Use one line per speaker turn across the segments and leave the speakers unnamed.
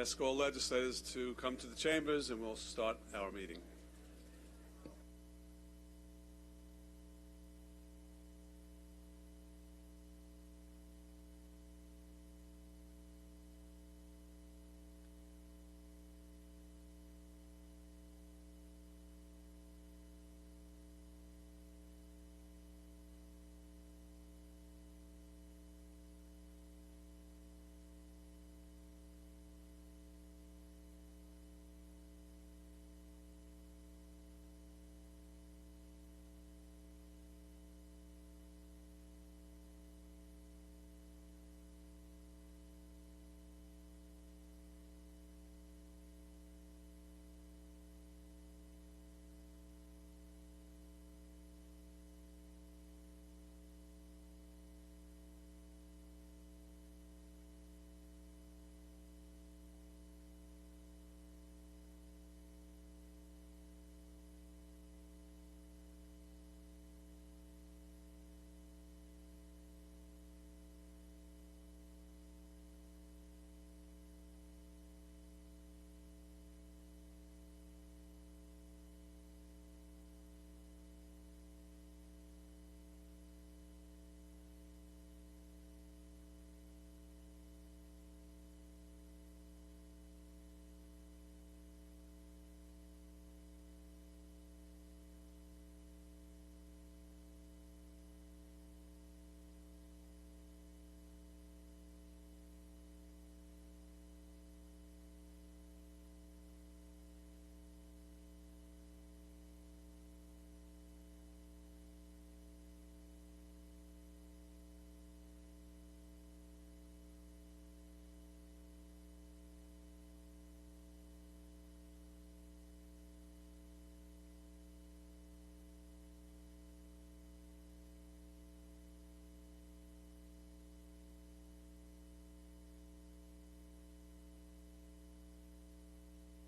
ask all legislators to come to the chambers, and we'll start our meeting.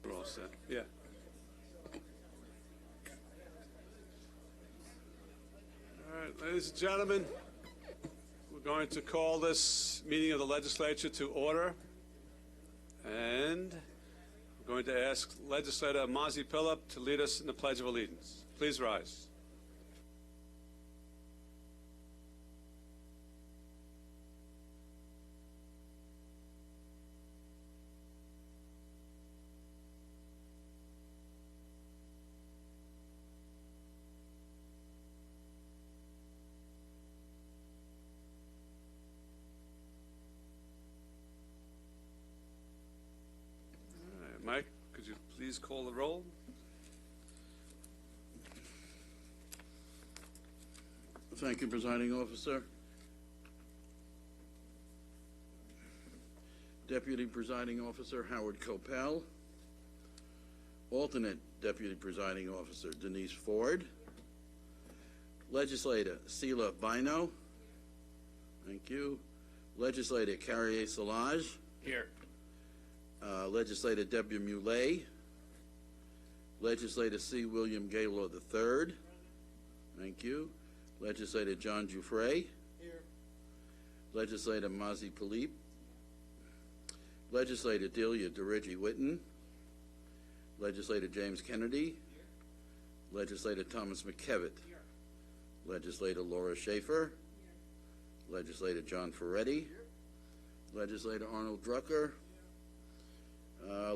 We're all set. Yeah. All right, ladies and gentlemen, we're going to call this meeting of the legislature to order, and we're going to ask Legislator Mazi Phillip to lead us in the Pledge of Allegiance. Please rise. Mike, could you please call the roll?
Thank you, Presiding Officer. Deputy Presiding Officer Howard Coppell. Alternate Deputy Presiding Officer Denise Ford. Legislator Sela Bino. Thank you. Legislator Carrier Salage.
Here.
Legislator Deborah Muley. Legislator C. William Gaylord III. Thank you. Legislator John Giuffre.
Here.
Legislator Mazi Phillip. Legislator Delia DeReggie Whitten. Legislator James Kennedy.
Here.
Legislator Thomas McKevitt.
Here.
Legislator Laura Schaefer.
Here.
Legislator John Ferretti.
Here.
Legislator Arnold Drucker.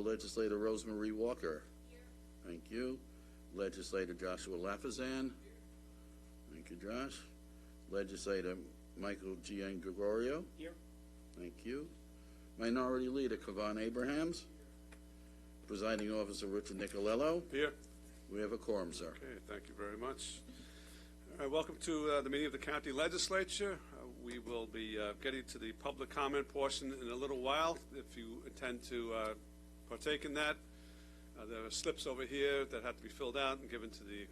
Legislator Rosemary Walker.
Here.
Thank you. Legislator Joshua Lafazan. Thank you, Josh. Legislator Michael Gian Gregorio.
Here.
Thank you. Minority Leader Kavan Abrahams. Presiding Officer Richard Nicolello.
Here.
We have a quorum, sir.
Okay, thank you very much. Welcome to the meeting of the county legislature. We will be getting to the public comment portion in a little while. If you intend to partake in that, there are slips over here that have to be filled out and given to the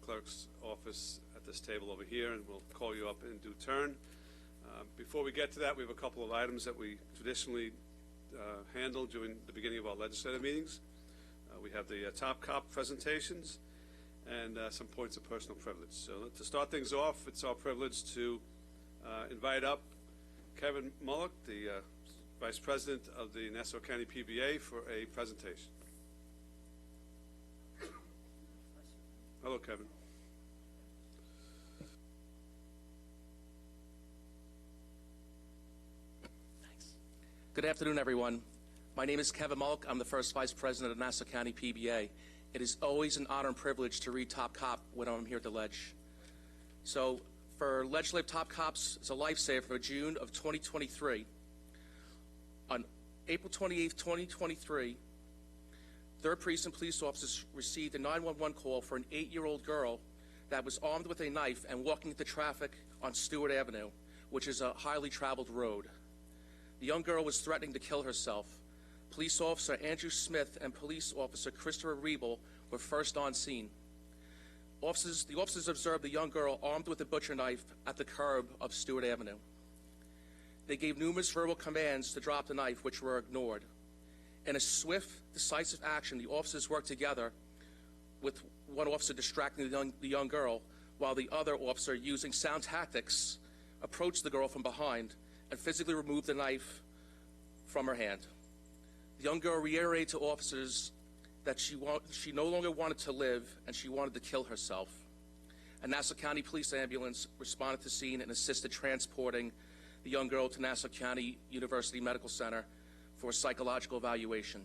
clerk's office at this table over here, and we'll call you up in due turn. Before we get to that, we have a couple of items that we traditionally handle during the beginning of our legislative meetings. We have the top cop presentations and some points of personal privilege. So to start things off, it's our privilege to invite up Kevin Mullock, the Vice President of the Nassau County PBA, for a presentation. Hello, Kevin.
Thanks. Good afternoon, everyone. My name is Kevin Mulk. I'm the first Vice President of Nassau County PBA. It is always an honor and privilege to read Top Cop when I'm here at the Ledge. So, for Legislative Top Cops, it's a lifesaver for June of 2023. On April 28th, 2023, 3rd Precinct police officers received a 911 call for an 8-year-old girl that was armed with a knife and walking into traffic on Stewart Avenue, which is a highly traveled road. The young girl was threatening to kill herself. Police Officer Andrew Smith and Police Officer Christopher Riebel were first on scene. The officers observed the young girl armed with a butcher knife at the curb of Stewart Avenue. They gave numerous verbal commands to drop the knife, which were ignored. In a swift, decisive action, the officers worked together, with one officer distracting the young girl, while the other officer, using sound tactics, approached the girl from behind and physically removed the knife from her hand. The young girl reiterated to officers that she no longer wanted to live and she wanted to kill herself. A Nassau County Police ambulance responded to the scene and assisted transporting the young girl to Nassau County University Medical Center for psychological evaluation.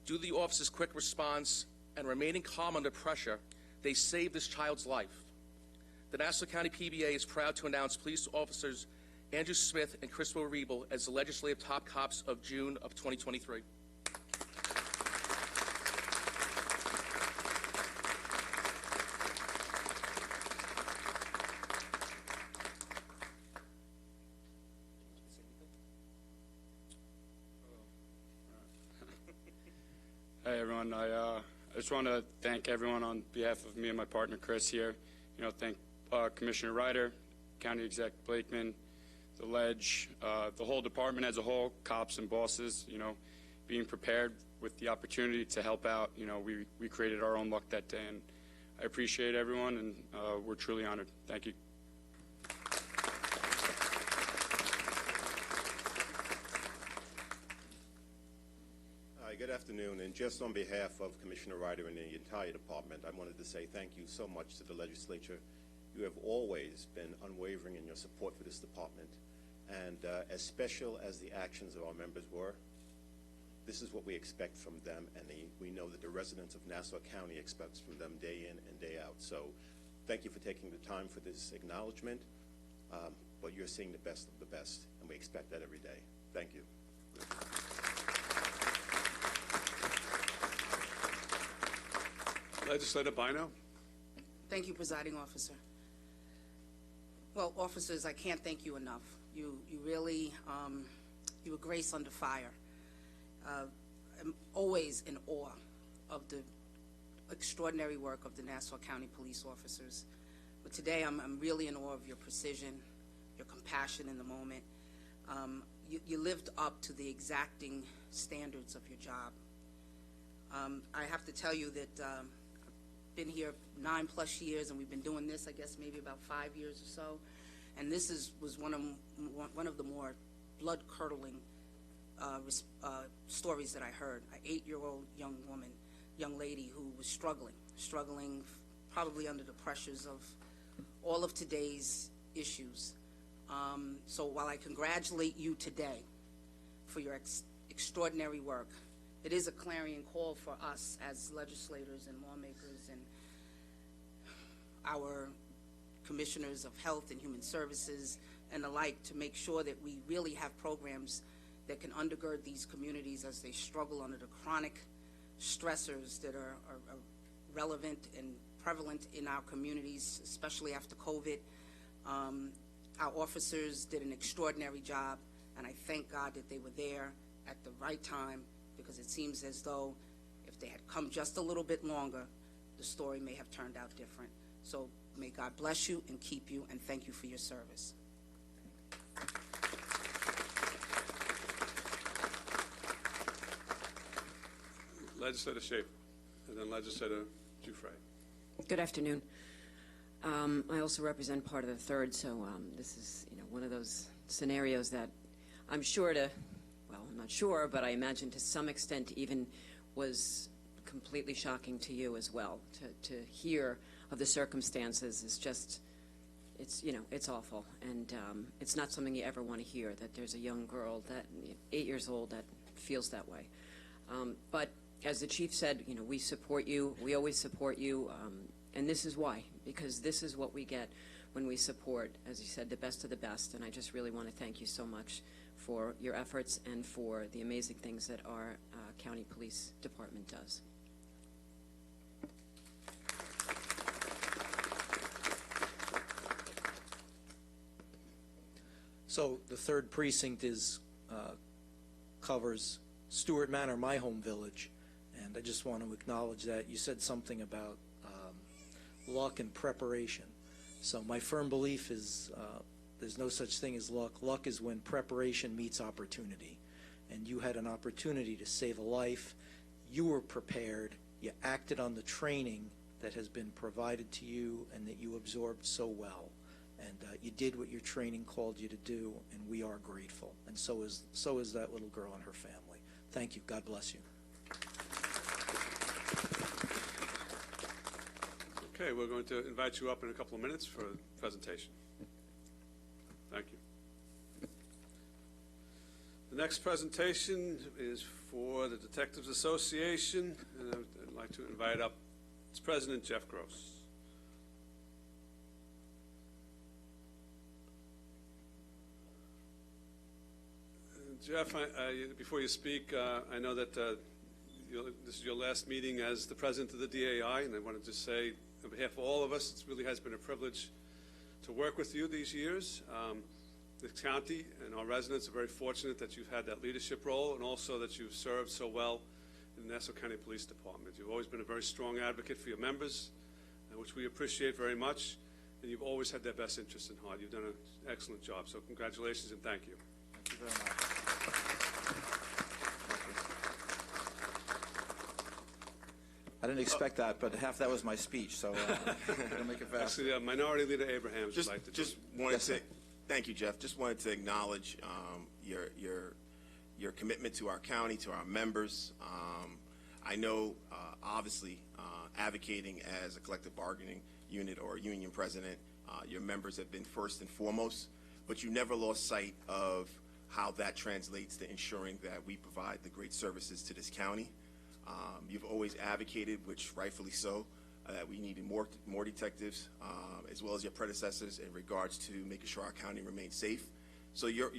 Due to the officers' quick response and remaining calm under pressure, they saved this child's life. The Nassau County PBA is proud to announce police officers Andrew Smith and Christopher Riebel as the Legislative Top Cops of June of 2023.
Hey everyone, I just want to thank everyone on behalf of me and my partner Chris here. Thank Commissioner Ryder, County Exec Blakeman, the Ledge, the whole department as a whole, cops and bosses, being prepared with the opportunity to help out. We created our own luck that day, and I appreciate everyone, and we're truly honored. Thank you.
Hi, good afternoon, and just on behalf of Commissioner Ryder and the entire department, I wanted to say thank you so much to the legislature. You have always been unwavering in your support for this department, and as special as the actions of our members were, this is what we expect from them, and we know that the residents of Nassau County expect from them day in and day out. So thank you for taking the time for this acknowledgement, but you're seeing the best of the best, and we expect that every day. Thank you.
Legislator Bino.
Thank you, Presiding Officer. Well, officers, I can't thank you enough. You really, you were grace under fire. I'm always in awe of the extraordinary work of the Nassau County police officers. But today, I'm really in awe of your precision, your compassion in the moment. You lived up to the exacting standards of your job. I have to tell you that I've been here 9+ years, and we've been doing this, I guess, maybe about 5 years or so. And this was one of the more blood-curdling stories that I heard. An 8-year-old young lady who was struggling probably under the pressures of all of today's issues. So while I congratulate you today for your extraordinary work, it is a clarion call for us as legislators and lawmakers and our commissioners of health and human services and the like to make sure that we really have programs that can undergird these communities as they struggle under the chronic stressors that are relevant and prevalent in our communities, especially after COVID. Our officers did an extraordinary job, and I thank God that they were there at the right time, because it seems as though if they had come just a little bit longer, the story may have turned out different. So may God bless you and keep you, and thank you for your service.
Legislator Schaefer, and then Legislator Giuffre.
Good afternoon. I also represent part of the 3rd, so this is one of those scenarios that I'm sure to, well, I'm not sure, but I imagine to some extent even was completely shocking to you as well. To hear of the circumstances is just, it's, you know, it's awful. And it's not something you ever want to hear, that there's a young girl that 8 years old that feels that way. But as the chief said, you know, we support you. We always support you. And this is why, because this is what we get when we support, as you said, the best of the best. And I just really want to thank you so much for your efforts and for the amazing things that our county police department does.
So the 3rd precinct covers Stewart Manor, my home village, and I just want to acknowledge that. You said something about luck and preparation. So my firm belief is there's no such thing as luck. Luck is when preparation meets opportunity. And you had an opportunity to save a life. You were prepared. You acted on the training that has been provided to you and that you absorbed so well. And you did what your training called you to do, and we are grateful. And so is that little girl and her family. Thank you. God bless you.
Okay, we're going to invite you up in a couple of minutes for a presentation. Thank you. The next presentation is for the Detectives Association, and I'd like to invite up its president, Jeff Gross. Jeff, before you speak, I know that this is your last meeting as the president of the DAI, and I wanted to say, on behalf of all of us, it really has been a privilege to work with you these years. The county and our residents are very fortunate that you've had that leadership role, and also that you've served so well in the Nassau County Police Department. You've always been a very strong advocate for your members, which we appreciate very much, and you've always had their best interest in heart. You've done an excellent job, so congratulations and thank you.
Thank you very much. I didn't expect that, but half that was my speech, so I'll make it fast.
Actually, Minority Leader Abrahams would like to
just wanted to thank you, Jeff. Just wanted to acknowledge your commitment to our county, to our members. I know, obviously, advocating as a collective bargaining unit or union president, your members have been first and foremost, but you never lost sight of how that translates to ensuring that we provide the great services to this county. You've always advocated, which rightfully so, that we needed more detectives, as well as your predecessors, in regards to making sure our county remains safe. So your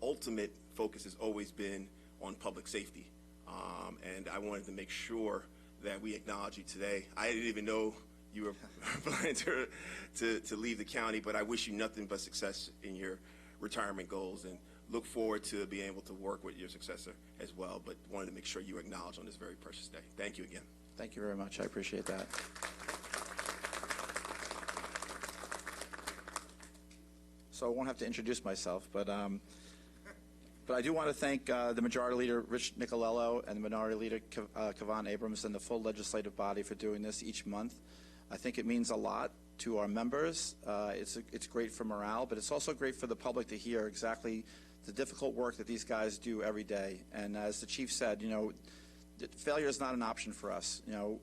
ultimate focus has always been on public safety, and I wanted to make sure that we acknowledge you today. I didn't even know you were planning to leave the county, but I wish you nothing but success in your retirement goals, and look forward to being able to work with your successor as well, but wanted to make sure you acknowledge on this very precious day. Thank you again.
Thank you very much. I appreciate that. So I won't have to introduce myself, but I do want to thank the Majority Leader, Rich Nicolello, and the Minority Leader, Kavan Abrams, and the full legislative body for doing this each month. I think it means a lot to our members. It's great for morale, but it's also great for the public to hear exactly the difficult work that these guys do every day. And as the chief said, you know, failure is not an option for us. You know,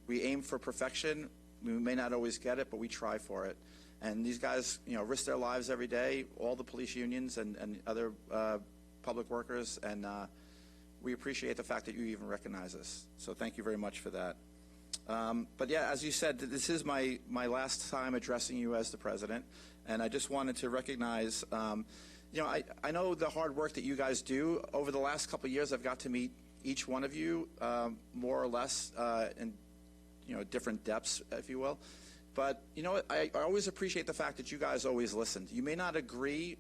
we aim for perfection. We may not always get it, but we try for it. And these guys, you know, risk their lives every day, all the police unions and other public workers, and we appreciate the fact that you even recognize us. So thank you very much for that. But yeah, as you said, this is my last time addressing you as the president, and I just wanted to recognize, you know, I know the hard work that you guys do. Over the last couple of years, I've got to meet each one of you more or less in, you know, different depths, if you will. But you know what, I always appreciate the fact that you guys always listened. You may not agree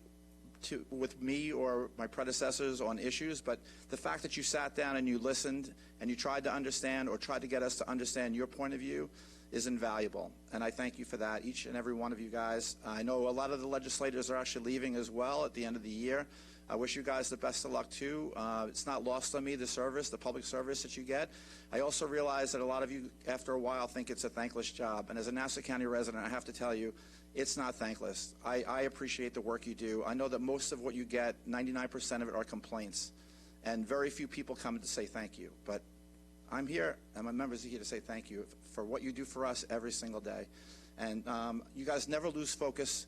with me or my predecessors on issues, but the fact that you sat down and you listened and you tried to understand or tried to get us to understand your point of view is invaluable. And I thank you for that, each and every one of you guys. I know a lot of the legislators are actually leaving as well at the end of the year. I wish you guys the best of luck too. It's not lost on me, the service, the public service that you get. I also realize that a lot of you, after a while, think it's a thankless job. And as a Nassau County resident, I have to tell you, it's not thankless. I appreciate the work you do. I know that most of what you get, 99% of it are complaints, and very few people come to say thank you. But I'm here, and my members are here to say thank you for what you do for us every single day. And you guys never lose focus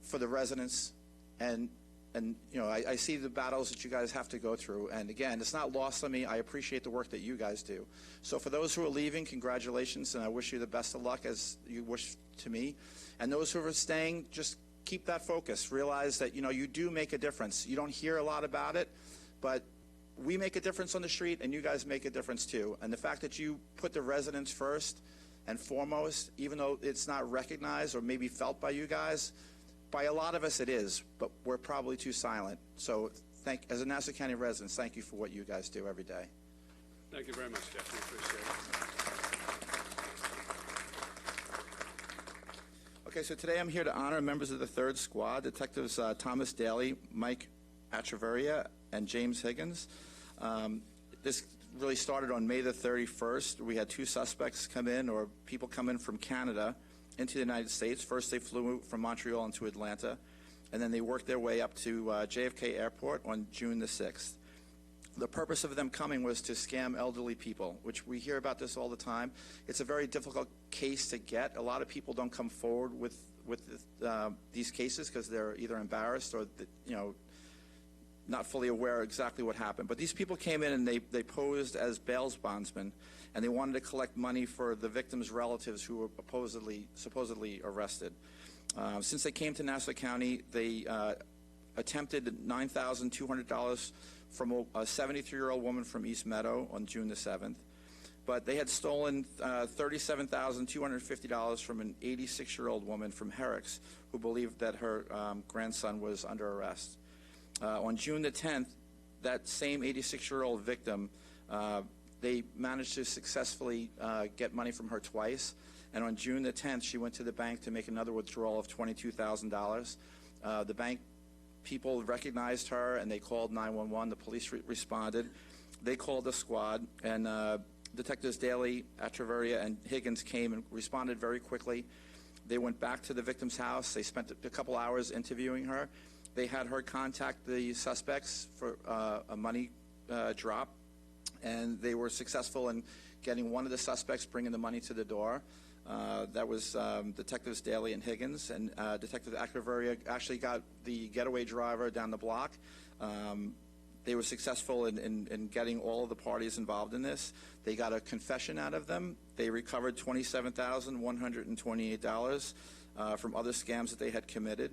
for the residents, and you know, I see the battles that you guys have to go through, and again, it's not lost on me. I appreciate the work that you guys do. So for those who are leaving, congratulations, and I wish you the best of luck as you wish to me. And those who are staying, just keep that focus. Realize that, you know, you do make a difference. You don't hear a lot about it, but we make a difference on the street, and you guys make a difference too. And the fact that you put the residents first and foremost, even though it's not recognized or maybe felt by you guys, by a lot of us it is, but we're probably too silent. So as a Nassau County residents, thank you for what you guys do every day.
Thank you very much, Jeff. We appreciate it.
Okay, so today I'm here to honor members of the 3rd Squad, Detectives Thomas Daly, Mike Atraveria, and James Higgins. This really started on May the 31st. We had 2 suspects come in, or people come in from Canada into the United States. First, they flew from Montreal into Atlanta, and then they worked their way up to JFK Airport on June the 6th. The purpose of them coming was to scam elderly people, which we hear about this all the time. It's a very difficult case to get. A lot of people don't come forward with these cases because they're either embarrassed or, you know, not fully aware exactly what happened. But these people came in and they posed as bail bondsmen, and they wanted to collect money for the victims' relatives who were supposedly arrested. Since they came to Nassau County, they attempted $9,200 from a 73-year-old woman from East Meadow on June the 7th. But they had stolen $37,250 from an 86-year-old woman from Herrick's who believed that her grandson was under arrest. On June the 10th, that same 86-year-old victim, they managed to successfully get money from her twice. And on June the 10th, she went to the bank to make another withdrawal of $22,000. The bank people recognized her, and they called 911. The police responded. They called the squad, and Detectives Daly, Atraveria, and Higgins came and responded very quickly. They went back to the victim's house. They spent a couple hours interviewing her. They had her contact the suspects for a money drop, and they were successful in getting one of the suspects bringing the money to the door. That was Detectives Daly and Higgins, and Detective Atraveria actually got the getaway driver down the block. They were successful in getting all of the parties involved in this. They got a confession out of them. They recovered $27,128 from other scams that they had committed.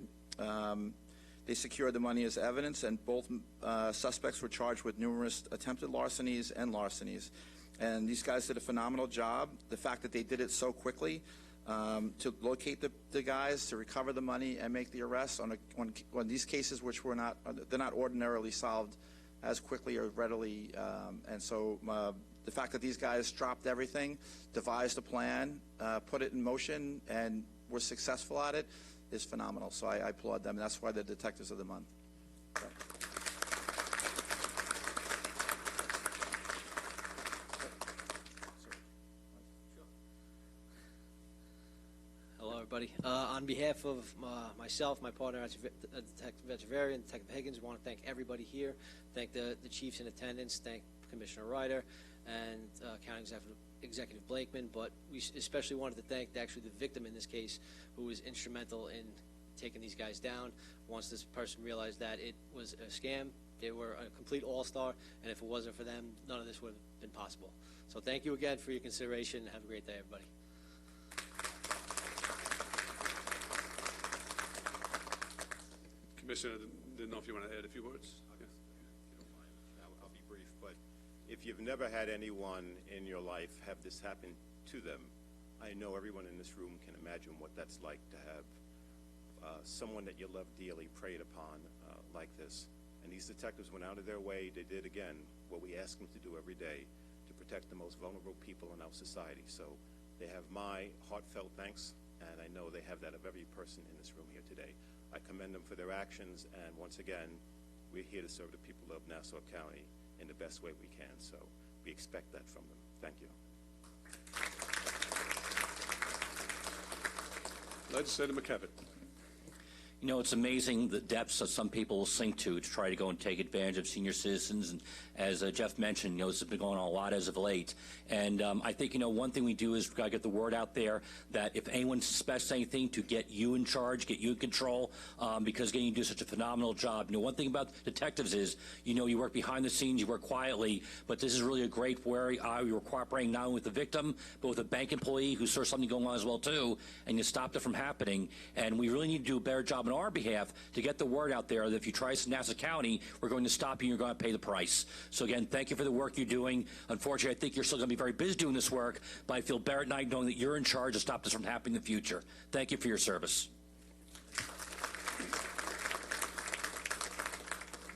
They secured the money as evidence, and both suspects were charged with numerous attempted larcenies and larcenies. And these guys did a phenomenal job. The fact that they did it so quickly to locate the guys, to recover the money, and make the arrests on these cases, which they're not ordinarily solved as quickly or readily. And so the fact that these guys dropped everything, devised a plan, put it in motion, and were successful at it is phenomenal. So I applaud them. That's why they're Detectives of the Month. So.
Hello, everybody. On behalf of myself, my partner, Detective Atraveria, and Detective Higgins, we want to thank everybody here. Thank the chiefs in attendance. Thank Commissioner Ryder and County Executive Blakeman. But we especially wanted to thank actually the victim in this case, who was instrumental in taking these guys down. Once this person realized that it was a scam, they were a complete all-star, and if it wasn't for them, none of this would have been possible. So thank you again for your consideration. Have a great day, everybody.
Commissioner, didn't know if you want to add a few words. Okay.
I'll be brief, but if you've never had anyone in your life have this happen to them, I know everyone in this room can imagine what that's like to have someone that you love dearly preyed upon like this. And these detectives went out of their way. They did, again, what we ask them to do every day, to protect the most vulnerable people in our society. So they have my heartfelt thanks, and I know they have that of every person in this room here today. I commend them for their actions, and once again, we're here to serve the people of Nassau County in the best way we can. So we expect that from them. Thank you.
Legislator McKevitt.
You know, it's amazing the depths that some people will sink to try to go and take advantage of senior citizens. And as Jeff mentioned, you know, this has been going on a lot as of late. And I think, you know, one thing we do is we've got to get the word out there that if anyone suspects anything, to get you in charge, get you in control, because, again, you do such a phenomenal job. You know, one thing about detectives is, you know, you work behind the scenes, you work quietly, but this is really a great where you're cooperating not only with the victim, but with a bank employee who saw something going on as well, too, and you stopped it from happening. And we really need to do a better job on our behalf to get the word out there that if you try this in Nassau County, we're going to stop you and you're going to pay the price. So again, thank you for the work you're doing. Unfortunately, I think you're still going to be very busy doing this work, but I feel better at night knowing that you're in charge to stop this from happening in the future. Thank you for your service.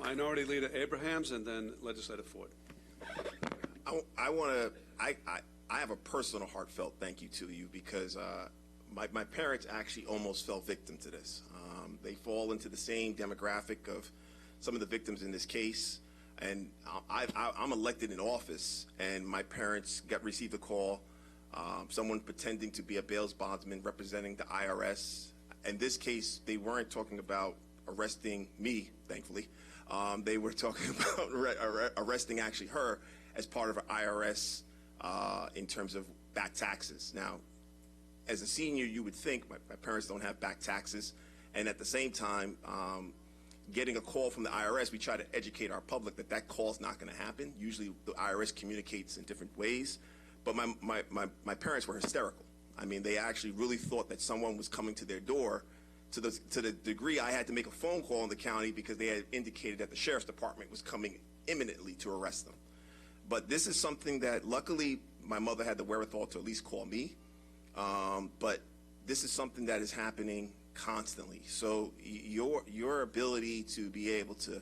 Minority Leader Abrahams, and then Legislator Ford.
I have a personal heartfelt thank you to you because my parents actually almost fell victim to this. They fall into the same demographic of some of the victims in this case. And I'm elected in office, and my parents received a call, someone pretending to be a bail bondsman representing the IRS. In this case, they weren't talking about arresting me, thankfully. They were talking about arresting actually her as part of her IRS in terms of back taxes. Now, as a senior, you would think my parents don't have back taxes, and at the same time, getting a call from the IRS, we try to educate our public that that call's not going to happen. Usually, the IRS communicates in different ways, but my parents were hysterical. I mean, they actually really thought that someone was coming to their door, to the degree I had to make a phone call in the county because they had indicated that the sheriff's department was coming imminently to arrest them. But this is something that, luckily, my mother had the wherewithal to at least call me. But this is something that is happening constantly. So your ability to be able to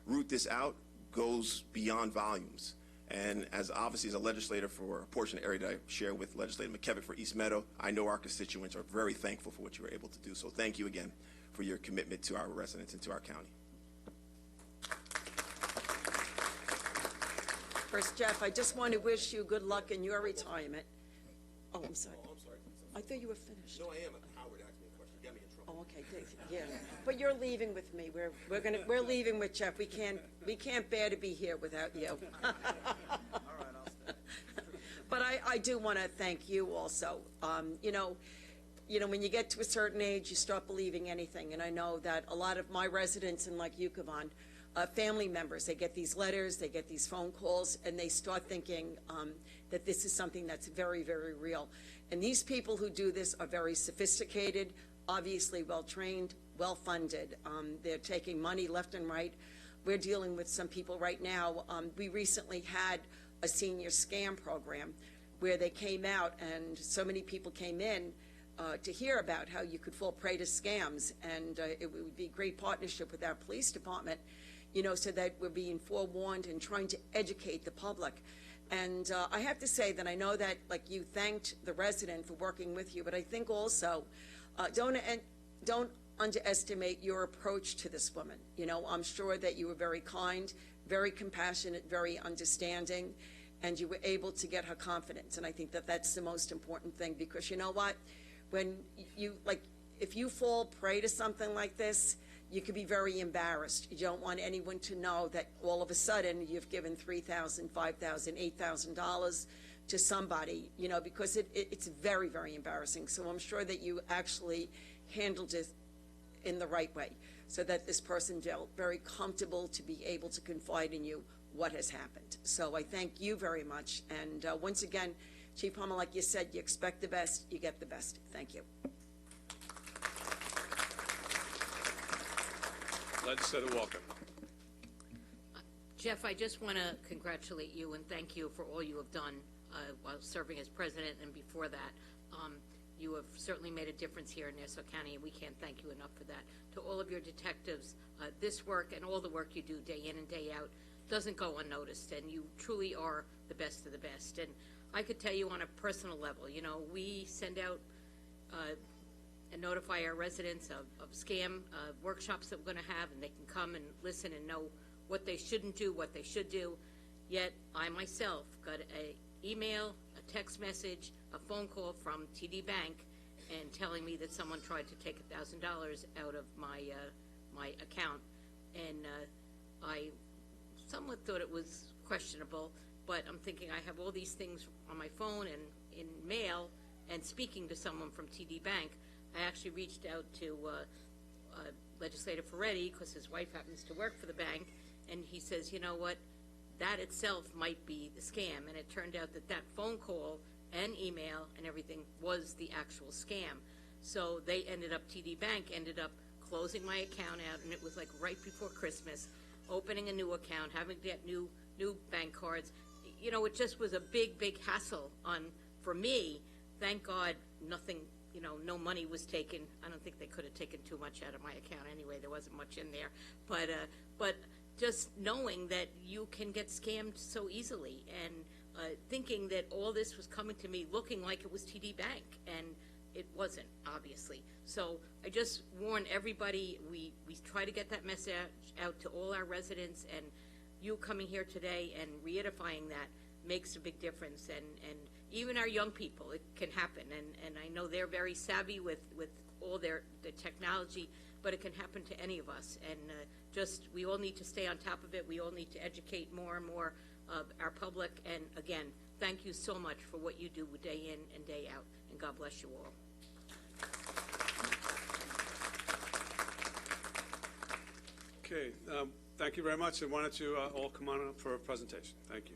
root this out goes beyond volumes. And obviously as a legislator for a portion of the area that I share with Legislator McKevitt for East Meadow, I know our constituents are very thankful for what you were able to do. So thank you again for your commitment to our residents and to our county.
First, Jeff, I just want to wish you good luck in your retirement. Oh, I'm sorry.
Oh, I'm sorry.
I thought you were finished.
No, I am. Howard asked me a question. You got me in trouble.
Oh, okay, good. Yeah. But you're leaving with me. We're leaving with Jeff. We can't bear to be here without you.
All right, I'll stay.
But I do want to thank you also. You know, when you get to a certain age, you start believing anything. And I know that a lot of my residents, and like you, Kavan, family members, they get these letters, they get these phone calls, and they start thinking that this is something that's very, very real. And these people who do this are very sophisticated, obviously well-trained, well-funded. They're taking money left and right. We're dealing with some people right now. We recently had a senior scam program where they came out, and so many people came in to hear about how you could fall prey to scams, and it would be a great partnership with our police department, you know, so that we're being forewarned and trying to educate the public. And I have to say that I know that, like, you thanked the resident for working with you, but I think also don't underestimate your approach to this woman. You know, I'm sure that you were very kind, very compassionate, very understanding, and you were able to get her confidence. And I think that that's the most important thing, because you know what? When you, like, if you fall prey to something like this, you could be very embarrassed. You don't want anyone to know that all of a sudden you've given $3,000, $5,000, $8,000 to somebody, you know, because it's very, very embarrassing. So I'm sure that you actually handled it in the right way, so that this person felt very comfortable to be able to confide in you what has happened. So I thank you very much. And once again, Chief Palmer, like you said, you expect the best, you get the best. Thank you.
Legislator Walker.
Jeff, I just want to congratulate you and thank you for all you have done while serving as president, and before that. You have certainly made a difference here in Nassau County, and we can't thank you enough for that. To all of your detectives, this work and all the work you do day in and day out doesn't go unnoticed, and you truly are the best of the best. And I could tell you on a personal level, you know, we send out and notify our residents of scam workshops that we're going to have, and they can come and listen and know what they shouldn't do, what they should do. Yet I myself got an email, a text message, a phone call from TD Bank and telling me that someone tried to take $1,000 out of my account, and I somewhat thought it was questionable, but I'm thinking I have all these things on my phone and in mail, and speaking to someone from TD Bank, I actually reached out to Legislator Ferretti, because his wife happens to work for the bank, and he says, you know what, that itself might be the scam, and it turned out that that phone call and email and everything was the actual scam. So they ended up, TD Bank ended up closing my account out, and it was like right before Christmas, opening a new account, having to get new bank cards. You know, it just was a big hassle for me. Thank God nothing, no money was taken. I don't think they could have taken too much out of my account anyway. There wasn't much in there. But just knowing that you can get scammed so easily, and thinking that all this was coming to me looking like it was TD Bank, and it wasn't, obviously. So I just warn everybody, we try to get that message out to all our residents, and you coming here today and reiterifying that makes a big difference. And even our young people, it can happen. And I know they're very savvy with all the technology, but it can happen to any of us. And we all need to stay on top of it. We all need to educate more and more of our public. And again, thank you so much for what you do day in and day out. And God bless you all.
Okay, thank you very much, and why don't you all come on up for a presentation. Thank you.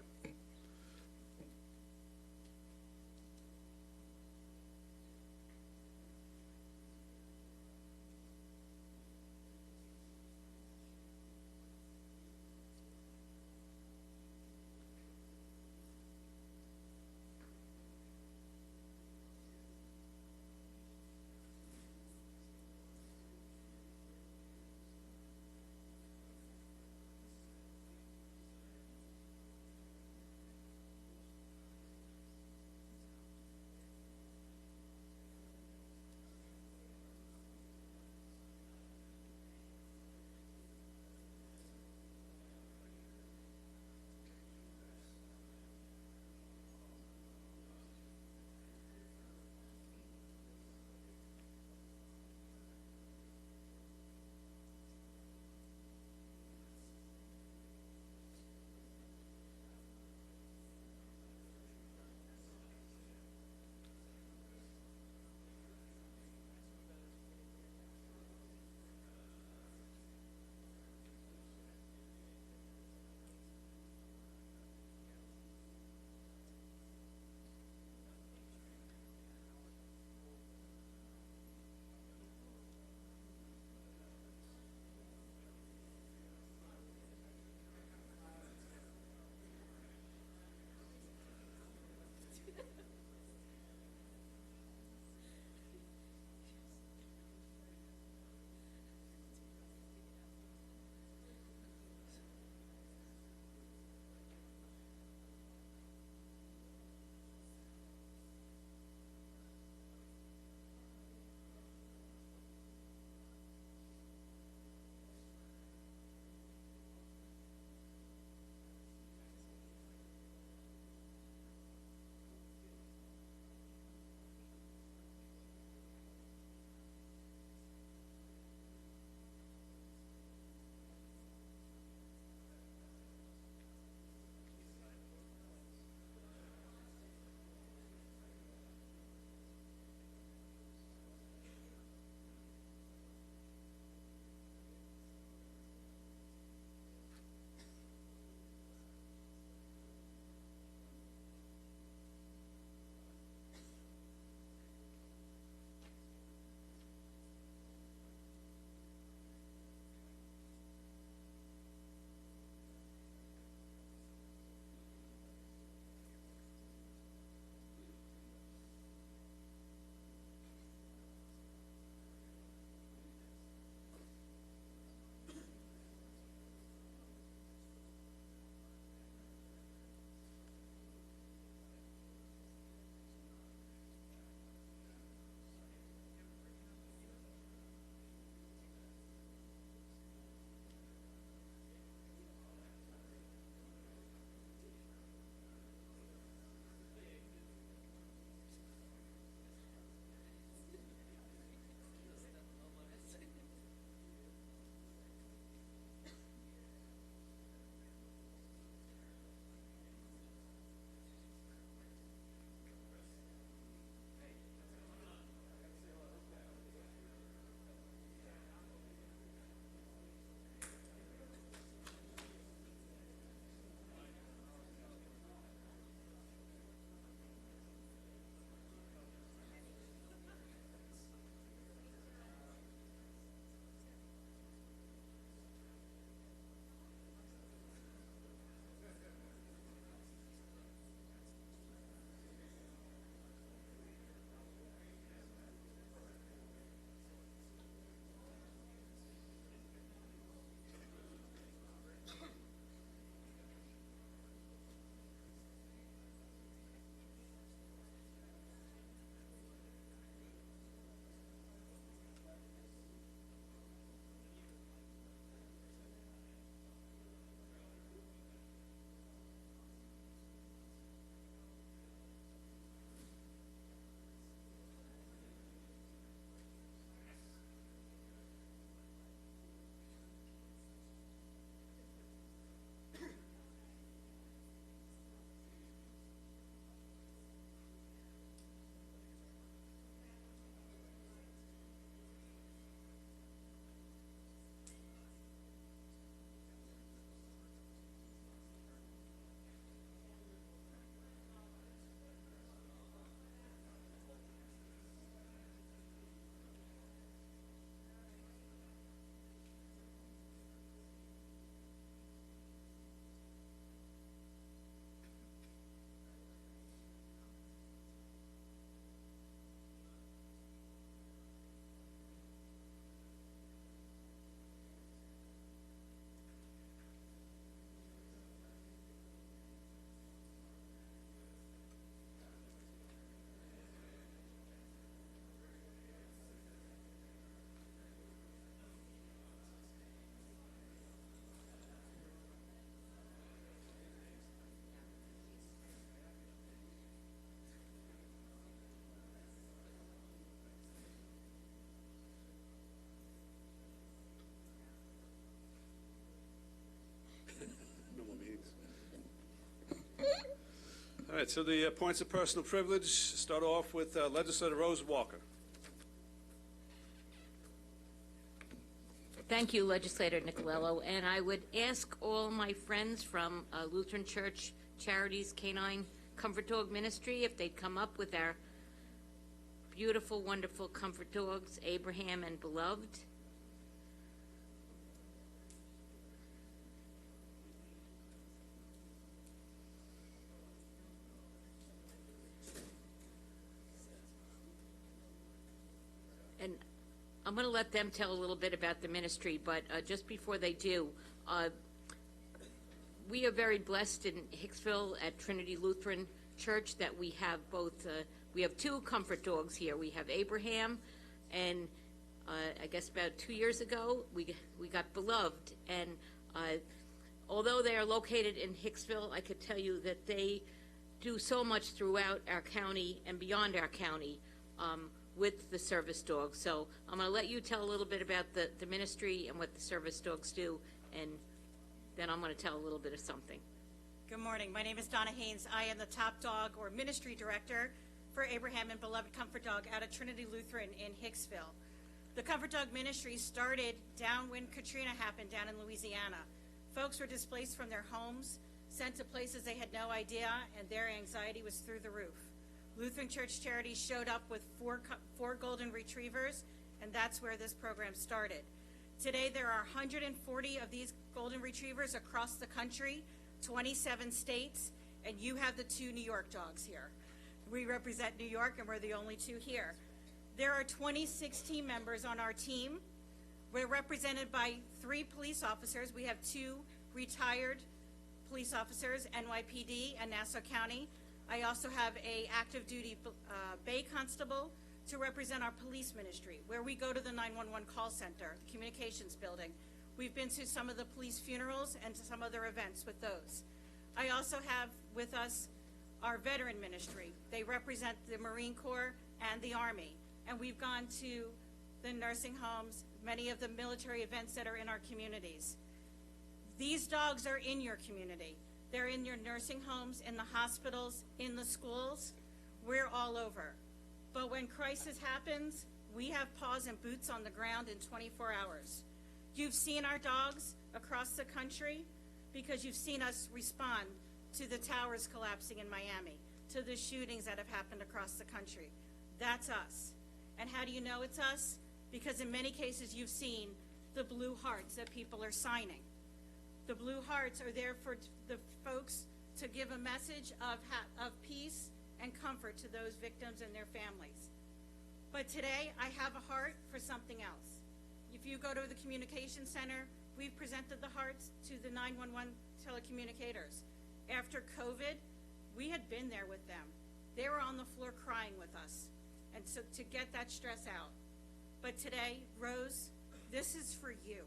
right, so the points of personal privilege start off with Legislator Rose Walker.
Thank you, Legislator Nicolello, and I would ask all my friends from Lutheran Church Charities Canine Comfort Dog Ministry if they'd come up with our beautiful, wonderful comfort dogs, Abraham and Beloved. And I'm going to let them tell a little bit about the ministry, but just before they do, we are very blessed in Hicksville at Trinity Lutheran Church that we have both, we have two comfort dogs here. We have Abraham, and I guess about 2 years ago, we got Beloved. And although they are located in Hicksville, I could tell you that they do so much throughout our county and beyond our county with the service dogs. So I'm going to let you tell a little bit about the ministry and what the service dogs do, and then I'm going to tell a little bit of something.
Good morning. My name is Donna Haynes. I am the top dog or ministry director for Abraham and Beloved Comfort Dog out of Trinity Lutheran in Hicksville. The Comfort Dog ministry started down when Katrina happened down in Louisiana. Folks were displaced from their homes, sent to places they had no idea, and their anxiety was through the roof. Lutheran Church Charities showed up with four golden retrievers, and that's where this program started. Today, there are 140 of these golden retrievers across the country, 27 states, and you have the two New York dogs here. We represent New York, and we're the only two here. There are 26 team members on our team. We're represented by 3 police officers. We have 2 retired police officers, NYPD and Nassau County. I also have a active duty Bay Constable to represent our police ministry, where we go to the 911 call center, the communications building. We've been to some of the police funerals and to some other events with those. I also have with us our veteran ministry. They represent the Marine Corps and the Army, and we've gone to the nursing homes, many of the military events that are in our communities. These dogs are in your community. They're in your nursing homes, in the hospitals, in the schools. We're all over. But when crisis happens, we have paws and boots on the ground in 24 hours. You've seen our dogs across the country because you've seen us respond to the towers collapsing in Miami, to the shootings that have happened across the country. That's us. And how do you know it's us? Because in many cases you've seen the blue hearts that people are signing. The blue hearts are there for the folks to give a message of peace and comfort to those victims and their families. But today I have a heart for something else. If you go to the communication center, we've presented the hearts to the 911 telecommunicators. After COVID, we had been there with them. They were on the floor crying with us, and so to get that stress out. But today, Rose, this is for you.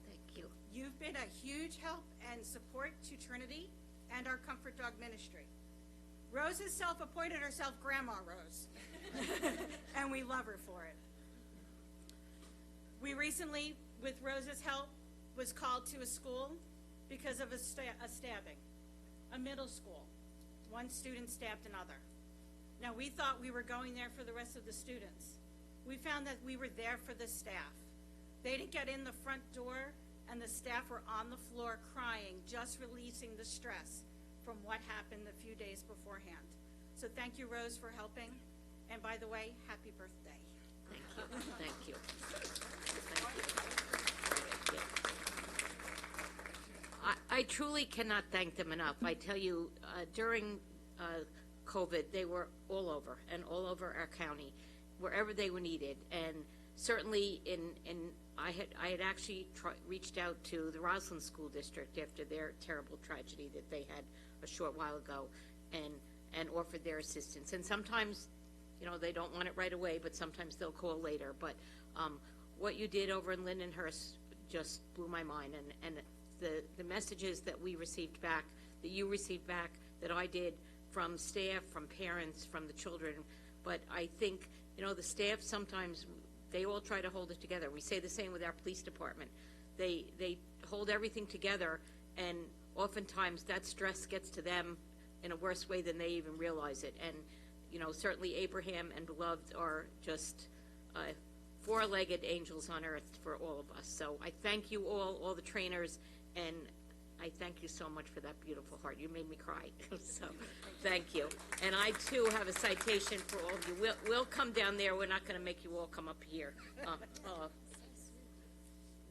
Thank you.
You've been a huge help and support to Trinity and our Comfort Dog ministry. Rose has self-appointed herself Grandma Rose, and we love her for it. We recently, with Rose's help, was called to a school because of a stabbing, a middle school. One student stabbed another. Now, we thought we were going there for the rest of the students. We found that we were there for the staff. They didn't get in the front door, and the staff were on the floor crying, just releasing the stress from what happened a few days beforehand. So thank you, Rose, for helping. And by the way, happy birthday.
Thank you. Thank you. I truly cannot thank them enough. I tell you, during COVID, they were all over our county, wherever they were needed. And certainly I had actually reached out to the Roslyn School District after their terrible tragedy that they had a short while ago, and offered their assistance. And sometimes, they don't want it right away, but sometimes they'll call later. But what you did over in Lindenhurst just blew my mind, and the messages that we received back, that you received back, that I did from staff, from parents, from the children. But I think, the staff sometimes, they all try to hold it together. We say the same with our police department. They hold everything together, and oftentimes that stress gets to them in a worse way than they even realize it. And, certainly Abraham and Beloved are just four-legged angels on earth for all of us. So I thank you all the trainers, and I thank you so much for that beautiful heart. You made me cry, so thank you. And I, too, have a citation for all of you. We'll come down there. We're not going to make you all come up here.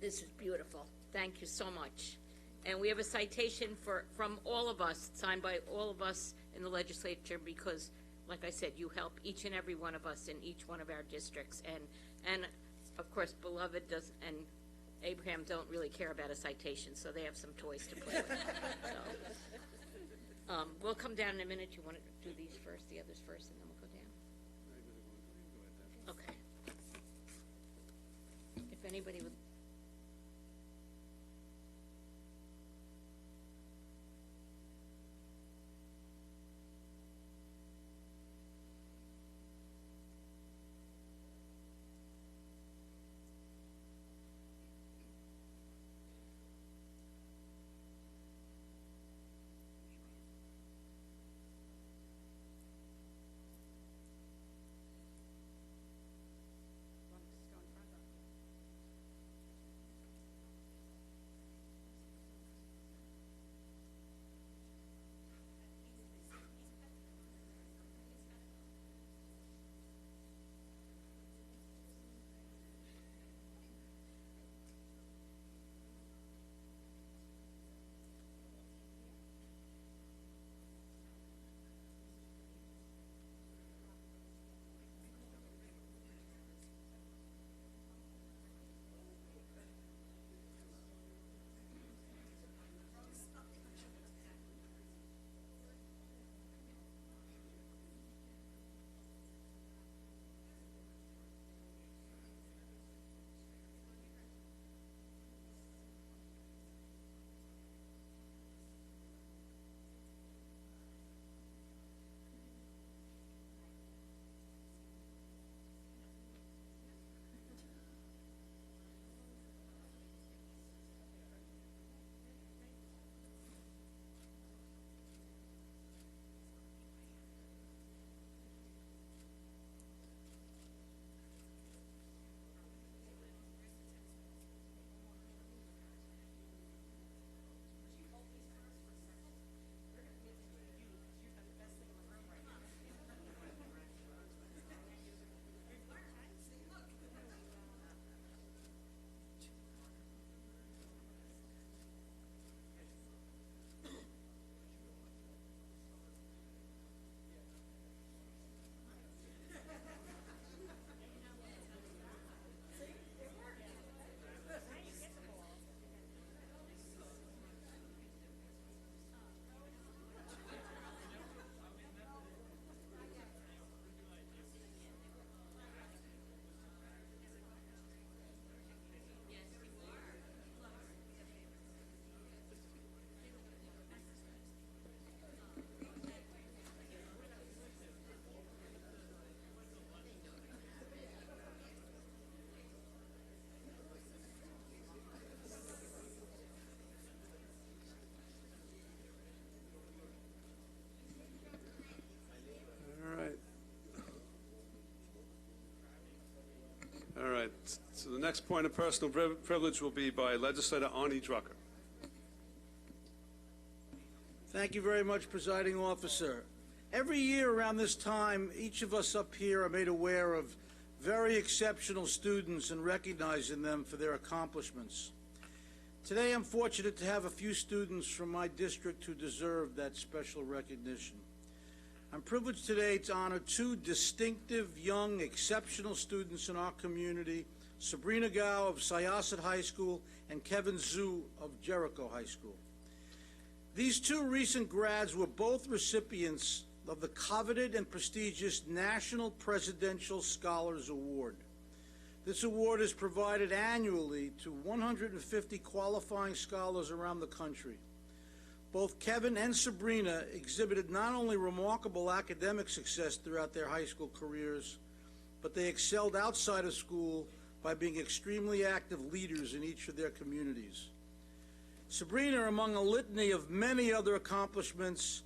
This is beautiful. Thank you so much. And we have a citation from all of us, signed by all of us in the legislature, because, like I said, you help each and every one of us in each one of our districts. And of course, Beloved and Abraham don't really care about a citation, so they have some toys to play with. So, we'll come down in a minute. You want to do these first, the others first, and then we'll go down? Okay. If anybody would...
All right, so the next point of personal privilege will be by Legislator Arnie Drucker.
Thank you very much, Presiding Officer. Every year around this time, each of us up here are made aware of very exceptional students and recognizing them for their accomplishments. Today, I'm fortunate to have a few students from my district who deserve that special recognition. I'm privileged today to honor two distinctive, young, exceptional students in our community, Sabrina Gao of Syosset High School and Kevin Zhu of Jericho High School. These two recent grads were both recipients of the coveted and prestigious National Presidential Scholars Award. This award is provided annually to 150 qualifying scholars around the country. Both Kevin and Sabrina exhibited not only remarkable academic success throughout their high school careers, but they excelled outside of school by being extremely active leaders in each of their communities. Sabrina, among a litany of many other accomplishments,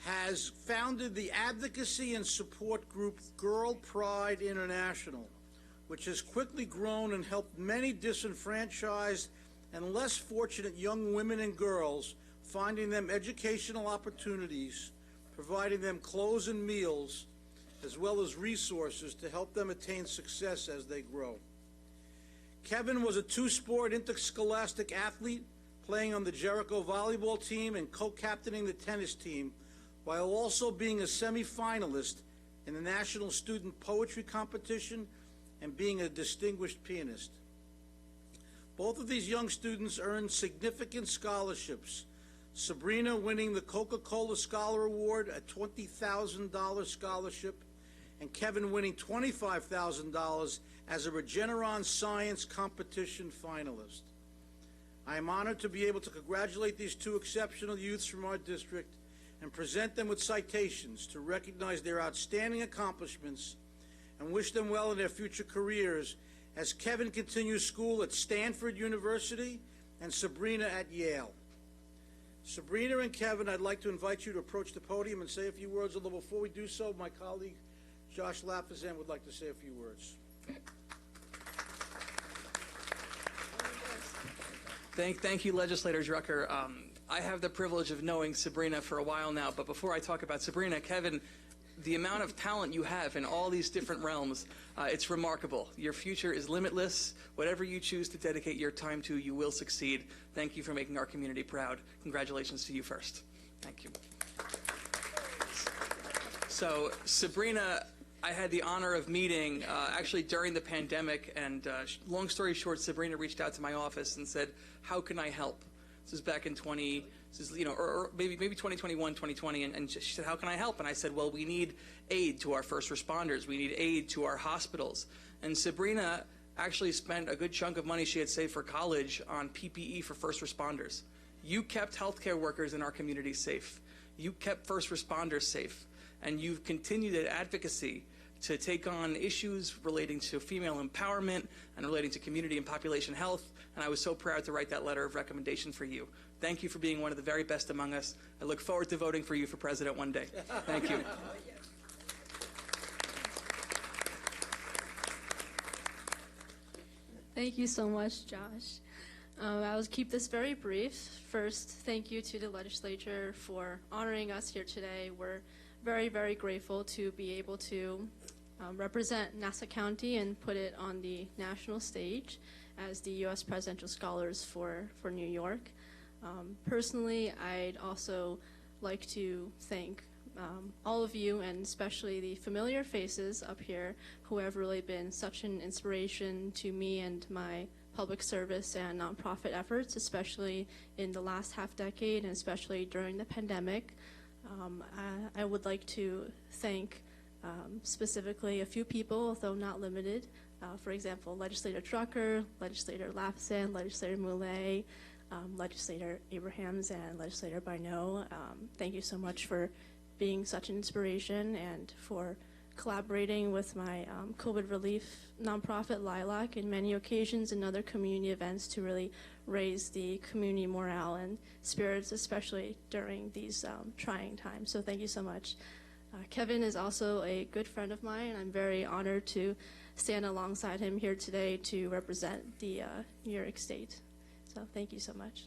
has founded the advocacy and support group Girl Pride International, which has quickly grown and helped many disenfranchised and less fortunate young women and girls, finding them educational opportunities, providing them clothes and meals, as well as resources to help them attain success as they grow. Kevin was a two-sport interscholastic athlete, playing on the Jericho volleyball team and co-captaining the tennis team, while also being a semifinalist in the National Student Poetry Competition and being a distinguished pianist. Both of these young students earned significant scholarships, Sabrina winning the Coca-Cola Scholar Award, a $20,000 scholarship, and Kevin winning $25,000 as a Regeneron Science Competition finalist. I am honored to be able to congratulate these two exceptional youths from our district and present them with citations to recognize their outstanding accomplishments and wish them well in their future careers as Kevin continues school at Stanford University and Sabrina at Yale. Sabrina and Kevin, I'd like to invite you to approach the podium and say a few words, although before we do so, my colleague Josh Lafazan would like to say a few words.
Thank you, Legislator Drucker. I have the privilege of knowing Sabrina for a while now, but before I talk about Sabrina, Kevin, the amount of talent you have in all these different realms, it's remarkable. Your future is limitless. Whatever you choose to dedicate your time to, you will succeed. Thank you for making our community proud. Congratulations to you first. Thank you. So, Sabrina, I had the honor of meeting actually during the pandemic, and long story short, Sabrina reached out to my office and said, "How can I help?" This is back in maybe 2021, 2020, and she said, "How can I help?" And I said, "Well, we need aid to our first responders. We need aid to our hospitals." And Sabrina actually spent a good chunk of money she had saved for college on PPE for first responders. You kept healthcare workers in our community safe. You kept first responders safe. And you've continued that advocacy to take on issues relating to female empowerment and relating to community and population health, and I was so proud to write that letter of recommendation for you. Thank you for being one of the very best among us. I look forward to voting for you for president one day. Thank you.
Thank you so much, Josh. I will keep this very brief. First, thank you to the legislature for honoring us here today. We're very, very grateful to be able to represent Nassau County and put it on the national stage as the U.S. Presidential Scholars for New York. Personally, I'd also like to thank all of you, and especially the familiar faces up here who have really been such an inspiration to me and my public service and nonprofit efforts, especially in the last half decade and especially during the pandemic. I would like to thank specifically a few people, though not limited. For example, Legislator Drucker, Legislator Lapson, Legislator Moulet, Legislator Abrahams, and Legislator Barneau. Thank you so much for being such an inspiration and for collaborating with my COVID relief nonprofit, Lilac, in many occasions and other community events to really raise the community morale and spirits, especially during these trying times. So thank you so much. Kevin is also a good friend of mine, and I'm very honored to stand alongside him here today to represent the New York State. So thank you so much.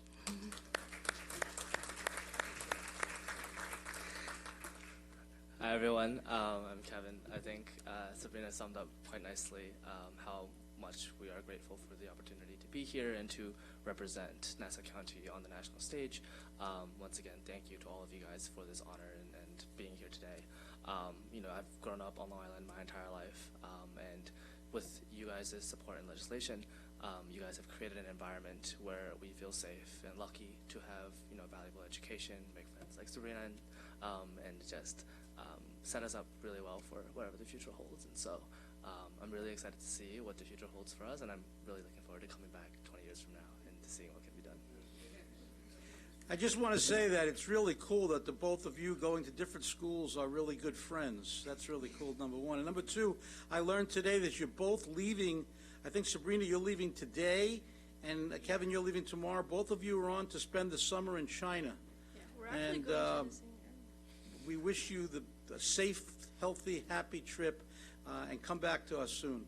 Hi everyone, I'm Kevin. I think Sabrina summed up quite nicely how much we are grateful for the opportunity to be here and to represent Nassau County on the national stage. Once again, thank you to all of you guys for this honor and being here today. You know, I've grown up on Long Island my entire life, and with you guys' support and legislation, you guys have created an environment where we feel safe and lucky to have, you know, valuable education, make friends like Sabrina, and just set us up really well for whatever the future holds. And so I'm really excited to see what the future holds for us, and I'm really looking forward to coming back 20 years from now and to seeing what can be done.
I just want to say that it's really cool that the both of you going to different schools are really good friends. That's really cool, number one. And number two, I learned today that you're both leaving. I think, Sabrina, you're leaving today, and Kevin, you're leaving tomorrow. Both of you are on to spend the summer in China.
Yeah, we're actually going to the same area.
we wish you a safe, healthy, happy trip, and come back to us soon.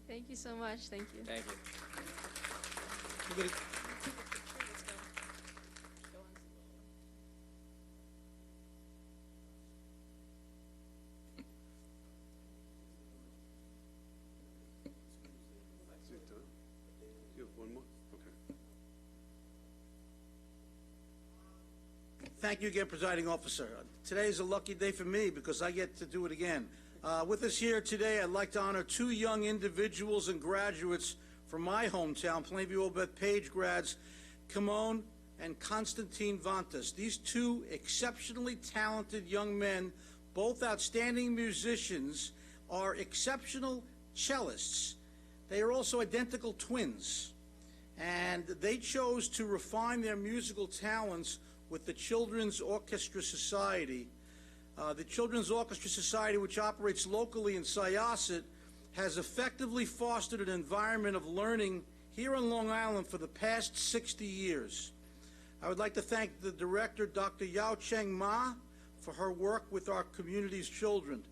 Thank you so much. Thank you.
Thank you.
We're gonna-
You have one more? Okay.
Thank you again, Presiding Officer. Today is a lucky day for me because I get to do it again. With us here today, I'd like to honor two young individuals and graduates from my hometown, Plainview-Old-Bethpage grads, Kimon and Constantine Vantas. These two exceptionally talented young men, both outstanding musicians, are exceptional cellists. They are also identical twins, and they chose to refine their musical talents with the Children's Orchestra Society. The Children's Orchestra Society, which operates locally in Syosset, has effectively fostered an environment of learning here on Long Island for the past 60 years. I would like to thank the director, Dr. Yao Cheng Ma, for her work with our community's children.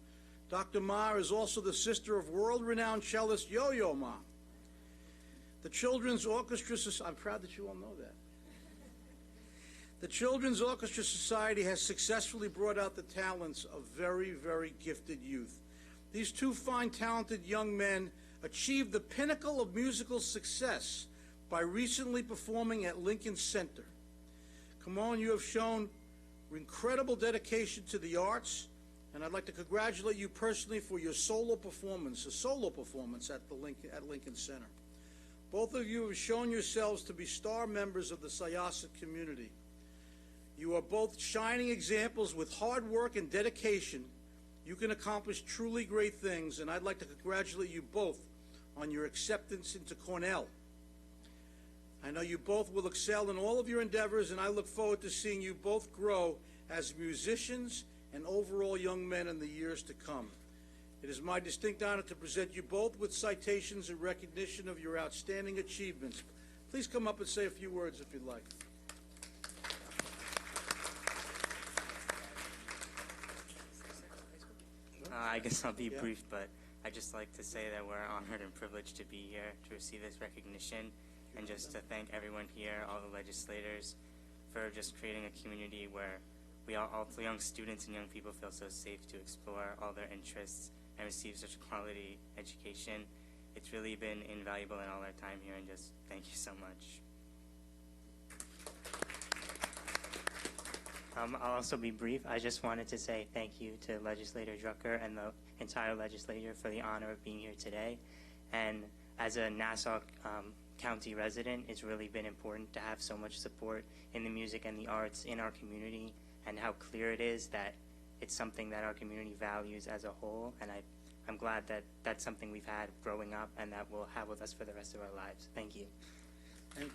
Dr. Ma is also the sister of world-renowned cellist Yo-Yo Ma. The Children's Orchestra Society, I'm proud that you all know that. The Children's Orchestra Society has successfully brought out the talents of very, very gifted youth. These two fine, talented young men achieved the pinnacle of musical success by recently performing at Lincoln Center. Come on, you have shown incredible dedication to the arts, and I'd like to congratulate you personally for your solo performance at Lincoln Center. Both of you have shown yourselves to be star members of the Syosset community. You are both shining examples. With hard work and dedication, you can accomplish truly great things, and I'd like to congratulate you both on your acceptance into Cornell. I know you both will excel in all of your endeavors, and I look forward to seeing you both grow as musicians and overall young men in the years to come. It is my distinct honor to present you both with citations in recognition of your outstanding achievements. Please come up and say a few words if you'd like.
I guess I'll be brief, but I'd just like to say that we're honored and privileged to be here to receive this recognition, and just to thank everyone here, all the legislators, for just creating a community where all the young students and young people feel so safe to explore all their interests and receive such a quality education. It's really been invaluable in all our time here, and just thank you so much. I'll also be brief. I just wanted to say thank you to Legislator Drucker and the entire legislature for the honor of being here today. And as a Nassau County resident, it's really been important to have so much support in the music and the arts in our community, and how clear it is that it's something that our community values as a whole. And I'm glad that that's something we've had growing up and that we'll have with us for the rest of our lives. Thank you.
And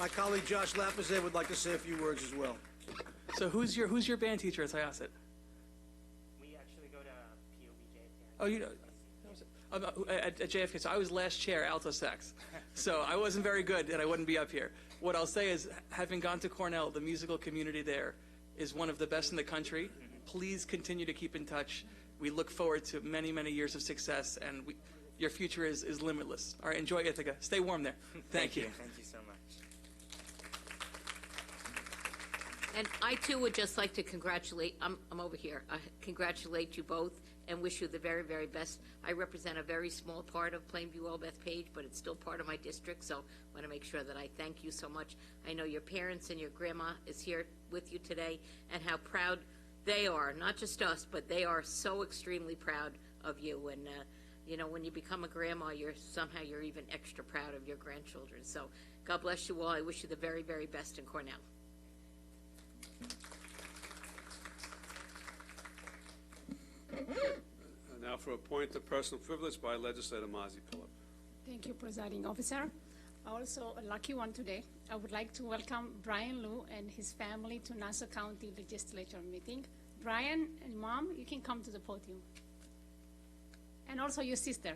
my colleague Josh Lapizet would like to say a few words as well.
So who's your band teacher at Syosset?
We actually go to POB JFK.
Oh, you know, at JFK. So I was last chair, alto sax. So I wasn't very good, and I wouldn't be up here. What I'll say is, having gone to Cornell, the musical community there is one of the best in the country. Please continue to keep in touch. We look forward to many, many years of success, and your future is limitless. All right, enjoy Ithaca. Stay warm there. Thank you.
Thank you so much.
And I, too, would just like to congratulate, I'm over here, congratulate you both and wish you the very, very best. I represent a very small part of Plainview-Old-Bethpage, but it's still part of my district, so I want to make sure that I thank you so much. I know your parents and your grandma is here with you today, and how proud they are, not just us, but they are so extremely proud of you. And, you know, when you become a grandma, you're even extra proud of your grandchildren. So God bless you all. I wish you the very, very best in Cornell.
Now for a point of personal privilege by Legislator Mazi Philip.
Thank you, Presiding Officer. Also, a lucky one today. I would like to welcome Brian Liu and his family to Nassau County Legislature meeting. Brian and Mom, you can come to the podium. And also your sister.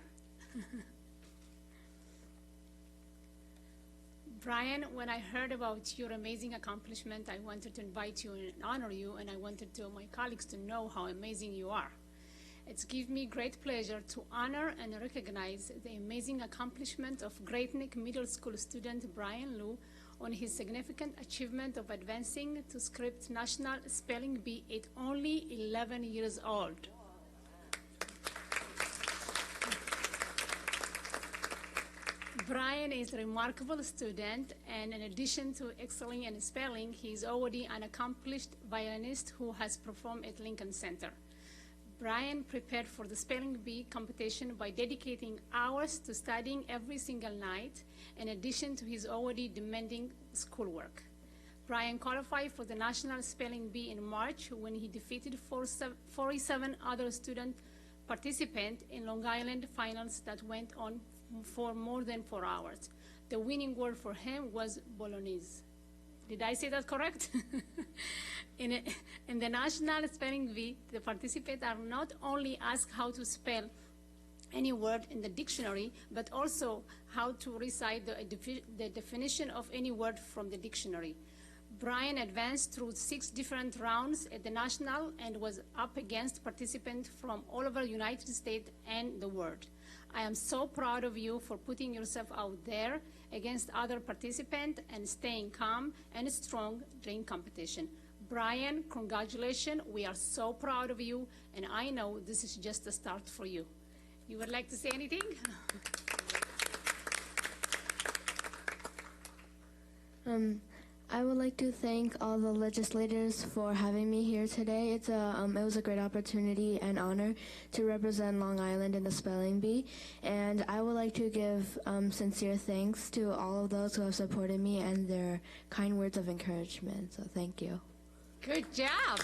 Brian, when I heard about your amazing accomplishment, I wanted to invite you and honor you, and I wanted to my colleagues to know how amazing you are. It's gives me great pleasure to honor and recognize the amazing accomplishment of Great Neck Middle School student Brian Liu on his significant achievement of advancing to script National Spelling Bee at only 11 years old. Brian is a remarkable student, and in addition to excelling in spelling, he is already an accomplished violinist who has performed at Lincoln Center. Brian prepared for the spelling bee competition by dedicating hours to studying every single night, in addition to his already demanding schoolwork. Brian qualified for the National Spelling Bee in March when he defeated 47 other student participants in Long Island finals that went on for more than 4 hours. The winning word for him was Bolognese. Did I say that correct? In the National Spelling Bee, the participants are not only asked how to spell any word in the dictionary, but also how to recite the definition of any word from the dictionary. Brian advanced through 6 different rounds at the national and was up against participants from all over the United States and the world. I am so proud of you for putting yourself out there against other participants and staying calm and strong during competition. Brian, congratulations. We are so proud of you, and I know this is just a start for you. You would like to say anything?
I would like to thank all the legislators for having me here today. It was a great opportunity and honor to represent Long Island in the spelling bee, and I would like to give sincere thanks to all of those who have supported me and their kind words of encouragement. So thank you.
Good job.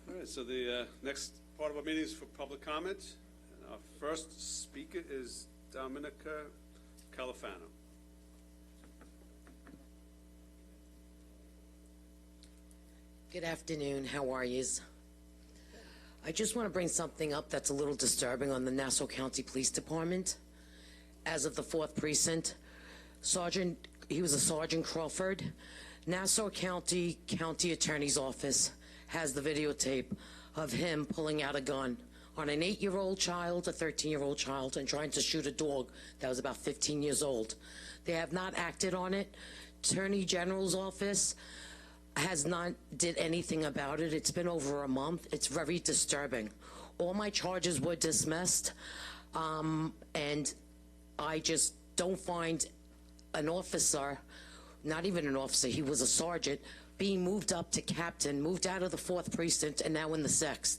All right, so the next part of our meeting is for public comment. And our first speaker is Dominica Califano.
Good afternoon. How are yous? I just want to bring something up that's a little disturbing on the Nassau County Police Department. As of the 4th Precinct, he was a Sergeant Crawford. Nassau County Attorney's Office has the videotape of him pulling out a gun on an 8-year-old child, a 13-year-old child, and trying to shoot a dog that was about 15 years old. They have not acted on it. Attorney General's Office has not did anything about it. It's been over a month. It's very disturbing. All my charges were dismissed, and I just don't find an officer, not even an officer, he was a sergeant, being moved up to captain, moved out of the 4th Precinct, and now in the 6th.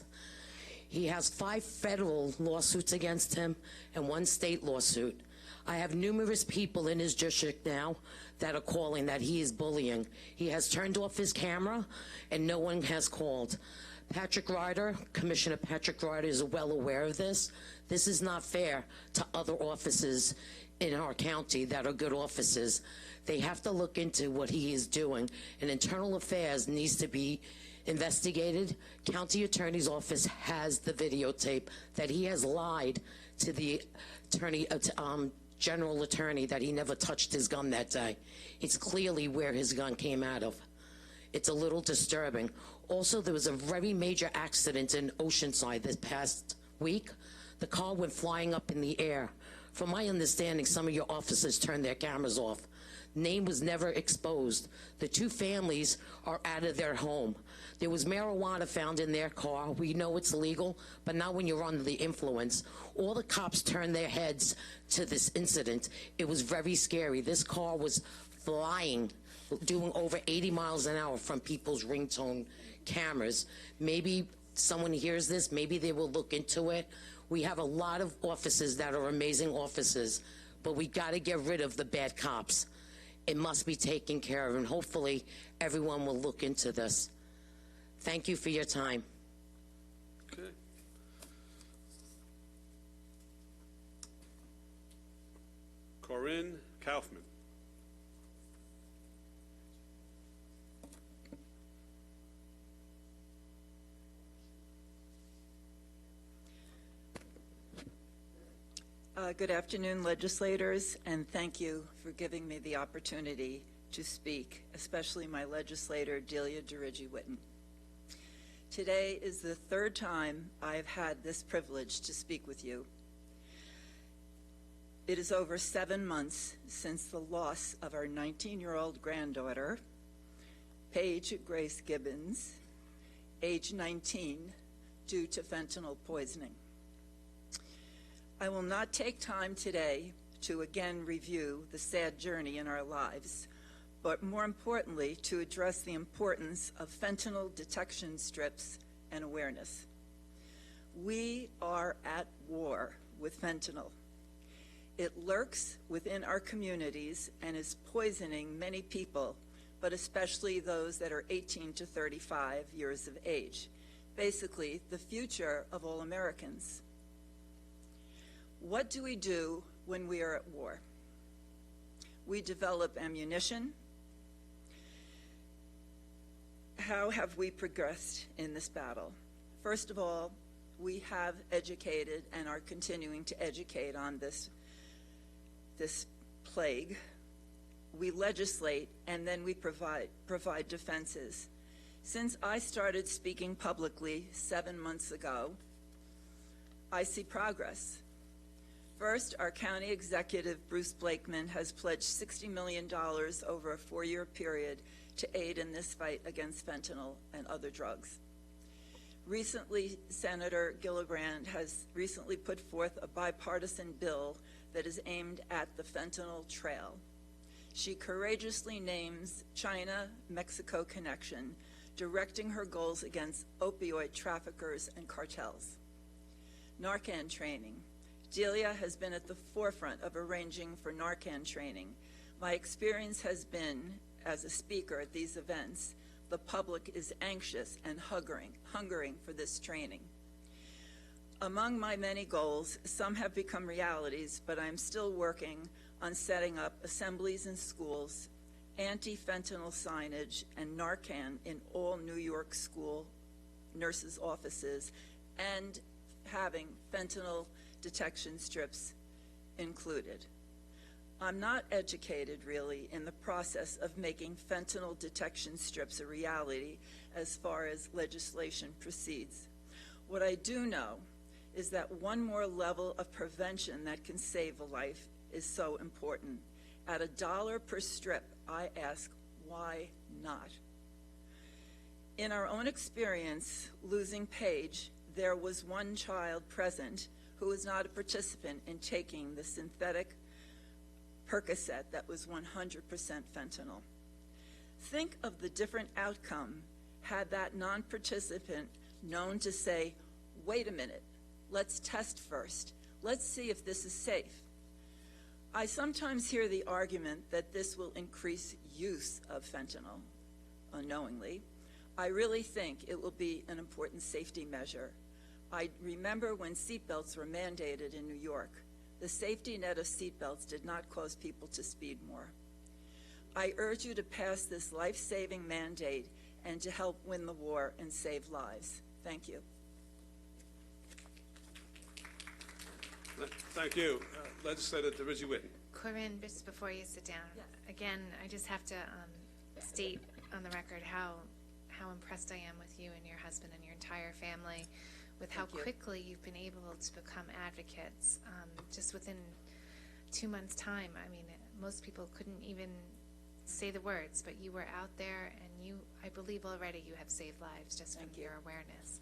He has 5 federal lawsuits against him and 1 state lawsuit. I have numerous people in his district now that are calling that he is bullying. He has turned off his camera, and no one has called. Patrick Ryder, Commissioner Patrick Ryder, is well aware of this. This is not fair to other offices in our county that are good offices. They have to look into what he is doing, and internal affairs needs to be investigated. County Attorney's Office has the videotape that he has lied to the General Attorney that he never touched his gun that day. It's clearly where his gun came out of. It's a little disturbing. Also, there was a very major accident in Oceanside this past week. The car went flying up in the air. From my understanding, some of your officers turned their cameras off. Name was never exposed. The two families are out of their home. There was marijuana found in their car. We know it's illegal, but not when you're under the influence. All the cops turned their heads to this incident. It was very scary. This car was flying, doing over 80 miles an hour from people's ringtone cameras. Maybe someone hears this, maybe they will look into it. We have a lot of officers that are amazing officers, but we got to get rid of the bad cops. It must be taken care of, and hopefully everyone will look into this. Thank you for your time.
Okay. Corinne Kaufman.
Good afternoon, legislators, and thank you for giving me the opportunity to speak, especially my legislator, Delia Dirigi-Witten. Today is the third time I've had this privilege to speak with you. It is over 7 months since the loss of our 19-year-old granddaughter, Paige Grace Gibbons, age 19, due to fentanyl poisoning. I will not take time today to again review the sad journey in our lives, but more importantly, to address the importance of fentanyl detection strips and awareness. We are at war with fentanyl. It lurks within our communities and is poisoning many people, but especially those that are 18 to 35 years of age, basically the future of all Americans. What do we do when we are at war? We develop ammunition. How have we progressed in this battle? First of all, we have educated and are continuing to educate on this plague. We legislate, and then we provide defenses. Since I started speaking publicly 7 months ago, I see progress. First, our county executive, Bruce Blakeman, has pledged $60 million over a 4-year period to aid in this fight against fentanyl and other drugs. Recently, Senator Gillibrand has recently put forth a bipartisan bill that is aimed at the fentanyl trail. She courageously names China-Mexico connection, directing her goals against opioid traffickers and cartels. Narcan training. Delia has been at the forefront of arranging for Narcan training. My experience has been, as a speaker at these events, the public is anxious and hungering for this training. Among my many goals, some have become realities, but I'm still working on setting up assemblies in schools, anti-fentanyl signage, and Narcan in all New York school nurses' offices, and having fentanyl detection strips included. I'm not educated, really, in the process of making fentanyl detection strips a reality as far as legislation proceeds. What I do know is that one more level of prevention that can save a life is so important. At $1 per strip, I ask, why not? In our own experience, losing Paige, there was one child present who was not a participant in taking the synthetic Percocet that was 100% fentanyl. Think of the different outcome had that non-participant known to say, wait a minute, let's test first. Let's see if this is safe. I sometimes hear the argument that this will increase use of fentanyl unknowingly. I really think it will be an important safety measure. I remember when seatbelts were mandated in New York. The safety net of seatbelts did not cause people to speed more. I urge you to pass this life-saving mandate and to help win the war and save lives. Thank you.
Thank you. Legislator Dirigi-Witten.
Corinne, just before you sit down, again, I just have to state on the record how impressed I am with you and your husband and your entire family, with how quickly you've been able to become advocates. Just within 2 months' time, I mean, most people couldn't even say the words, but you were out there, and you, I believe already you have saved lives just from your awareness.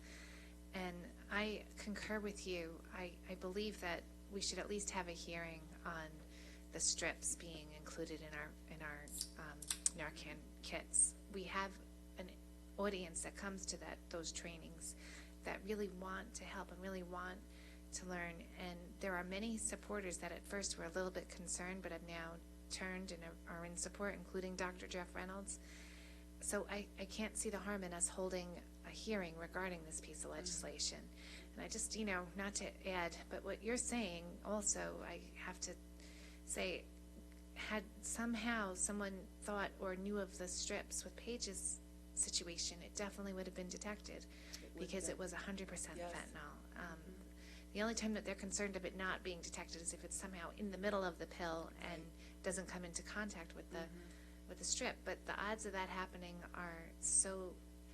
And I concur with you. I believe that we should at least have a hearing on the strips being included in our Narcan kits. We have an audience that comes to those trainings that really want to help and really want to learn. And there are many supporters that at first were a little bit concerned, but have now turned and are in support, including Dr. Jeff Reynolds. So I can't see the harm in us holding a hearing regarding this piece of legislation. And I just, not to add, but what you're saying also, I have to say, had somehow someone thought or knew of the strips with Paige's situation, it definitely would have been detected because it was 100% fentanyl. The only time that they're concerned of it not being detected is if it's somehow in the middle of the pill and doesn't come into contact with the strip. But the odds of that happening are so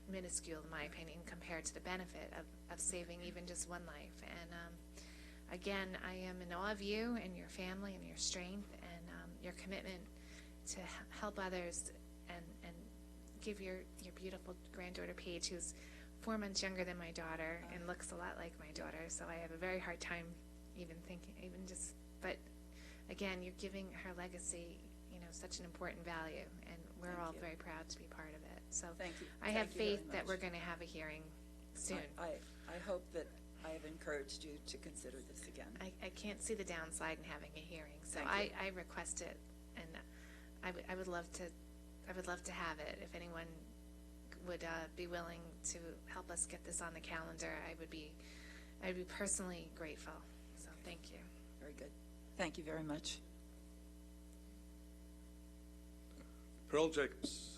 minuscule, in my opinion, compared to the benefit of saving even just one life. And again, I am in awe of you and your family and your strength and your commitment to help others and give your beautiful granddaughter Paige, who's 4 months younger than my daughter and looks a lot like my daughter, so I have a very hard time but again, you're giving her legacy, such an important value, and we're all very proud to be part of it. So
thank you.
I have faith that we're going to have a hearing soon.
I hope that I have encouraged you to consider this again.
I can't see the downside in having a hearing, so I request it, and I would love to have it. If anyone would be willing to help us get this on the calendar, I'd be personally grateful. So thank you.
Very good. Thank you very much.
Pearl Jacobs.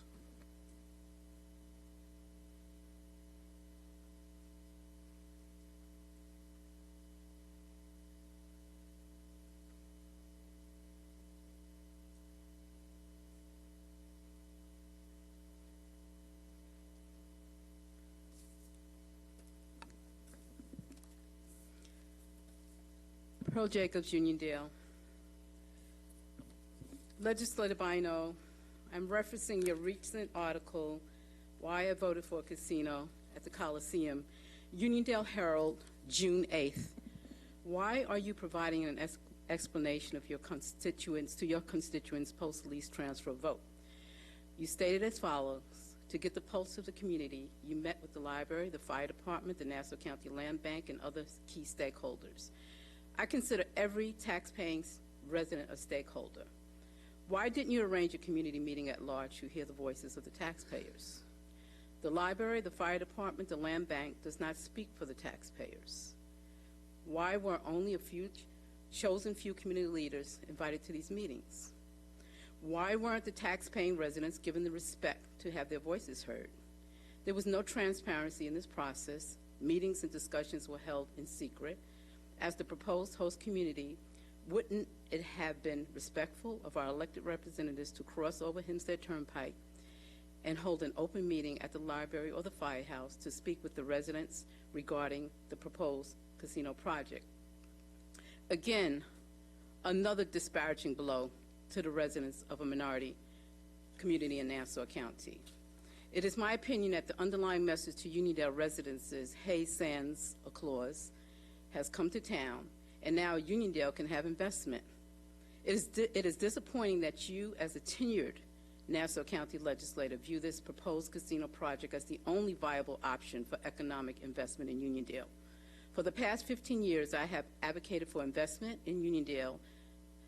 Pearl Jacobs, Uniondale. Legislative Bino, I'm referencing your recent article, Why I Voted for a Casino at the Coliseum, Uniondale Herald, June 8th. Why are you providing an explanation of your constituents to your constituents post-lease transfer vote? You stated as follows: to get the pulse of the community, you met with the library, the fire department, the Nassau County Land Bank, and other key stakeholders. I consider every taxpaying resident a stakeholder. Why didn't you arrange a community meeting at large to hear the voices of the taxpayers? The library, the fire department, the land bank does not speak for the taxpayers. Why were only a few chosen few community leaders invited to these meetings? Why weren't the tax-paying residents given the respect to have their voices heard? There was no transparency in this process. Meetings and discussions were held in secret. As the proposed host community, wouldn't it have been respectful of our elected representatives to cross over Hempstead Turnpike and hold an open meeting at the library or the firehouse to speak with the residents regarding the proposed casino project? Again, another disparaging blow to the residents of a minority community in Nassau County. It is my opinion that the underlying message to Uniondale residents is, hey, Sans Claus has come to town, and now Uniondale can have investment. It is disappointing that you, as a tenured Nassau County legislator, view this proposed casino project as the only viable option for economic investment in Uniondale. For the past 15 years, I have advocated for investment in Uniondale.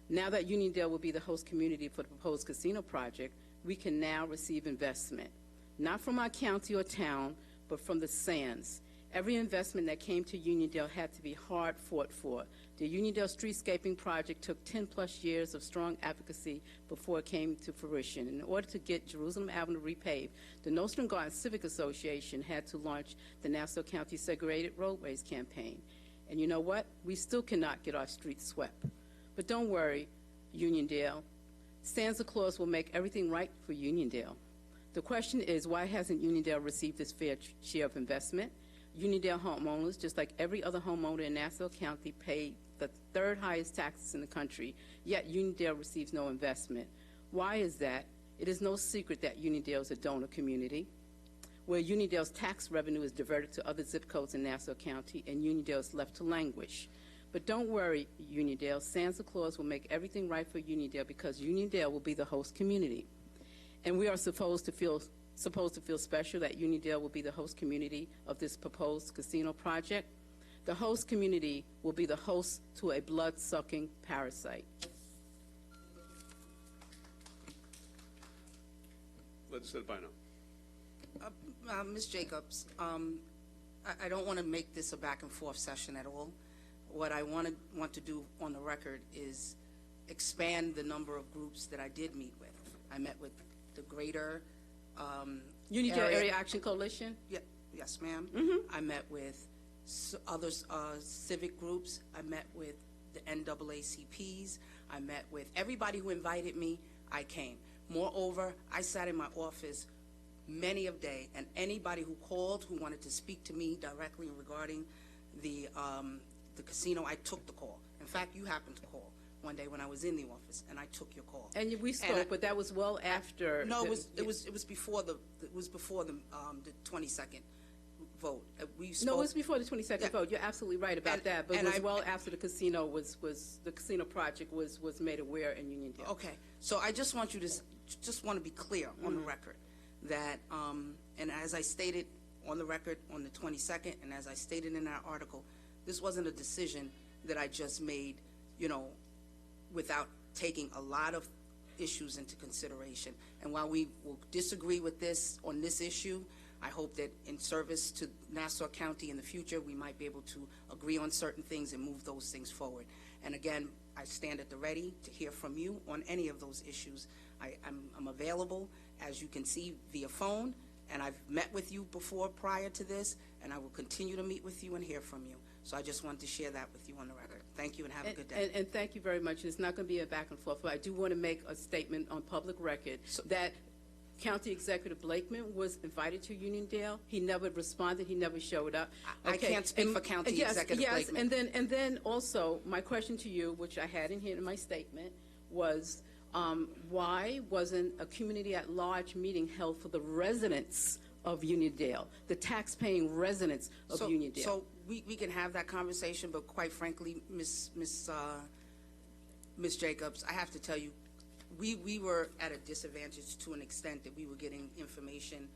Now that Uniondale will be the host community for the proposed casino project, we can now receive investment, not from our county or town, but from the Sands. Every investment that came to Uniondale had to be hard fought for. The Uniondale Streetscaping Project took 10+ years of strong advocacy before it came to fruition. In order to get Jerusalem Avenue repaved, the Nostrum Garden Civic Association had to launch the Nassau County Segregated Roadways campaign. And you know what? We still cannot get our streets swept. But don't worry, Uniondale. Santa Claus will make everything right for Uniondale. The question is, why hasn't Uniondale received its fair share of investment? Uniondale homeowners, just like every other homeowner in Nassau County, pay the third highest taxes in the country, yet Uniondale receives no investment. Why is that? It is no secret that Uniondale is a donor community, where Uniondale's tax revenue is diverted to other zip codes in Nassau County, and Uniondale is left to languish. But don't worry, Uniondale. Santa Claus will make everything right for Uniondale because Uniondale will be the host community. And we are supposed to feel special that Uniondale will be the host community of this proposed casino project. The host community will be the host to a blood-sucking parasite.
Legislator Bino.
Ms. Jacobs, I don't want to make this a back and forth session at all. What I want to do on the record is expand the number of groups that I did meet with. I met with the greater
Uniondale Area Action Coalition?
Yeah, yes, ma'am. I met with other civic groups. I met with the NAACPs. I met with everybody who invited me. I came. Moreover, I sat in my office many a day, and anybody who called who wanted to speak to me directly regarding the casino, I took the call. In fact, you happened to call one day when I was in the office, and I took your call.
And we spoke, but that was well after.
No, it was before the 22nd vote. We spoke.
No, it was before the 22nd vote. You're absolutely right about that. But it was well after the casino the casino project was made aware in Uniondale.
Okay, so I just want you to want to be clear on the record that, and as I stated on the record on the 22nd, and as I stated in our article, this wasn't a decision that I just made, without taking a lot of issues into consideration. And while we will disagree with this on this issue, I hope that in service to Nassau County in the future, we might be able to agree on certain things and move those things forward. And again, I stand at the ready to hear from you on any of those issues. I'm available, as you can see, via phone, and I've met with you before prior to this, and I will continue to meet with you and hear from you. So I just wanted to share that with you on the record. Thank you and have a good day.
And thank you very much. It's not going to be a back and forth, but I do want to make a statement on public record that County Executive Blakeman was invited to Uniondale. He never responded. He never showed up.
I can't speak for County Executive Blakeman.
And then also my question to you, which I had in here in my statement, was why wasn't a community at large meeting held for the residents of Uniondale, the tax-paying residents of Uniondale?
So we can have that conversation, but quite frankly, Ms. Jacobs, I have to tell you, we were at a disadvantage to an extent that we were getting information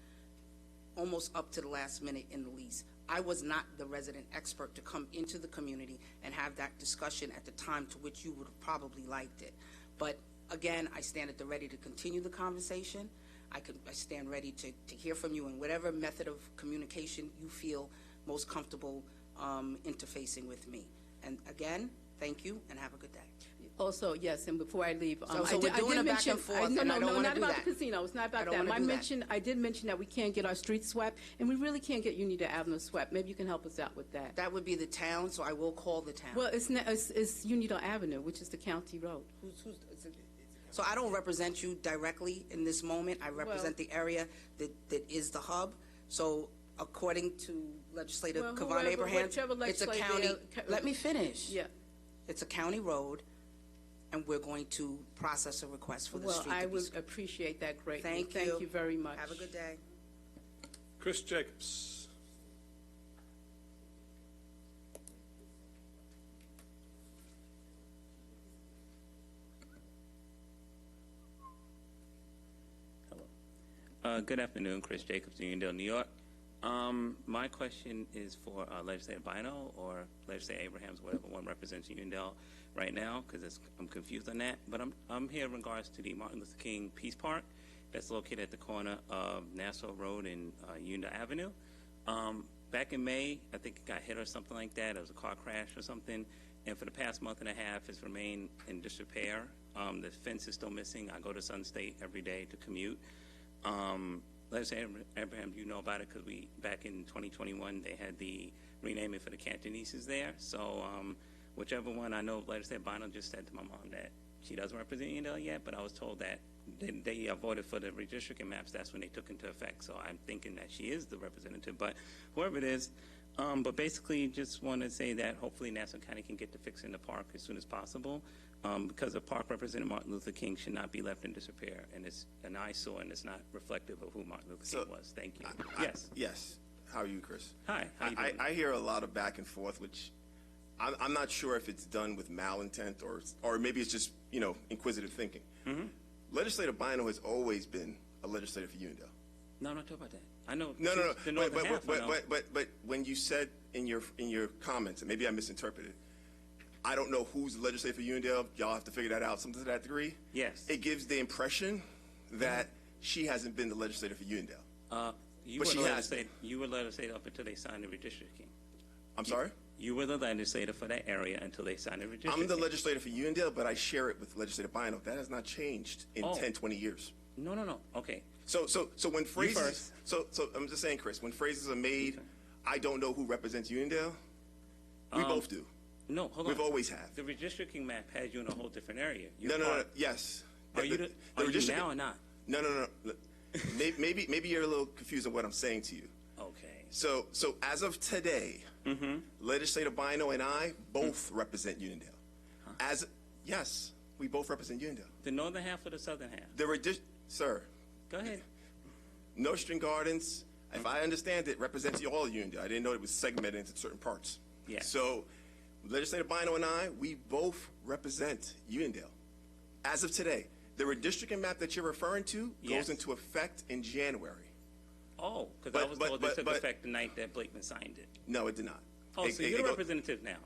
almost up to the last minute in the lease. I was not the resident expert to come into the community and have that discussion at the time to which you would have probably liked it. But again, I stand at the ready to continue the conversation. I stand ready to hear from you in whatever method of communication you feel most comfortable interfacing with me. And again, thank you and have a good day.
Also, yes, and before I leave,
so we're doing a back and forth, and I don't want to do that.
Not about the casino. It's not about that. I did mention that we can't get our streets swept, and we really can't get Uniondale Avenue swept. Maybe you can help us out with that.
That would be the town, so I will call the town.
Well, it's Uniondale Avenue, which is the county road.
So I don't represent you directly in this moment. I represent the area that is the hub. So according to Legislator Kavan Abraham, it's a county. Let me finish.
Yeah.
It's a county road, and we're going to process a request for the street.
Well, I would appreciate that greatly.
Thank you.
Thank you very much.
Have a good day.
Chris Jacobs.
Good afternoon, Chris Jacobs, Uniondale, New York. My question is for Legislator Bino or Legislator Abrahams, whatever one represents Uniondale right now, because I'm confused on that. But I'm here in regards to the Martin Luther King Peace Park that's located at the corner of Nassau Road and Uniondale Avenue. Back in May, I think it got hit or something like that. It was a car crash or something. And for the past month and a half, it's remained in disrepair. The fence is still missing. I go to Sun State every day to commute. Legislator Abraham, you know about it because back in 2021, they had the renaming for the Cantoneses there. So whichever one, I know Legislator Bino just said to my mom that she doesn't represent Uniondale yet, but I was told that they voted for the redistricting maps. That's when they took into effect. So I'm thinking that she is the representative, but whoever it is. But basically, just want to say that hopefully Nassau County can get to fixing the park as soon as possible. because a park representing Martin Luther King should not be left in disrepair, and it's an eyesore, and it's not reflective of who Martin Luther King was. Thank you. Yes.
Yes. How are you, Chris?
Hi. How you doing?
I hear a lot of back and forth, which I'm not sure if it's done with malintent or maybe it's just, inquisitive thinking.
Mm-hmm.
Legislator Bino has always been a legislator for Uniondale.
No, I'm not talking about that. I know.
No.
The northern half, I know.
But when you said in your comments, and maybe I misinterpreted, I don't know who's the legislator for Uniondale. Y'all have to figure that out. Something to that degree.
Yes.
It gives the impression that she hasn't been the legislator for Uniondale.
You were legislator up until they signed the redistricting.
I'm sorry?
You were the legislator for that area until they signed the redistricting.
I'm the legislator for Uniondale, but I share it with Legislator Bino. That has not changed in 10, 20 years.
No. Okay.
So when phrases,
first.
so I'm just saying, Chris, when phrases are made, I don't know who represents Uniondale. We both do.
No, hold on.
We've always have.
The redistricting map has you in a whole different area.
No. Yes.
Are you now or not?
No. Maybe you're a little confused on what I'm saying to you.
Okay.
So as of today, Legislator Bino and I both represent Uniondale. Yes, we both represent Uniondale.
The northern half or the southern half?
Sir.
Go ahead.
Nostrand Gardens, if I understand it, represents all of Uniondale. I didn't know it was segmented into certain parts.
Yeah.
So Legislator Bino and I, we both represent Uniondale. As of today, the redistricting map that you're referring to goes into effect in January.
Oh, because I was told this took effect the night that Blakeman signed it.
No, it did not.
Oh, so you're a representative now.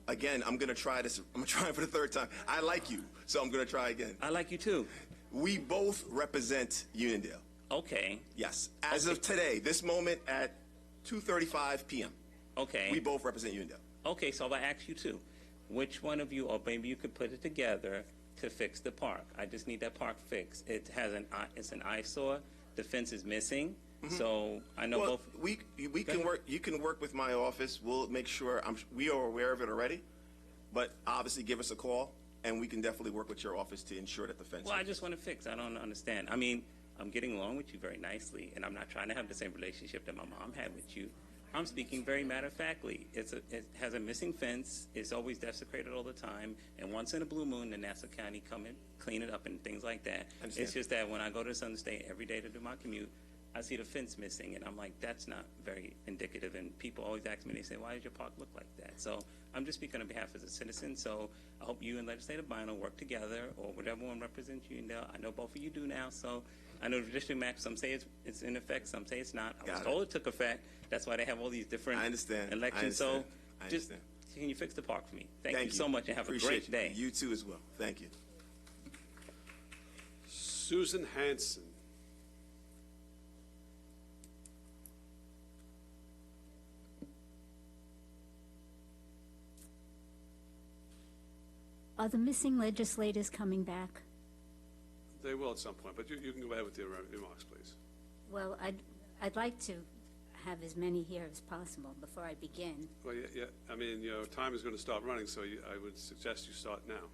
Again, I'm going to try this. I'm going to try it for the third time. I like you, so I'm going to try again.
I like you too.
We both represent Uniondale.
Okay.
Yes. As of today, this moment at 2:35 p.m.
Okay.
We both represent Uniondale.
Okay, so I ask you too. Which one of you, or maybe you could put it together to fix the park? I just need that park fixed. It's an eyesore. The fence is missing. So I know both.
We can work. You can work with my office. We'll make sure. We are aware of it already, but obviously give us a call, and we can definitely work with your office to ensure that the fence.
Well, I just want to fix. I don't understand. I mean, I'm getting along with you very nicely, and I'm not trying to have the same relationship that my mom had with you. I'm speaking very matter-of-factly. It has a missing fence. It's always desecrated all the time. And once in a blue moon, the Nassau County come and clean it up and things like that. It's just that when I go to Southern State every day to do my commute, I see the fence missing, and I'm like, that's not very indicative. And people always ask me, they say, why does your park look like that? So I'm just speaking on behalf as a citizen. So I hope you and Legislator Bino work together, or whatever one represents you. I know both of you do now. So I know the district map, some say it's in effect, some say it's not. I was told it took effect. That's why they have all these different elections. So just can you fix the park for me? Thank you so much, and have a great day.
You too as well. Thank you.
Susan Hanson.
Are the missing legislators coming back?
They will at some point, but you can go ahead with your remarks, please.
Well, I'd like to have as many here as possible before I begin.
Well, yeah. I mean, time is going to start running, so I would suggest you start now.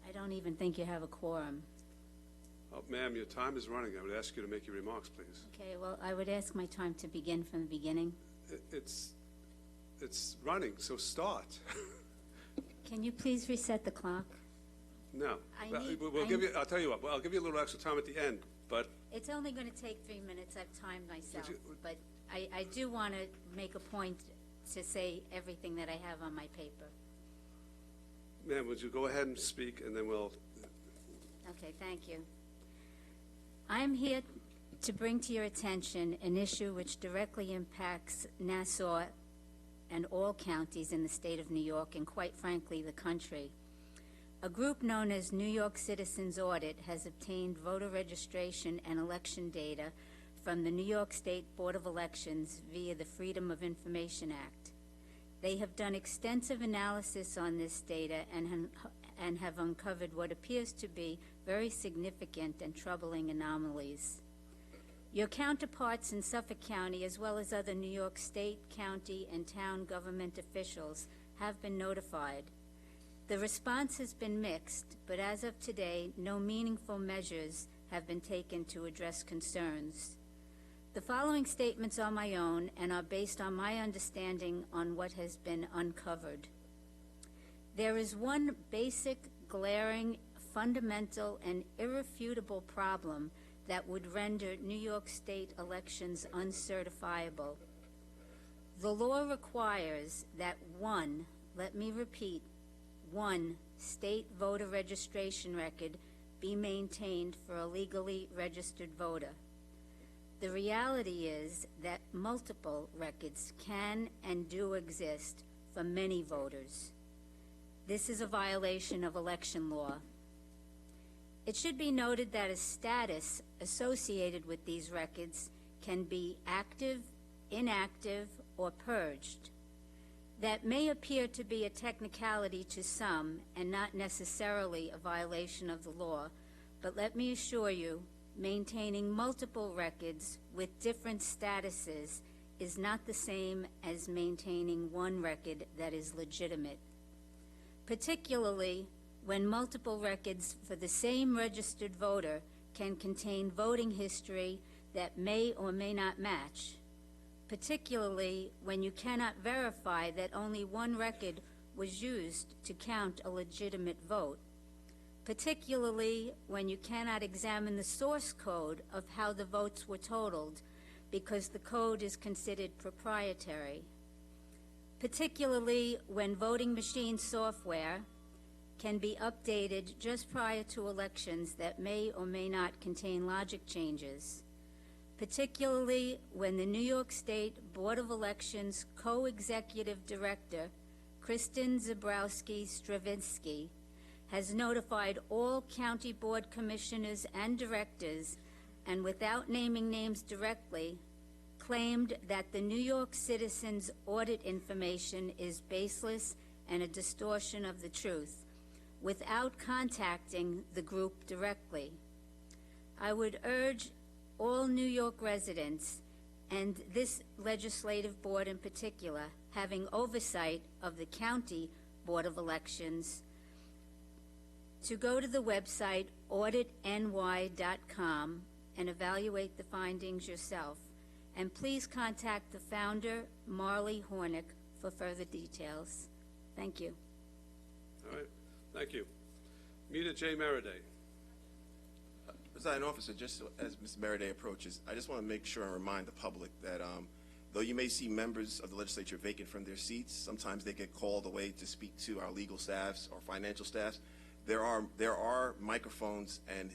I don't even think you have a quorum.
Oh, ma'am, your time is running. I would ask you to make your remarks, please.
Okay, well, I would ask my time to begin from the beginning.
It's running, so start.
Can you please reset the clock?
No. I'll tell you what. Well, I'll give you a little extra time at the end, but
it's only going to take 3 minutes. I've timed myself, but I do want to make a point to say everything that I have on my paper.
Ma'am, would you go ahead and speak, and then we'll...
Okay, thank you. I'm here to bring to your attention an issue which directly impacts Nassau and all counties in the state of New York, and quite frankly, the country. A group known as New York Citizens Audit has obtained voter registration and election data from the New York State Board of Elections via the Freedom of Information Act. They have done extensive analysis on this data and have uncovered what appears to be very significant and troubling anomalies. Your counterparts in Suffolk County, as well as other New York State, county, and town government officials, have been notified. The response has been mixed, but as of today, no meaningful measures have been taken to address concerns. The following statements are my own and are based on my understanding on what has been uncovered. There is one basic, glaring, fundamental, and irrefutable problem that would render New York State elections uncertifiable. The law requires that one, let me repeat, one state voter registration record be maintained for a legally registered voter. The reality is that multiple records can and do exist for many voters. This is a violation of election law. It should be noted that a status associated with these records can be active, inactive, or purged. That may appear to be a technicality to some and not necessarily a violation of the law, but let me assure you, maintaining multiple records with different statuses is not the same as maintaining one record that is legitimate, particularly when multiple records for the same registered voter can contain voting history that may or may not match, particularly when you cannot verify that only one record was used to count a legitimate vote, particularly when you cannot examine the source code of how the votes were totaled because the code is considered proprietary, particularly when voting machine software can be updated just prior to elections that may or may not contain logic changes, particularly when the New York State Board of Elections co-executive director, Kristen Zabrowski-Stravinsky, has notified all county board commissioners and directors, and without naming names directly, claimed that the New York citizens' audit information is baseless and a distortion of the truth, without contacting the group directly. I would urge all New York residents, and this legislative board in particular, having oversight of the county Board of Elections, to go to the website auditny.com and evaluate the findings yourself. And please contact the founder, Marley Hornick, for further details. Thank you.
All right, thank you. Mina J. Maraday.
Presiding Officer, just as Ms. Maraday approaches, I just want to make sure and remind the public that though you may see members of the legislature vacant from their seats, sometimes they get called away to speak to our legal staffs or financial staffs. There are microphones and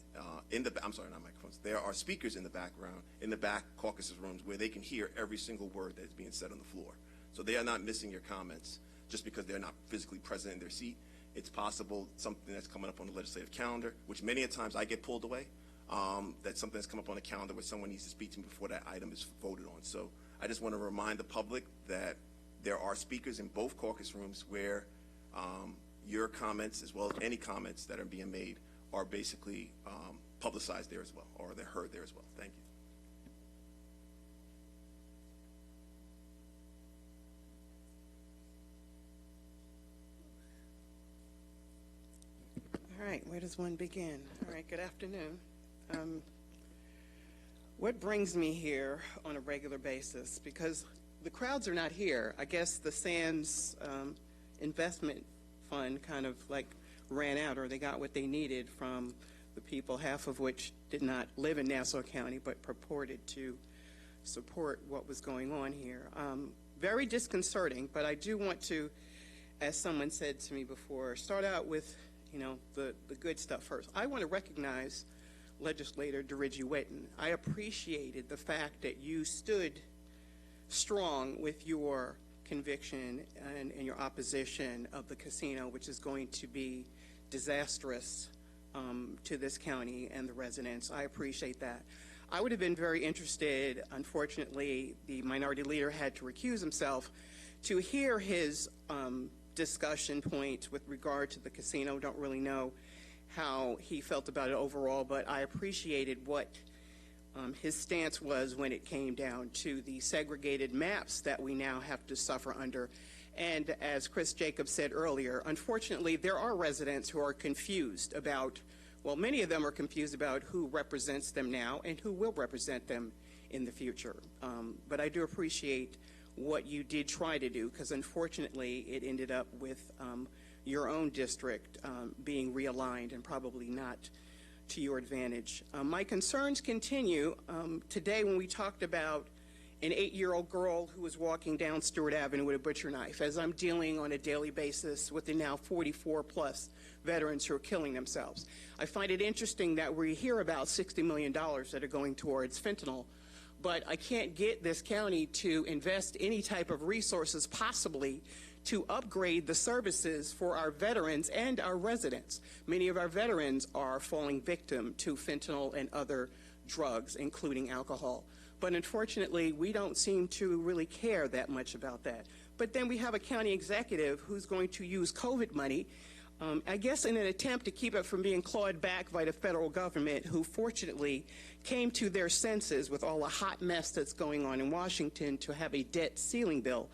there are speakers in the background, in the back caucus rooms, where they can hear every single word that is being said on the floor. So they are not missing your comments just because they're not physically present in their seat. It's possible something that's coming up on the legislative calendar, which many a times I get pulled away, that something that's come up on the calendar where someone needs to speak to me before that item is voted on. So I just want to remind the public that there are speakers in both caucus rooms where your comments, as well as any comments that are being made, are basically publicized there as well, or they're heard there as well. Thank you.
All right, where does one begin? All right, good afternoon. What brings me here on a regular basis, because the crowds are not here. I guess the Sands investment fund kind of like ran out, or they got what they needed from the people, half of which did not live in Nassau County but purported to support what was going on here. Very disconcerting, but I do want to, as someone said to me before, start out with the good stuff first. I want to recognize Legislator Dirigi Whitten. I appreciated the fact that you stood strong with your conviction and your opposition of the casino, which is going to be disastrous to this county and the residents. I appreciate that. I would have been very interested, unfortunately, the minority leader had to recuse himself, to hear his discussion point with regard to the casino. Don't really know how he felt about it overall, but I appreciated what his stance was when it came down to the segregated maps that we now have to suffer under. And as Chris Jacobs said earlier, unfortunately, there are residents who are confused about, well, many of them are confused about who represents them now and who will represent them in the future. But I do appreciate what you did try to do, because unfortunately it ended up with your own district being realigned and probably not to your advantage. My concerns continue today when we talked about an 8-year-old girl who was walking down Stewart Avenue with a butcher knife, as I'm dealing on a daily basis with the now 44-plus veterans who are killing themselves. I find it interesting that we hear about $60 million that are going towards fentanyl, but I can't get this county to invest any type of resources possibly to upgrade the services for our veterans and our residents. Many of our veterans are falling victim to fentanyl and other drugs, including alcohol. But unfortunately, we don't seem to really care that much about that. But then we have a county executive who's going to use COVID money, I guess in an attempt to keep it from being clawed back by the federal government, who fortunately came to their senses with all the hot mess that's going on in Washington to have a debt ceiling bill,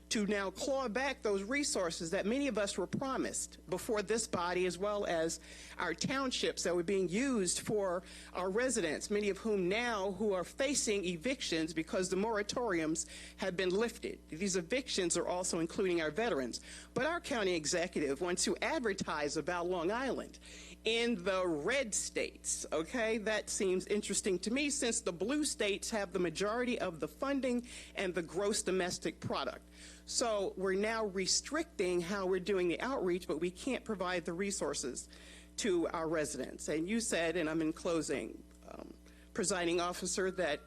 to now claw back those resources that many of us were promised before this body, as well as our townships that were being used for our residents, many of whom now who are facing evictions because the moratoriums have been lifted. These evictions are also including our veterans. But our county executive wants to advertise about Long Island in the red states, okay? That seems interesting to me, since the blue states have the majority of the funding and the gross domestic product. So we're now restricting how we're doing the outreach, but we can't provide the resources to our residents. And you said, and I'm in closing, presiding officer, that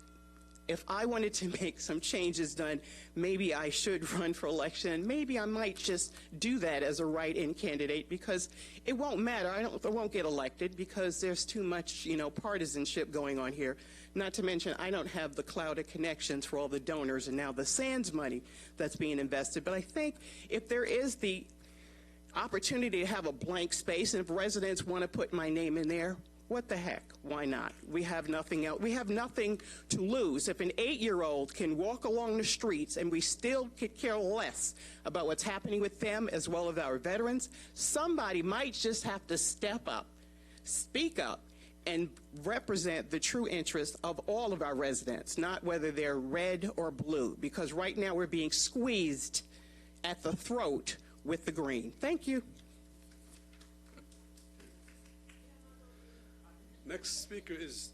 if I wanted to make some changes done, maybe I should run for election. Maybe I might just do that as a write-in candidate, because it won't matter. I won't get elected because there's too much, partisanship going on here. Not to mention, I don't have the cloud of connections for all the donors and now the SANS money that's being invested. But I think if there is the opportunity to have a blank space, and if residents want to put my name in there, what the heck? Why not? We have nothing else. We have nothing to lose. If an 8-year-old can walk along the streets and we still could care less about what's happening with them as well as our veterans, somebody might just have to step up, speak up, and represent the true interests of all of our residents, not whether they're red or blue, because right now we're being squeezed at the throat with the green. Thank you.
Next speaker is,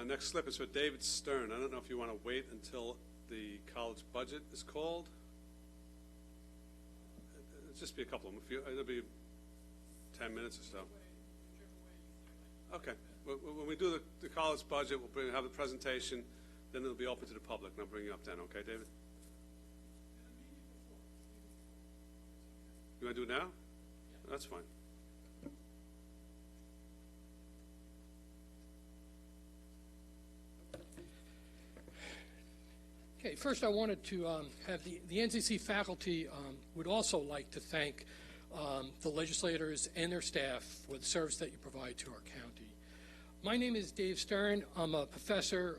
next slip is for David Stern. I don't know if you want to wait until the college budget is called. It'll just be a couple of them. It'll be 10 minutes or so. Okay. When we do the college budget, we'll have a presentation, then it'll be open to the public, and I'll bring you up then. Okay, David? You want to do it now? Yeah. That's fine.
Okay, first I wanted to have the NCC faculty would also like to thank the legislators and their staff for the service that you provide to our county. My name is Dave Stern. I'm a professor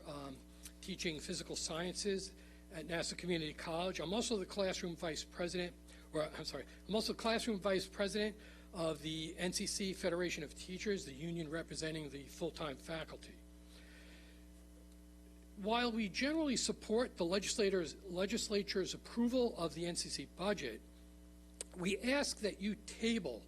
teaching physical sciences at Nassau Community College. I'm also the classroom vice president, I'm also classroom vice president of the NCC Federation of Teachers, the union representing the full-time faculty. While we generally support the legislature's approval of the NCC budget, we ask that you table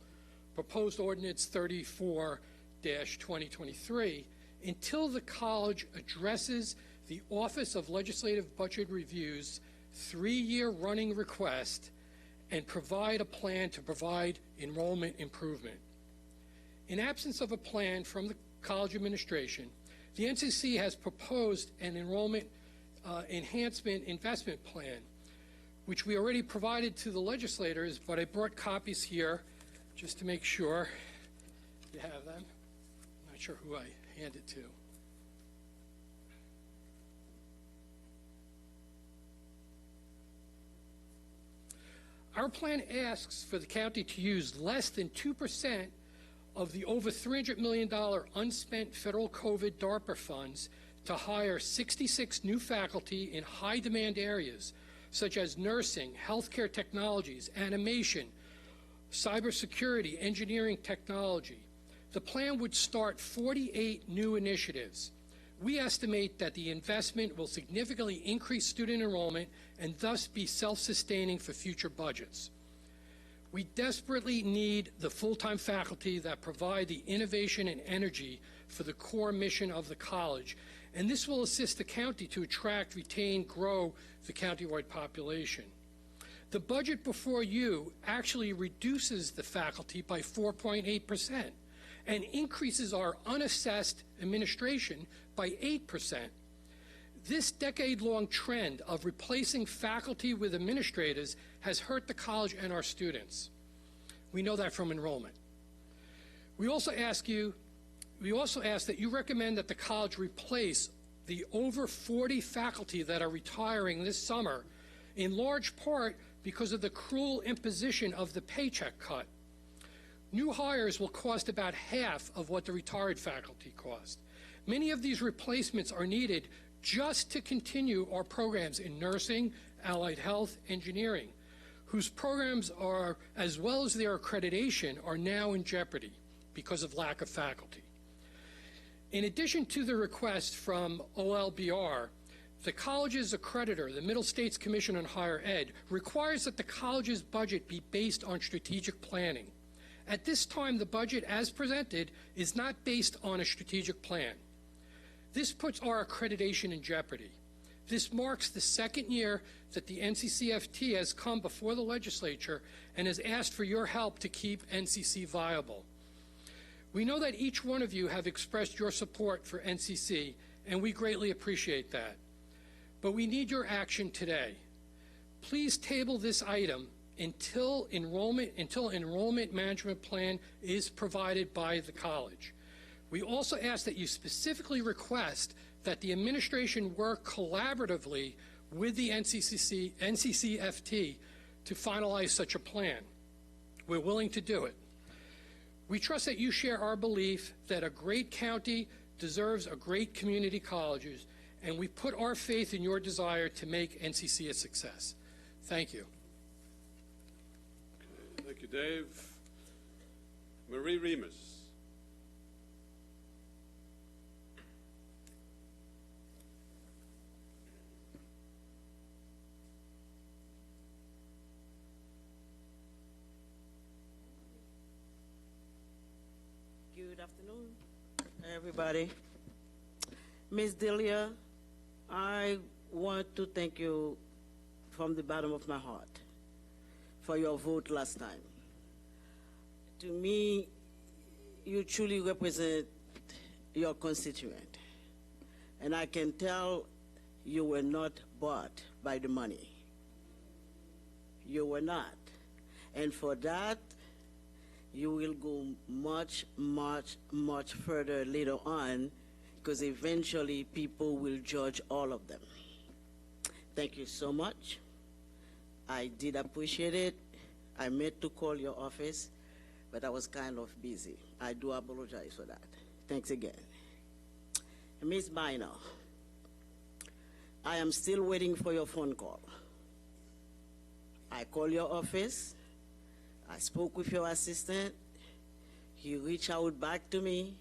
proposed ordinance 34-2023 until the college addresses the Office of Legislative Budget Review's 3-year running request and provide a plan to provide enrollment improvement. In absence of a plan from the college administration, the NCC has proposed an enrollment enhancement investment plan, which we already provided to the legislators, but I brought copies here just to make sure you have them. I'm not sure who I hand it to. Our plan asks for the county to use less than 2% of the over $300 million unspent federal COVID DARPA funds to hire 66 new faculty in high-demand areas such as nursing, healthcare technologies, animation, cybersecurity, engineering technology. The plan would start 48 new initiatives. We estimate that the investment will significantly increase student enrollment and thus be self-sustaining for future budgets. We desperately need the full-time faculty that provide the innovation and energy for the core mission of the college, and this will assist the county to attract, retain, grow the county-wide population. The budget before you actually reduces the faculty by 4.8% and increases our unassessed administration by 8%. This decade-long trend of replacing faculty with administrators has hurt the college and our students. We know that from enrollment. We also ask that you recommend that the college replace the over 40 faculty that are retiring this summer, in large part because of the cruel imposition of the paycheck cut. New hires will cost about half of what the retired faculty cost. Many of these replacements are needed just to continue our programs in nursing, allied health, engineering, whose programs are, as well as their accreditation, are now in jeopardy because of lack of faculty. In addition to the request from OLBR, the college's accreditor, the Middle States Commission on Higher Ed, requires that the college's budget be based on strategic planning. At this time, the budget as presented is not based on a strategic plan. This puts our accreditation in jeopardy. This marks the second year that the NCCFT has come before the legislature and has asked for your help to keep NCC viable. We know that each one of you have expressed your support for NCC, and we greatly appreciate that. But we need your action today. Please table this item until enrollment management plan is provided by the college. We also ask that you specifically request that the administration work collaboratively with the NCCFT to finalize such a plan. We're willing to do it. We trust that you share our belief that a great county deserves a great community colleges, and we put our faith in your desire to make NCC a success. Thank you.
Okay, thank you, Dave. Marie Remus.
Good afternoon, everybody. Ms. Delia, I want to thank you from the bottom of my heart for your vote last time. To me, you truly represent your constituent, and I can tell you were not bought by the money. You were not. And for that, you will go much, much, much further later on, because eventually people will judge all of them. Thank you so much. I did appreciate it. I meant to call your office, but I was kind of busy. I do apologize for that. Thanks again. Ms. Bynum, I am still waiting for your phone call. I called your office. I spoke with your assistant. He reached out back to me.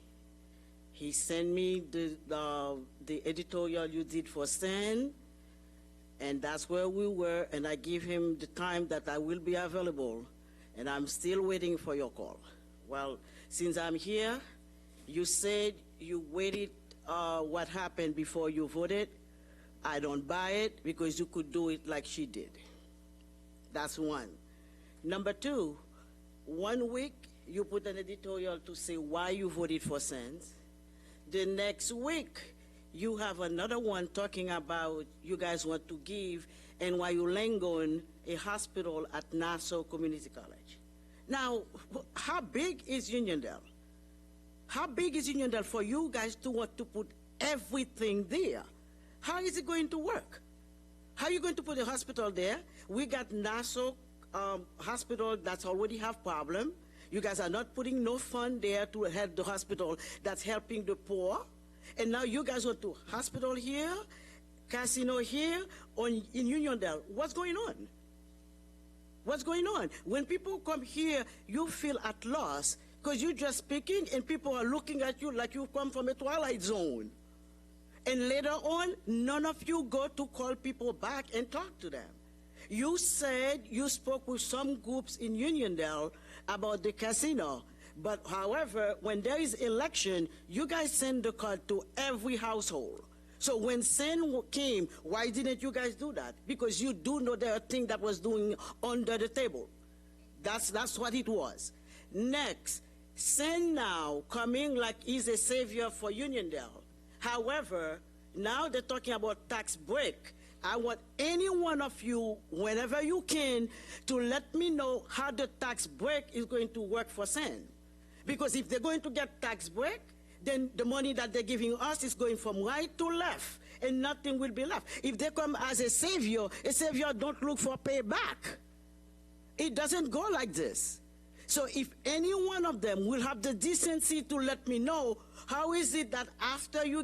He sent me the editorial you did for Stan, and that's where we were, and I gave him the time that I will be available, and I'm still waiting for your call. Well, since I'm here, you said you waited what happened before you voted. I don't buy it, because you could do it like she did. That's one. Number two, 1 week you put an editorial to say why you voted for Sands. The next week you have another one talking about you guys want to give NYU Langone a hospital at Nassau Community College. Now, how big is Uniondale? How big is Uniondale for you guys to want to put everything there? How is it going to work? How are you going to put a hospital there? We got Nassau hospital that's already have problem. You guys are not putting no fund there to help the hospital that's helping the poor. And now you guys want to hospital here, casino here, in Uniondale. What's going on? What's going on? When people come here, you feel at loss because you're just speaking and people are looking at you like you come from a twilight zone. And later on, none of you go to call people back and talk to them. You said you spoke with some groups in Uniondale about the casino. But however, when there is election, you guys send the card to every household. So when Sen came, why didn't you guys do that? Because you do know there are things that was doing under the table. That's what it was. Next, Sen now coming like he's a savior for Uniondale. However, now they're talking about tax break. I want any one of you, whenever you can, to let me know how the tax break is going to work for Sen. Because if they're going to get tax break, then the money that they're giving us is going from right to left, and nothing will be left. If they come as a savior don't look for payback. It doesn't go like this. So if any one of them will have the decency to let me know, how is it that after you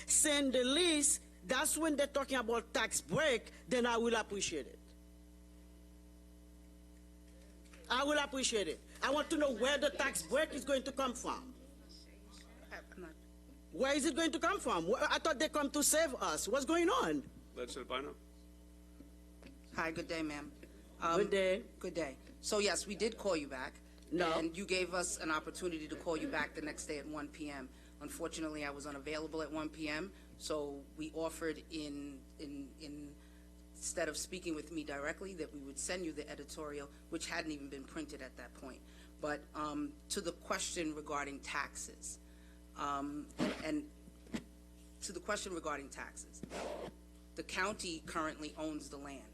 send the list, that's when they're talking about tax break, then I will appreciate it. I will appreciate it. I want to know where the tax break is going to come from. Where is it going to come from? I thought they come to save us. What's going on?
Legislator Bino.
Hi, good day, ma'am.
Good day.
Good day. So yes, we did call you back.
No.
And you gave us an opportunity to call you back the next day at 1 p.m. Unfortunately, I was unavailable at 1 p.m., so we offered instead of speaking with me directly, that we would send you the editorial, which hadn't even been printed at that point. But to the question regarding taxes, the county currently owns the land.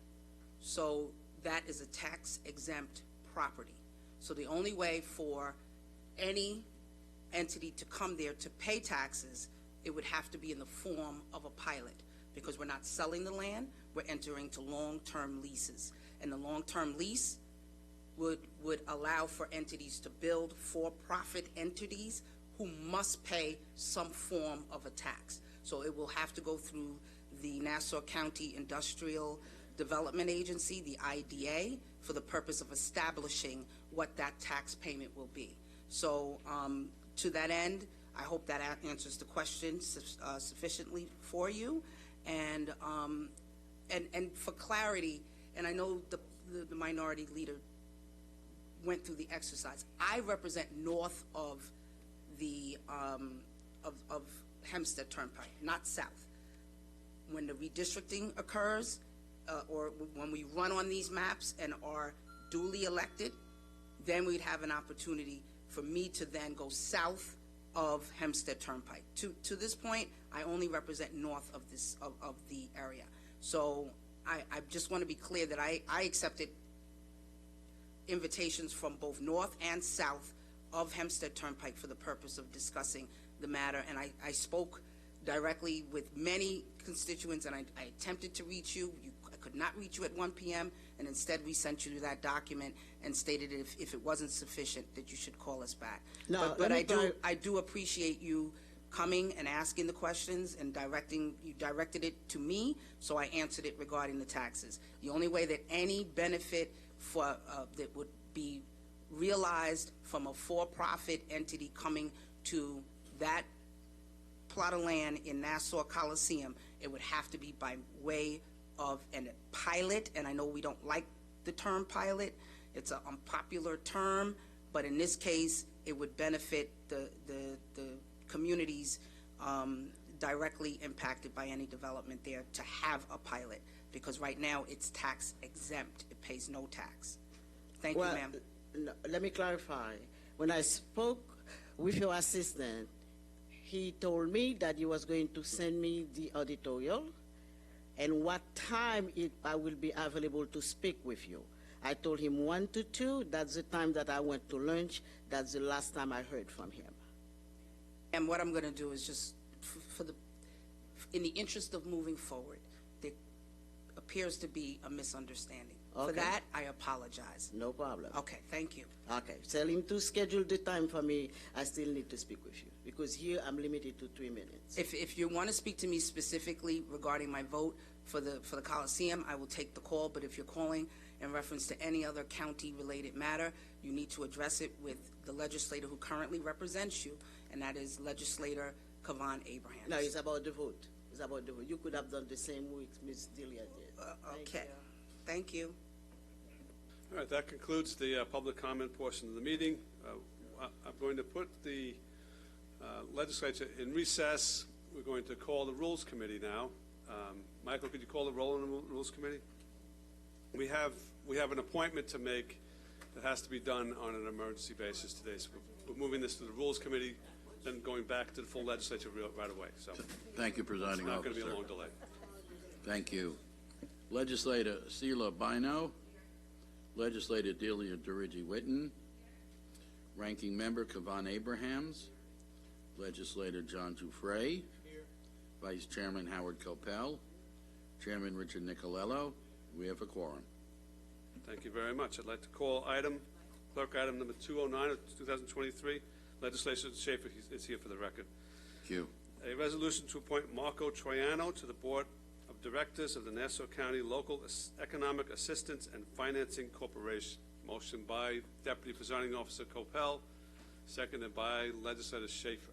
So that is a tax-exempt property. So the only way for any entity to come there to pay taxes, it would have to be in the form of a pilot, because we're not selling the land, we're entering to long-term leases. And the long-term lease would allow for entities to build for-profit entities who must pay some form of a tax. So it will have to go through the Nassau County Industrial Development Agency, the IDA, for the purpose of establishing what that tax payment will be. So to that end, I hope that answers the question sufficiently for you. And for clarity, and I know the minority leader went through the exercise, I represent north of the of Hempstead Turnpike, not south. When the redistricting occurs, or when we run on these maps and are duly elected, then we'd have an opportunity for me to then go south of Hempstead Turnpike. To this point, I only represent north of the area. So I just want to be clear that I accepted invitations from both north and south of Hempstead Turnpike for the purpose of discussing the matter, and I spoke directly with many constituents, and I attempted to reach you. I could not reach you at 1 p.m., and instead we sent you that document and stated if it wasn't sufficient that you should call us back.
No,
but I do appreciate you coming and asking the questions and you directed it to me, so I answered it regarding the taxes. The only way that any benefit for that would be realized from a for-profit entity coming to that plot of land in Nassau Coliseum, it would have to be by way of a pilot, and I know we don't like the term pilot. It's an unpopular term, but in this case, it would benefit the communities directly impacted by any development there to have a pilot, because right now it's tax exempt. It pays no tax. Thank you, ma'am.
Let me clarify. When I spoke with your assistant, he told me that he was going to send me the editorial and what time I will be available to speak with you. I told him 1 to 2. That's the time that I went to lunch. That's the last time I heard from him.
And what I'm going to do is just, in the interest of moving forward, there appears to be a misunderstanding.
Okay.
For that, I apologize.
No problem.
Okay, thank you.
Okay, tell him to schedule the time for me. I still need to speak with you, because here I'm limited to 3 minutes.
If you want to speak to me specifically regarding my vote for the Coliseum, I will take the call. But if you're calling in reference to any other county-related matter, you need to address it with the legislator who currently represents you, and that is Legislator Kavan Abrahams.
No, it's about the vote. It's about the vote. You could have done the same with Ms. Delia did.
Okay. Thank you.
All right, that concludes the public comment portion of the meeting. I'm going to put the legislature in recess. We're going to call the Rules Committee now. Michael, could you call the roll on the Rules Committee? We have an appointment to make that has to be done on an emergency basis today. So we're moving this to the Rules Committee, then going back to the full legislature right away. So
thank you, Presiding
it's not
Officer.
going to be a long delay.
Thank you. Legislator Sheila Bino, Legislator Delia Durigi-Witten, Ranking Member Kavan Abrahams, Legislator John Giuffre, Vice Chairman Howard Copel, Chairman Richard Nicolello. We have a quorum.
Thank you very much. I'd like to call clerk item number 209 of 2023. Legislator Schaefer is here for the record.
Thank you.
A resolution to appoint Marco Troiano to the Board of Directors of the Nassau County Local Economic Assistance and Financing Corporation. Motion by Deputy Presiding Officer Copel, seconded by Legislator Schaefer.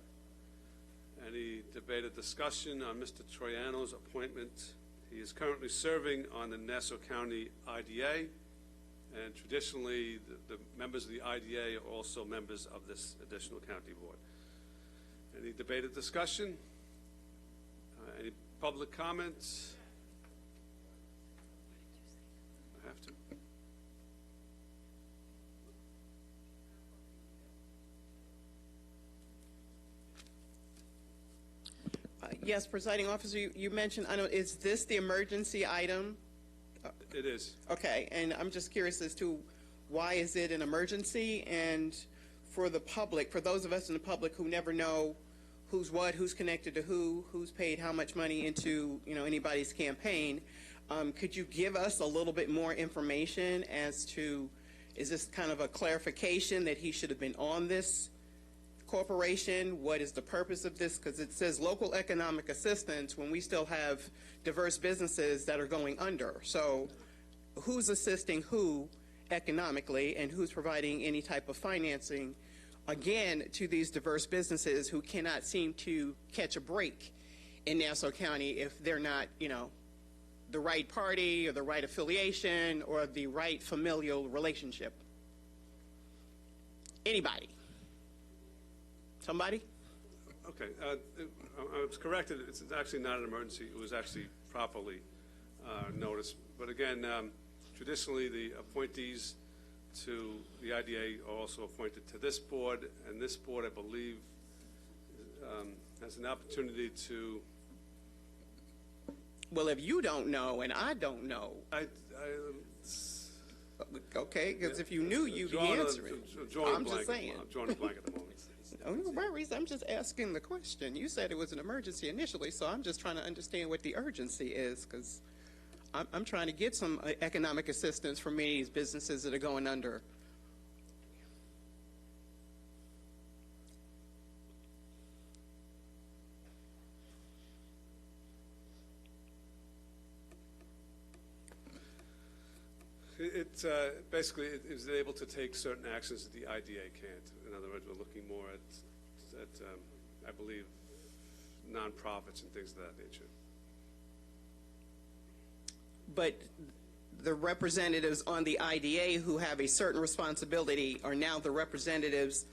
Any debate or discussion on Mr. Troiano's appointment? He is currently serving on the Nassau County IDA, and traditionally the members of the IDA are also members of this additional county board. Any debate or discussion? Any public comments? I have to.
Yes, Presiding Officer, you mentioned, I know, is this the emergency item?
It is.
Okay, and I'm just curious as to why is it an emergency? And for the public, for those of us in the public who never know who's what, who's connected to who's paid how much money into, anybody's campaign, could you give us a little bit more information as to, is this kind of a clarification that he should have been on this corporation? What is the purpose of this? Because it says local economic assistance when we still have diverse businesses that are going under. So who's assisting who economically, and who's providing any type of financing, again, to these diverse businesses who cannot seem to catch a break in Nassau County if they're not, the right party or the right affiliation or the right familial relationship? Anybody? Somebody?
Okay, I was corrected. It's actually not an emergency. It was actually properly noticed. But again, traditionally the appointees to the IDA are also appointed to this board, and this board, I believe, has an opportunity to.
Well, if you don't know and I don't know, okay, because if you knew, you'd be answering. I'm just saying.
I'm drawing a blank at the moment.
No worries. I'm just asking the question. You said it was an emergency initially, so I'm just trying to understand what the urgency is, because I'm trying to get some economic assistance for many of these businesses that are going under.
It basically is able to take certain actions that the IDA can't. In other words, we're looking more at I believe, nonprofits and things of that nature.
But the representatives on the IDA who have a certain responsibility are now the representatives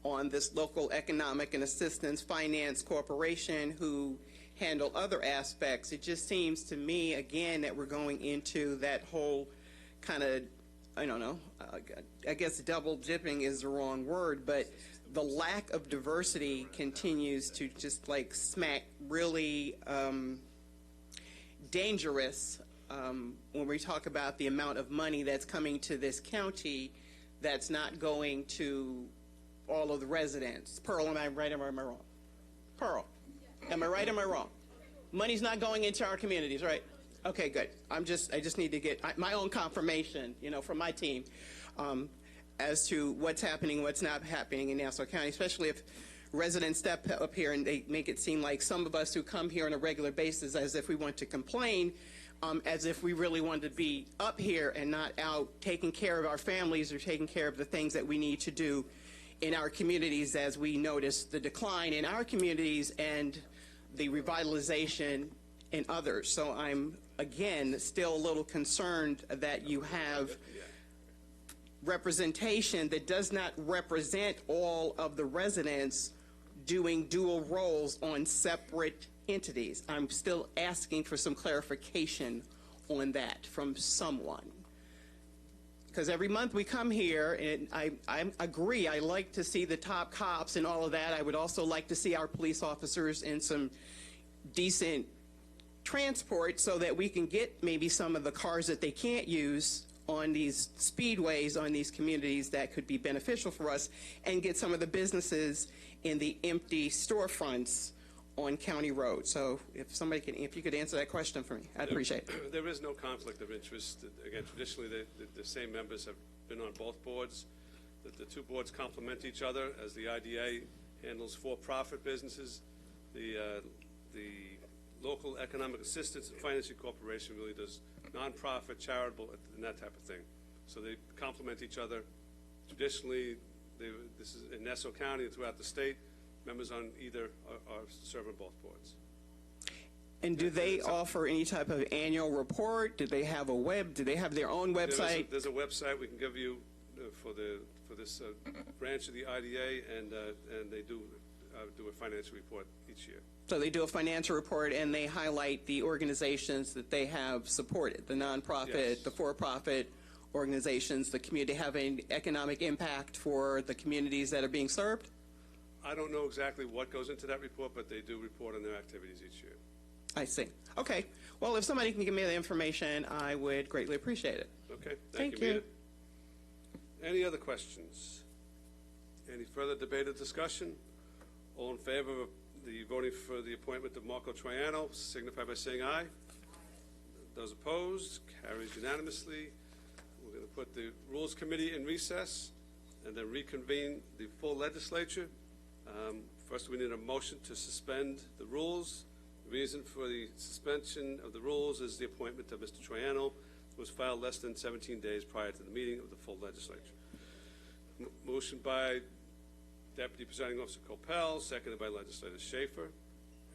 on this local economic and assistance finance corporation who handle other aspects. It just seems to me, again, that we're going into that whole kind of, I don't know, I guess double dipping is the wrong word, but the lack of diversity continues to just like smack really dangerous when we talk about the amount of money that's coming to this county that's not going to all of the residents. Pearl, am I right or am I wrong? Pearl, am I right or am I wrong? Money's not going into our communities, right? Okay, good. I just need to get my own confirmation, from my team as to what's happening, what's not happening in Nassau County, especially if residents step up here and they make it seem like some of us who come here on a regular basis as if we want to complain, as if we really want to be up here and not out taking care of our families or taking care of the things that we need to do in our communities as we notice the decline in our communities and the revitalization in others. So I'm again, still a little concerned that you have representation that does not represent all of the residents doing dual roles on separate entities. I'm still asking for some clarification on that from someone. Because every month we come here, and I agree, I like to see the top cops and all of that. I would also like to see our police officers in some decent transport so that we can get maybe some of the cars that they can't use on these speedways, on these communities that could be beneficial for us, and get some of the businesses in the empty storefronts on county roads. So if you could answer that question for me, I'd appreciate it.
There is no conflict of interest. Again, traditionally, the same members have been on both boards. The two boards complement each other, as the IDA handles for-profit businesses. The Local Economic Assistance and Financing Corporation really does nonprofit, charitable, and that type of thing. So they complement each other. Traditionally, this is in Nassau County and throughout the state. Members on either are serving both boards.
And do they offer any type of annual report? Do they have do they have their own website?
There's a website we can give you for this branch of the IDA, and they do a financial report each year.
So they do a financial report and they highlight the organizations that they have supported, the nonprofit,
Yes.
the for-profit organizations, the community having economic impact for the communities that are being served?
I don't know exactly what goes into that report, but they do report on their activities each year.
I see. Okay. Well, if somebody can give me the information, I would greatly appreciate it.
Okay.
Thank
you,
you.
Mita. Any other questions? Any further debate or discussion? All in favor of the voting for the appointment of Marco Troiano, signify by saying aye. Those opposed, carries unanimously. We're going to put the Rules Committee in recess and then reconvene the full legislature. First, we need a motion to suspend the rules. The reason for the suspension of the rules is the appointment of Mr. Troiano, who was filed less than 17 days prior to the meeting of the full legislature. Motion by Deputy Presiding Officer Coppell, seconded by Legislator Schaefer.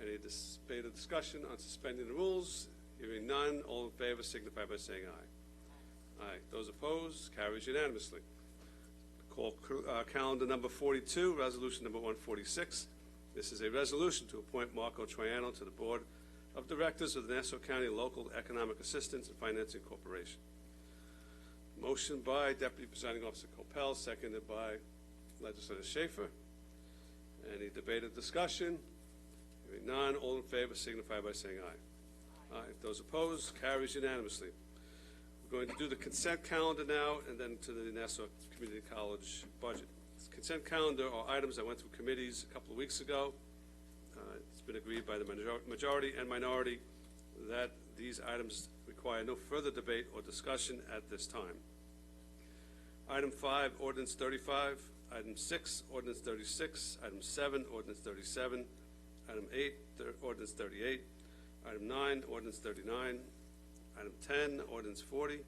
Any debate or discussion on suspending the rules? Hearing none, all in favor signify by saying aye. Aye. Those opposed, carries unanimously. Call calendar number 42, resolution number 146. This is a resolution to appoint Marco Troiano to the Board of Directors of the Nassau County Local Economic Assistance and Financing Corporation. Motion by Deputy Presiding Officer Coppell, seconded by Legislator Schaefer. Any debate or discussion? Hearing none, all in favor signify by saying aye. Aye. Those opposed, carries unanimously. We're going to do the consent calendar now and then to the Nassau Community College budget. This consent calendar are items that went through committees a couple of weeks ago. It's been agreed by the majority and minority that these items require no further debate or discussion at this time. Item 5, Ordinance 35. Item 6, Ordinance 36. Item 7, Ordinance 37. Item 8, Ordinance 38. Item 9, Ordinance 39. Item 10, Ordinance 40.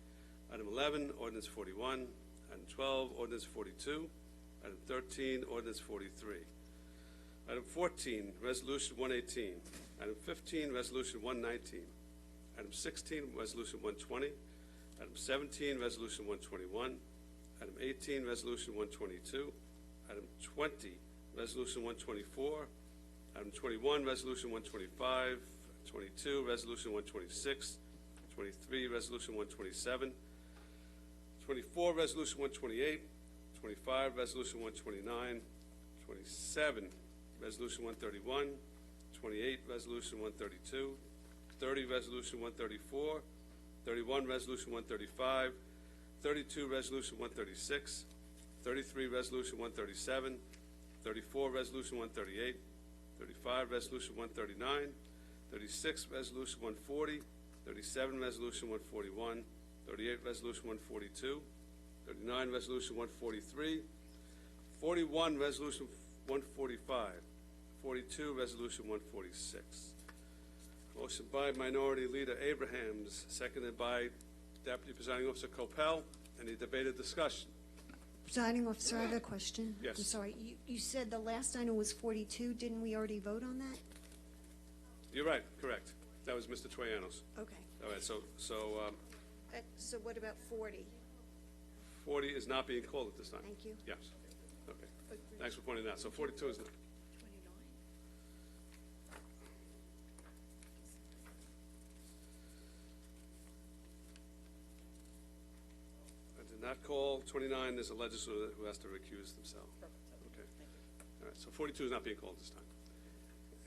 Item 11, Ordinance 41. Item 12, Ordinance 42. Item 13, Ordinance 43. Item 14, Resolution 118. Item 15, Resolution 119. Item 16, Resolution 120. Item 17, Resolution 121. Item 18, Resolution 122. Item 20, Resolution 124. Item 21, Resolution 125. 22, Resolution 126. 23, Resolution 127. 24, Resolution 128. 25, Resolution 129. 27, Resolution 131. 28, Resolution 132. 30, Resolution 134. 31, Resolution 135. 32, Resolution 136. 33, Resolution 137. 34, Resolution 138. 35, Resolution 139. 36, Resolution 140. 37, Resolution 141. 38, Resolution 142. 39, Resolution 143. 41, Resolution 145. 42, Resolution 146. Motion by Minority Leader Abrahams, seconded by Deputy Presiding Officer Coppell. Any debate or discussion?
Presiding Officer, I have a question.
Yes.
I'm sorry. You said the last item was 42. Didn't we already vote on that?
You're right, correct. That was Mr. Troiano's.
Okay.
All right, so
So what about 40?
40 is not being called at this time?
Thank you.
Yes. Okay. Thanks for pointing that out. So 42 is not. I did not call 29. There's a legislator who has to recuse themselves. Okay. All right, so 42 is not being called this time.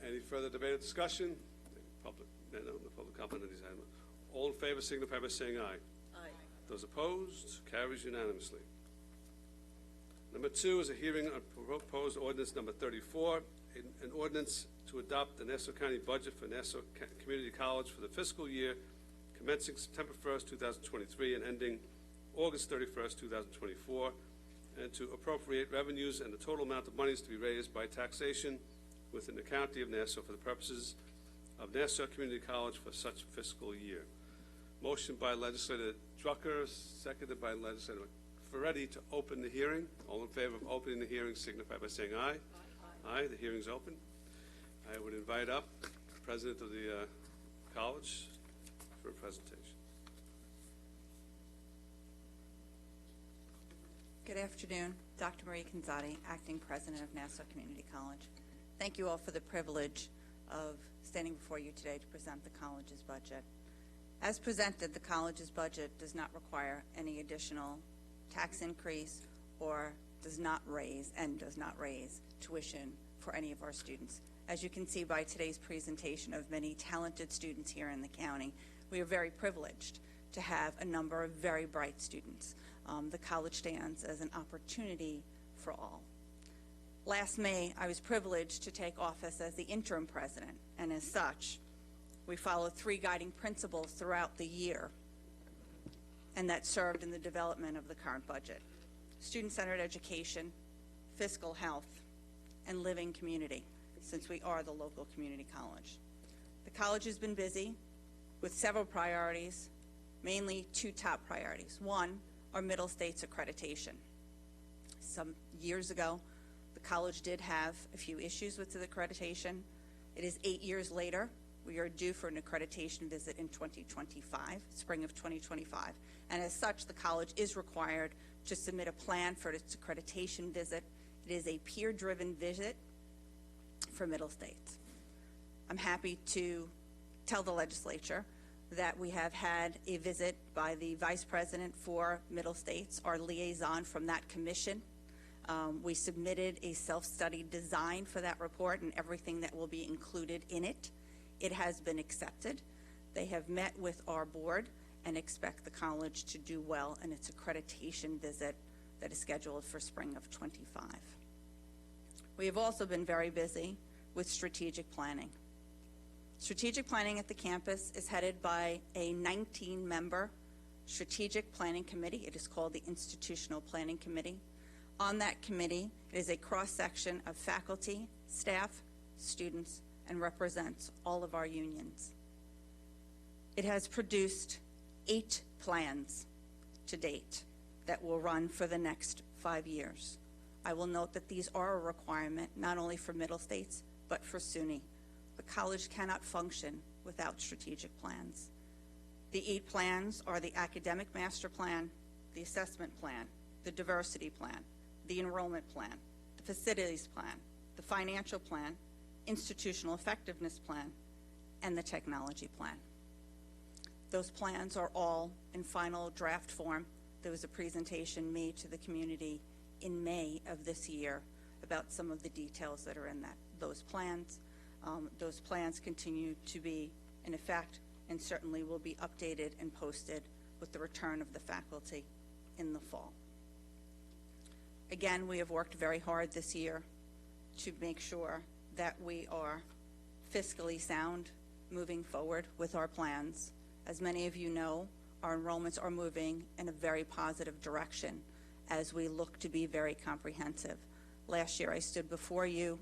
Any further debate or discussion? The public comment on these items. All in favor signify by saying aye.
Aye.
Those opposed, carries unanimously. Number 2 is a hearing on proposed ordinance number 34, an ordinance to adopt the Nassau County budget for Nassau Community College for the fiscal year commencing September 1st, 2023 and ending August 31st, 2024, and to appropriate revenues and the total amount of monies to be raised by taxation within the county of Nassau for the purposes of Nassau Community College for such fiscal year. Motion by Legislator Drucker, seconded by Legislator Ferretti to open the hearing. All in favor of opening the hearing signify by saying aye. Aye. The hearing's open. I would invite up the President of the college for a presentation.
Good afternoon. Dr. Marie Canzati, Acting President of Nassau Community College. Thank you all for the privilege of standing before you today to present the college's budget. As presented, the college's budget does not require any additional tax increase or does not raise tuition for any of our students. As you can see by today's presentation of many talented students here in the county, we are very privileged to have a number of very bright students. The college stands as an opportunity for all. Last May, I was privileged to take office as the interim president, and as such, we followed 3 guiding principles throughout the year, and that served in the development of the current budget: student-centered education, fiscal health, and living community, since we are the local community college. The college has been busy with several priorities, mainly 2 top priorities. One, our Middle States accreditation. Some years ago, the college did have a few issues with the accreditation. It is 8 years later. We are due for an accreditation visit in 2025, spring of 2025. And as such, the college is required to submit a plan for its accreditation visit. It is a peer-driven visit for Middle States. I'm happy to tell the legislature that we have had a visit by the Vice President for Middle States, our liaison from that commission. We submitted a self-study design for that report and everything that will be included in it. It has been accepted. They have met with our board and expect the college to do well in its accreditation visit that is scheduled for spring of 25. We have also been very busy with strategic planning. Strategic planning at the campus is headed by a 19-member strategic planning committee. It is called the Institutional Planning Committee. On that committee, it is a cross-section of faculty, staff, students, and represents all of our unions. It has produced 8 plans to date that will run for the next 5 years. I will note that these are a requirement not only for Middle States, but for SUNY. The college cannot function without strategic plans. The 8 plans are the Academic Master Plan, the Assessment Plan, the Diversity Plan, the Enrollment Plan, the Facilities Plan, the Financial Plan, Institutional Effectiveness Plan, and the Technology Plan. Those plans are all in final draft form. There was a presentation made to the community in May of this year about some of the details that are in those plans. Those plans continue to be in effect and certainly will be updated and posted with the return of the faculty in the fall. Again, we have worked very hard this year to make sure that we are fiscally sound moving forward with our plans. As many of you know, our enrollments are moving in a very positive direction as we look to be very comprehensive. Last year I stood before you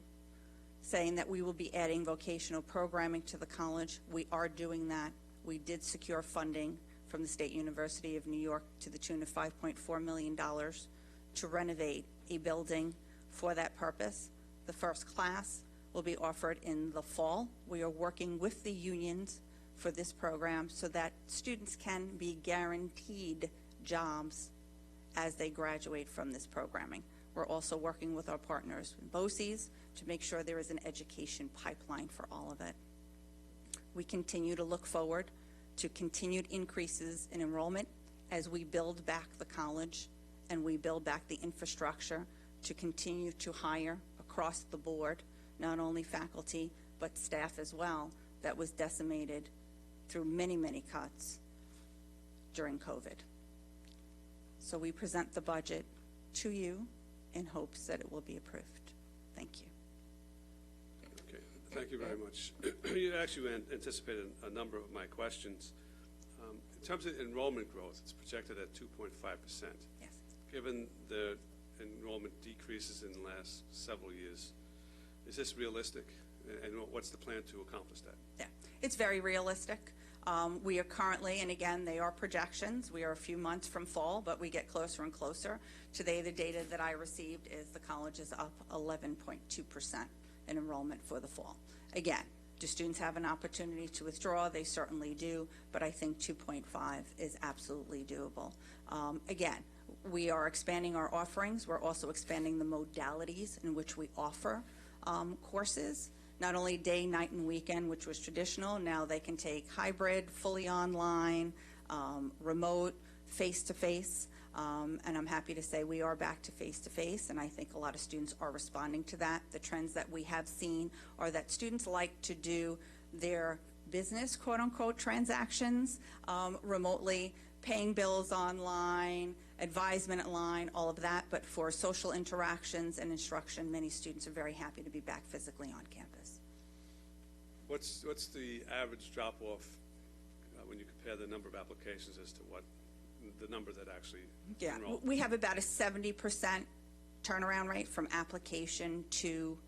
saying that we will be adding vocational programming to the college. We are doing that. We did secure funding from the State University of New York to the tune of $5.4 million to renovate a building for that purpose. The first class will be offered in the fall. We are working with the unions for this program so that students can be guaranteed jobs as they graduate from this programming. We're also working with our partners in BOCES to make sure there is an education pipeline for all of it. We continue to look forward to continued increases in enrollment as we build back the college and we build back the infrastructure to continue to hire across the board, not only faculty, but staff as well, that was decimated through many, many cuts during COVID. So we present the budget to you in hopes that it will be approved. Thank you.
Okay, thank you very much. You actually anticipated a number of my questions. In terms of enrollment growth, it's projected at 2.5%.
Yes.
Given the enrollment decreases in the last several years, is this realistic? And what's the plan to accomplish that?
Yeah, it's very realistic. We are currently, and again, they are projections. We are a few months from fall, but we get closer and closer. Today, the data that I received is the college is up 11.2% in enrollment for the fall. Again, do students have an opportunity to withdraw? They certainly do, but I think 2.5 is absolutely doable. Again, we are expanding our offerings. We're also expanding the modalities in which we offer courses. Not only day, night, and weekend, which was traditional, now they can take hybrid, fully online, remote, face-to-face, and I'm happy to say we are back to face-to-face, and I think a lot of students are responding to that. The trends that we have seen are that students like to do their business, quote-unquote, transactions remotely, paying bills online, advisement online, all of that, but for social interactions and instruction, many students are very happy to be back physically on campus.
What's the average drop-off when you compare the number of applications as to what the number that actually enrolled?
We have about a 70% turnaround rate from application to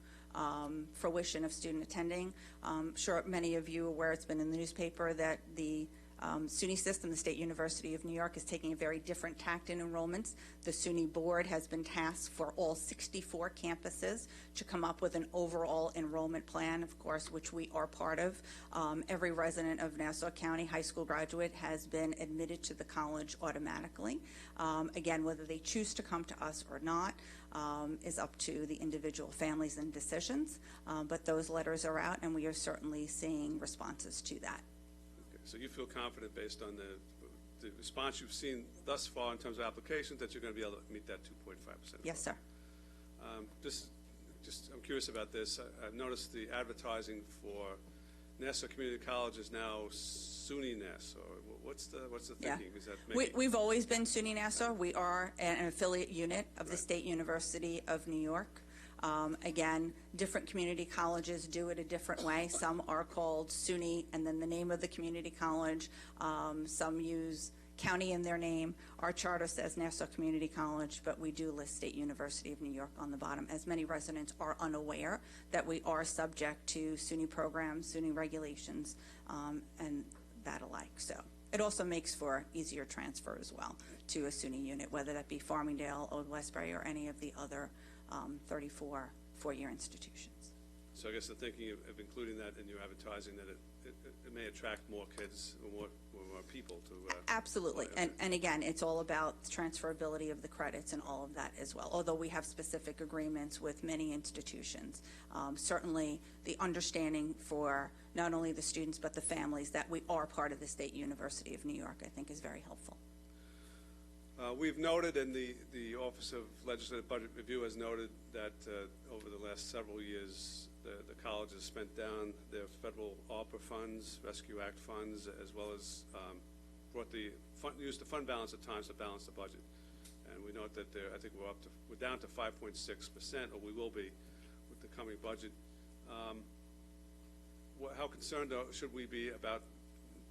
fruition of student attending. I'm sure many of you are aware, it's been in the newspaper, that the SUNY system, the State University of New York, is taking a very different tact in enrollments. The SUNY board has been tasked for all 64 campuses to come up with an overall enrollment plan, of course, which we are part of. Every resident of Nassau County high school graduate has been admitted to the college automatically. Again, whether they choose to come to us or not is up to the individual families and decisions, but those letters are out, and we are certainly seeing responses to that.
So you feel confident based on the response you've seen thus far in terms of applications that you're going to be able to meet that 2.5%?
Yes, sir.
I'm curious about this. I've noticed the advertising for Nassau Community College is now SUNY Nassau. What's the thinking? Is that
We've always been SUNY Nassau. We are an affiliate unit of the State University of New York. Again, different community colleges do it a different way. Some are called SUNY and then the name of the community college. Some use county in their name. Our charter says Nassau Community College, but we do list State University of New York on the bottom, as many residents are unaware that we are subject to SUNY programs, SUNY regulations, and that alike. So it also makes for easier transfer as well to a SUNY unit, whether that be Farmingdale, Old Westbury, or any of the other 34 four-year institutions.
So I guess the thinking of including that in your advertising, that it may attract more kids or more people to
absolutely. And again, it's all about transferability of the credits and all of that as well, although we have specific agreements with many institutions. Certainly the understanding for not only the students but the families that we are part of the State University of New York, I think, is very helpful.
We've noted, and the Office of Legislative Budget Review has noted, that over the last several years, the college has spent down their federal ARPA funds, Rescue Act funds, as well as used the fund balance at times to balance the budget. And we note that I think we're down to 5.6%, or we will be with the coming budget. How concerned should we be about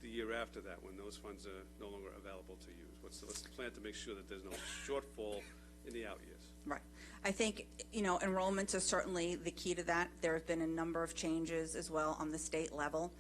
the year after that, when those funds are no longer available to use? What's the plan to make sure that there's no shortfall in the out years?
Right. I think, enrollments are certainly the key to that. There have been a number of changes as well on the state level.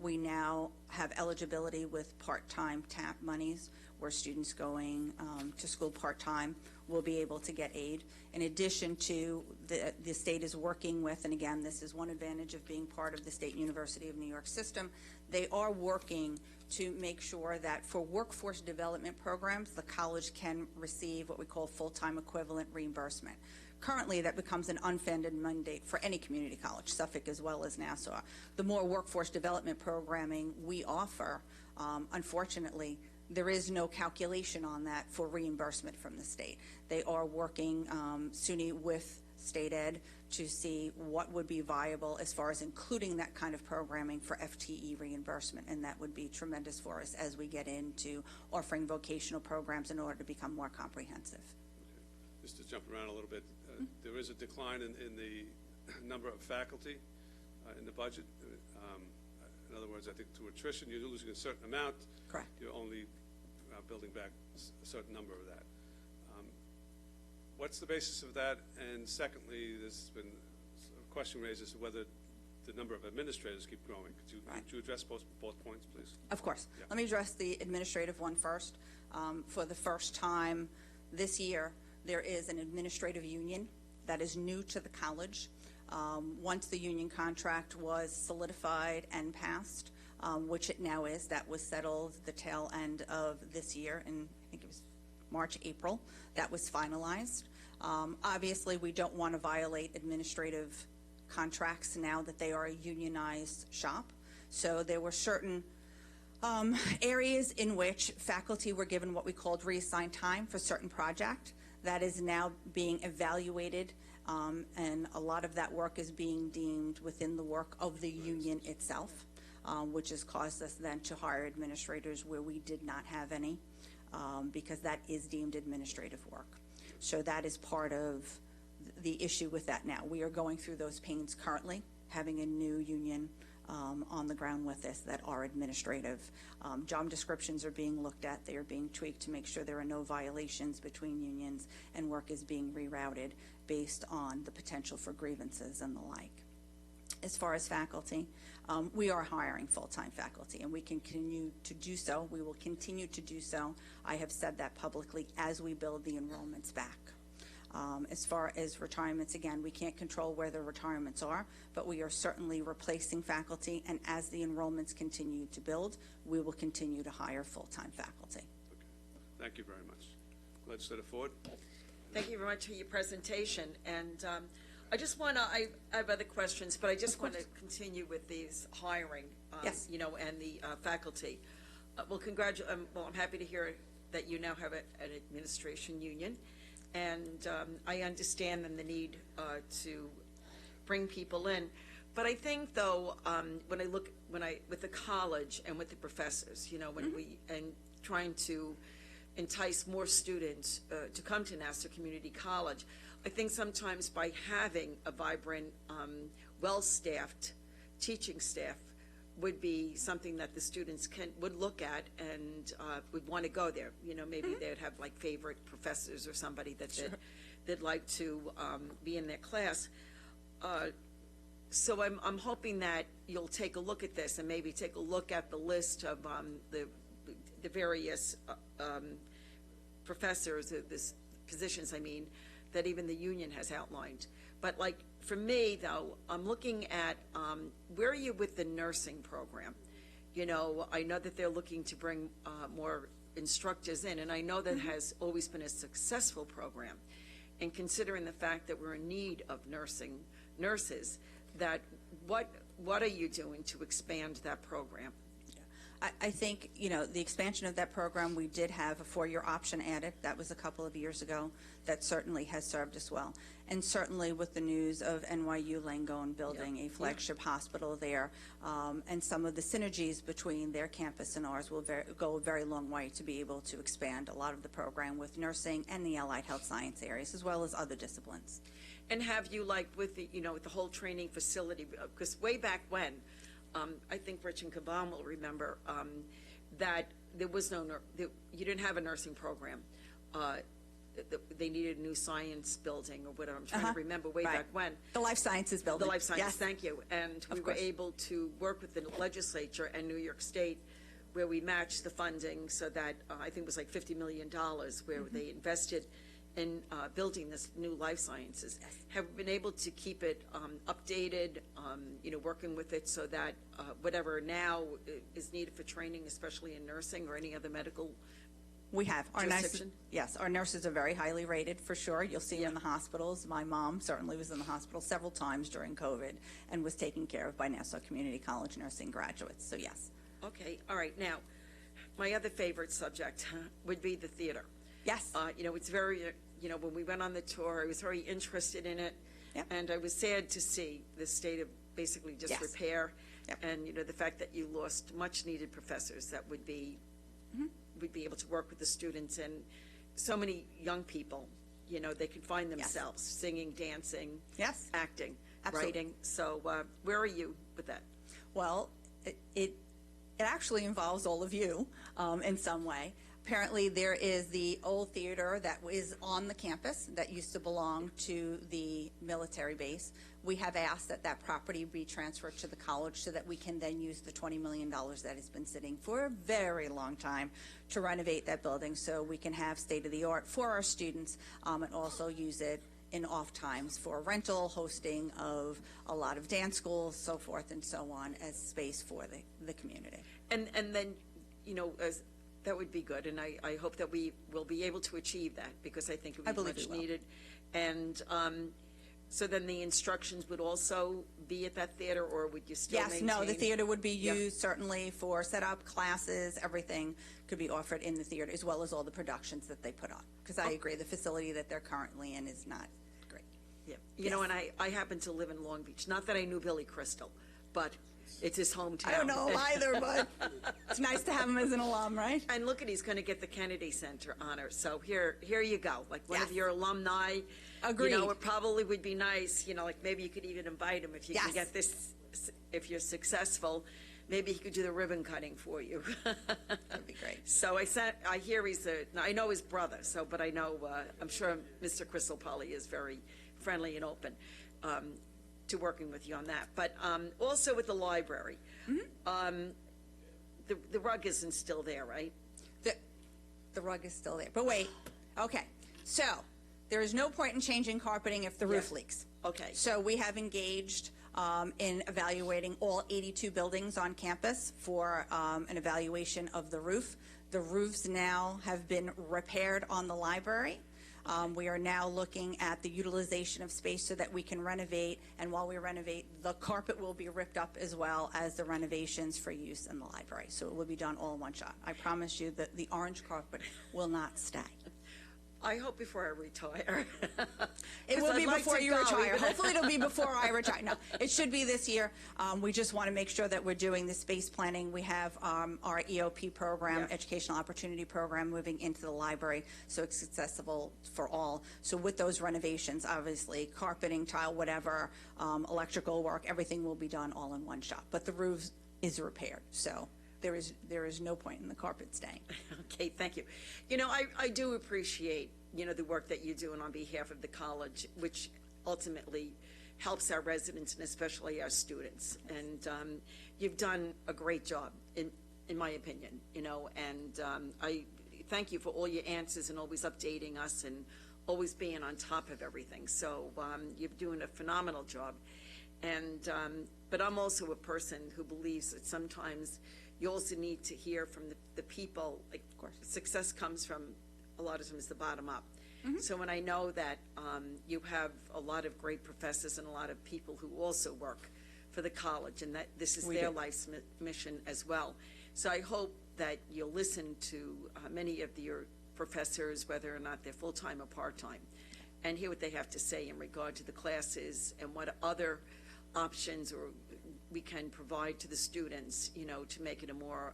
We now have eligibility with part-time TAP monies, where students going to school part-time will be able to get aid. In addition to the state is working with, and again, this is one advantage of being part of the State University of New York system, they are working to make sure that for workforce development programs, the college can receive what we call full-time equivalent reimbursement. Currently, that becomes an unfunded mandate for any community college, Suffolk as well as Nassau. The more workforce development programming we offer, unfortunately, there is no calculation on that for reimbursement from the state. They are working, SUNY with state ed, to see what would be viable as far as including that kind of programming for FTE reimbursement, and that would be tremendous for us as we get into offering vocational programs in order to become more comprehensive.
Okay. Just to jump around a little bit, there is a decline in the number of faculty in the budget. In other words, I think to attrition, you're losing a certain amount.
Correct.
You're only building back a certain number of that. What's the basis of that? And secondly, there's been a question raised as to whether the number of administrators keep growing. Could you address both points, please?
Of course.
Yeah.
Let me address the administrative one first. For the first time this year, there is an administrative union that is new to the college. Once the union contract was solidified and passed, which it now is, that was settled the tail end of this year, and I think it was March, April, that was finalized. Obviously, we don't want to violate administrative contracts now that they are a unionized shop. So there were certain areas in which faculty were given what we called reassigned time for certain project. That is now being evaluated, and a lot of that work is being deemed within the work of the union itself, which has caused us then to hire administrators where we did not have any, because that is deemed administrative work. So that is part of the issue with that now. We are going through those pains currently, having a new union on the ground with us that are administrative. Job descriptions are being looked at. They are being tweaked to make sure there are no violations between unions, and work is being rerouted based on the potential for grievances and the like. As far as faculty, we are hiring full-time faculty, and we continue to do so. We will continue to do so. I have said that publicly as we build the enrollments back. As far as retirements, again, we can't control where the retirements are, but we are certainly replacing faculty, and as the enrollments continue to build, we will continue to hire full-time faculty.
Okay. Thank you very much. Legislator Ford.
Thank you very much for your presentation. And I just want to, I have other questions, but I just want to continue with these hiring,
Yes.
you know, and the faculty. Well, I'm happy to hear that you now have an administration union. And I understand the need to bring people in. But I think, though, with the college and with the professors, you know, when and trying to entice more students to come to Nassau Community College, I think sometimes by having a vibrant, well-staffed teaching staff would be something that the students would look at and would want to go there. You know, maybe they'd have like favorite professors or somebody that they'd like to be in their class. So I'm hoping that you'll take a look at this and maybe take a look at the list of the various professors, positions, I mean, that even the union has outlined. But like for me, though, I'm looking at where are you with the nursing program? You know, I know that they're looking to bring more instructors in, and I know that has always been a successful program. And considering the fact that we're in need of nurses, that what are you doing to expand that program?
I think, you know, the expansion of that program, we did have a 4-year option added. That was a couple of years ago. That certainly has served us well. And certainly with the news of NYU Langone building a flagship hospital there, and some of the synergies between their campus and ours will go a very long way to be able to expand a lot of the program with nursing and the allied health science areas, as well as other disciplines.
And have you, like, with the, you know, with the whole training facility, because way back when, I think Rich and Caban will remember that there was you didn't have a nursing program. they needed a new science building or whatever. I'm trying to remember way back when.
The Life Sciences building.
The Life Sciences,
Yes.
thank you. And we
Of
were
course.
able to work with the legislature and New York State where we matched the funding so that I think it was like $50 million where they invested in building this new life sciences. Have been able to keep it updated, working with it so that whatever now is needed for training, especially in nursing or any other medical
We have. Our nurses,
jurisdiction?
yes, our nurses are very highly rated, for sure. You'll see them in the hospitals. My mom certainly was in the hospital several times during COVID and was taken care of by Nassau Community College nursing graduates, so yes.
Okay, all right. Now, my other favorite subject would be the theater.
Yes.
It's very, when we went on the tour, I was very interested in it.
Yep.
And I was sad to see the state of basically disrepair.
Yep.
And, the fact that you lost much-needed professors that would be able to work with the students, and so many young people, they could find themselves singing, dancing,
Yes.
acting,
Absolutely.
writing. So where are you with that?
Well, it actually involves all of you in some way. Apparently, there is the old theater that is on the campus that used to belong to the military base. We have asked that that property be transferred to the college so that we can then use the $20 million that has been sitting for a very long time to renovate that building so we can have state-of-the-art for our students and also use it in off times for rental, hosting of a lot of dance schools, so forth and so on, as space for the community.
And then, that would be good, and I hope that we will be able to achieve that, because I think it would be much needed. And so then the instructions would also be at that theater, or would you still maintain?
Yes, no, the theater would be used certainly for setup, classes, everything could be offered in the theater, as well as all the productions that they put on. Because I agree, the facility that they're currently in is not great.
Yeah, and I happen to live in Long Beach. Not that I knew Billy Crystal, but it's his hometown.
I don't know him either, but it's nice to have him as an alum, right?
And look at, he's going to get the Kennedy Center honor. So here you go. Like one of your alumni.
Agreed.
It probably would be nice, like maybe you could even invite him if you can get this, if you're successful. Maybe he could do the ribbon cutting for you.
That'd be great.
So I hear I know his brother, but I know, I'm sure Mr. Crystal probably is very friendly and open to working with you on that. But also with the library, the rug isn't still there, right?
The rug is still there. But wait, okay. So there is no point in changing carpeting if the roof leaks.
Okay.
So we have engaged in evaluating all 82 buildings on campus for an evaluation of the roof. The roofs now have been repaired on the library. We are now looking at the utilization of space so that we can renovate, and while we renovate, the carpet will be ripped up as well as the renovations for use in the library. So it will be done all in one shot. I promise you that the orange carpet will not stay.
I hope before I retire.
It will be before you retire.
Hopefully
Hopefully it'll be before I retire. No, it should be this year. We just want to make sure that we're doing the space planning. We have our EOP program, Educational Opportunity Program, moving into the library, so it's accessible for all. So with those renovations, obviously, carpeting, tile, whatever, electrical work, everything will be done all in one shot. But the roof is repaired, so there is no point in the carpet staying.
Okay, thank you. I do appreciate, the work that you're doing on behalf of the college, which ultimately helps our residents and especially our students. And you've done a great job, in my opinion, and I thank you for all your answers and always updating us and always being on top of everything. So you're doing a phenomenal job. And but I'm also a person who believes that sometimes you also need to hear from the people. Like, of course, success comes from a lot of times the bottom up. So when I know that you have a lot of great professors and a lot of people who also work for the college, and that this is their life's mission as well. So I hope that you'll listen to many of your professors, whether or not they're full-time or part-time, and hear what they have to say in regard to the classes and what other options or we can provide to the students, to make it a more,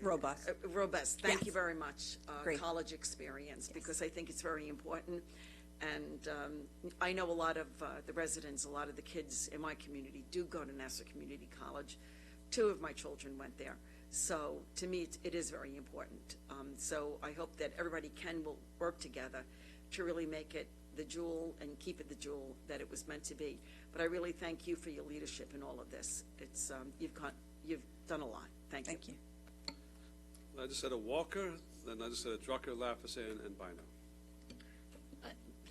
robust.
Robust. Thank you very much. College experience, because I think it's very important. And I know a lot of the residents, a lot of the kids in my community do go to Nassau Community College. 2 of my children went there. So to me, it is very important. So I hope that everybody will work together to really make it the jewel and keep it the jewel that it was meant to be. But I really thank you for your leadership in all of this. It's you've done a lot. Thank you.
Thank you.
Legislator Walker, then Legislator Drucker, Lafayette, and Bino.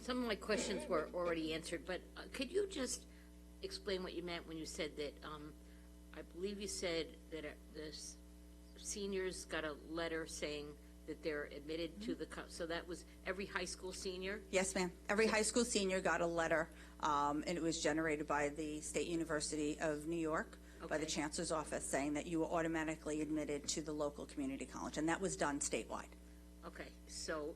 Some of my questions were already answered, but could you just explain what you meant when you said that, I believe you said that the seniors got a letter saying that they're admitted to the, so that was every high school senior?
Yes, ma'am. Every high school senior got a letter, and it was generated by the State University of New York, by the Chancellor's office, saying that you were automatically admitted to the local community college, and that was done statewide.
Okay, so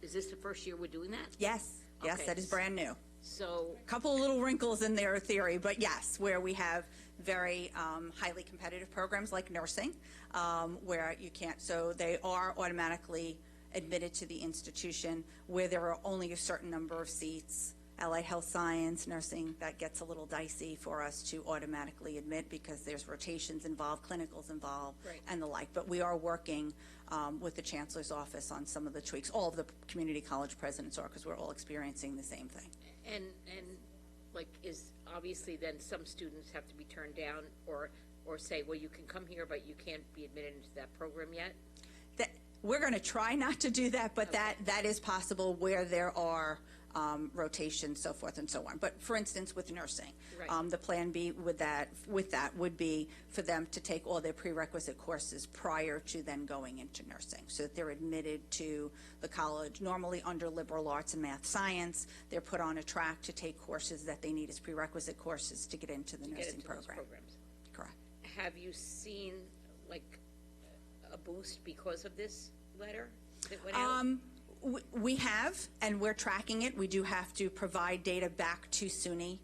is this the first year we're doing that?
Yes, yes,
Okay.
that is brand new.
So,
A couple of little wrinkles in their theory, but yes, where we have very highly competitive programs like nursing, where you can't, so they are automatically admitted to the institution where there are only a certain number of seats. Allied health science, nursing, that gets a little dicey for us to automatically admit because there's rotations involved, clinicals involved,
Right.
and the like. But we are working with the Chancellor's office on some of the tweaks. All of the community college presidents are, because we're all experiencing the same thing.
and like, is obviously then some students have to be turned down or say, well, you can come here, but you can't be admitted into that program yet?
We're going to try not to do that, but that is possible where there are rotations, so forth and so on. But for instance, with nursing,
Right.
the plan B with that would be for them to take all their prerequisite courses prior to then going into nursing, so that they're admitted to the college. Normally under liberal arts and math science, they're put on a track to take courses that they need as prerequisite courses to get into the nursing program. Correct.
Have you seen like a boost because of this letter that went out?
We have, and we're tracking it. We do have to provide data back to SUNY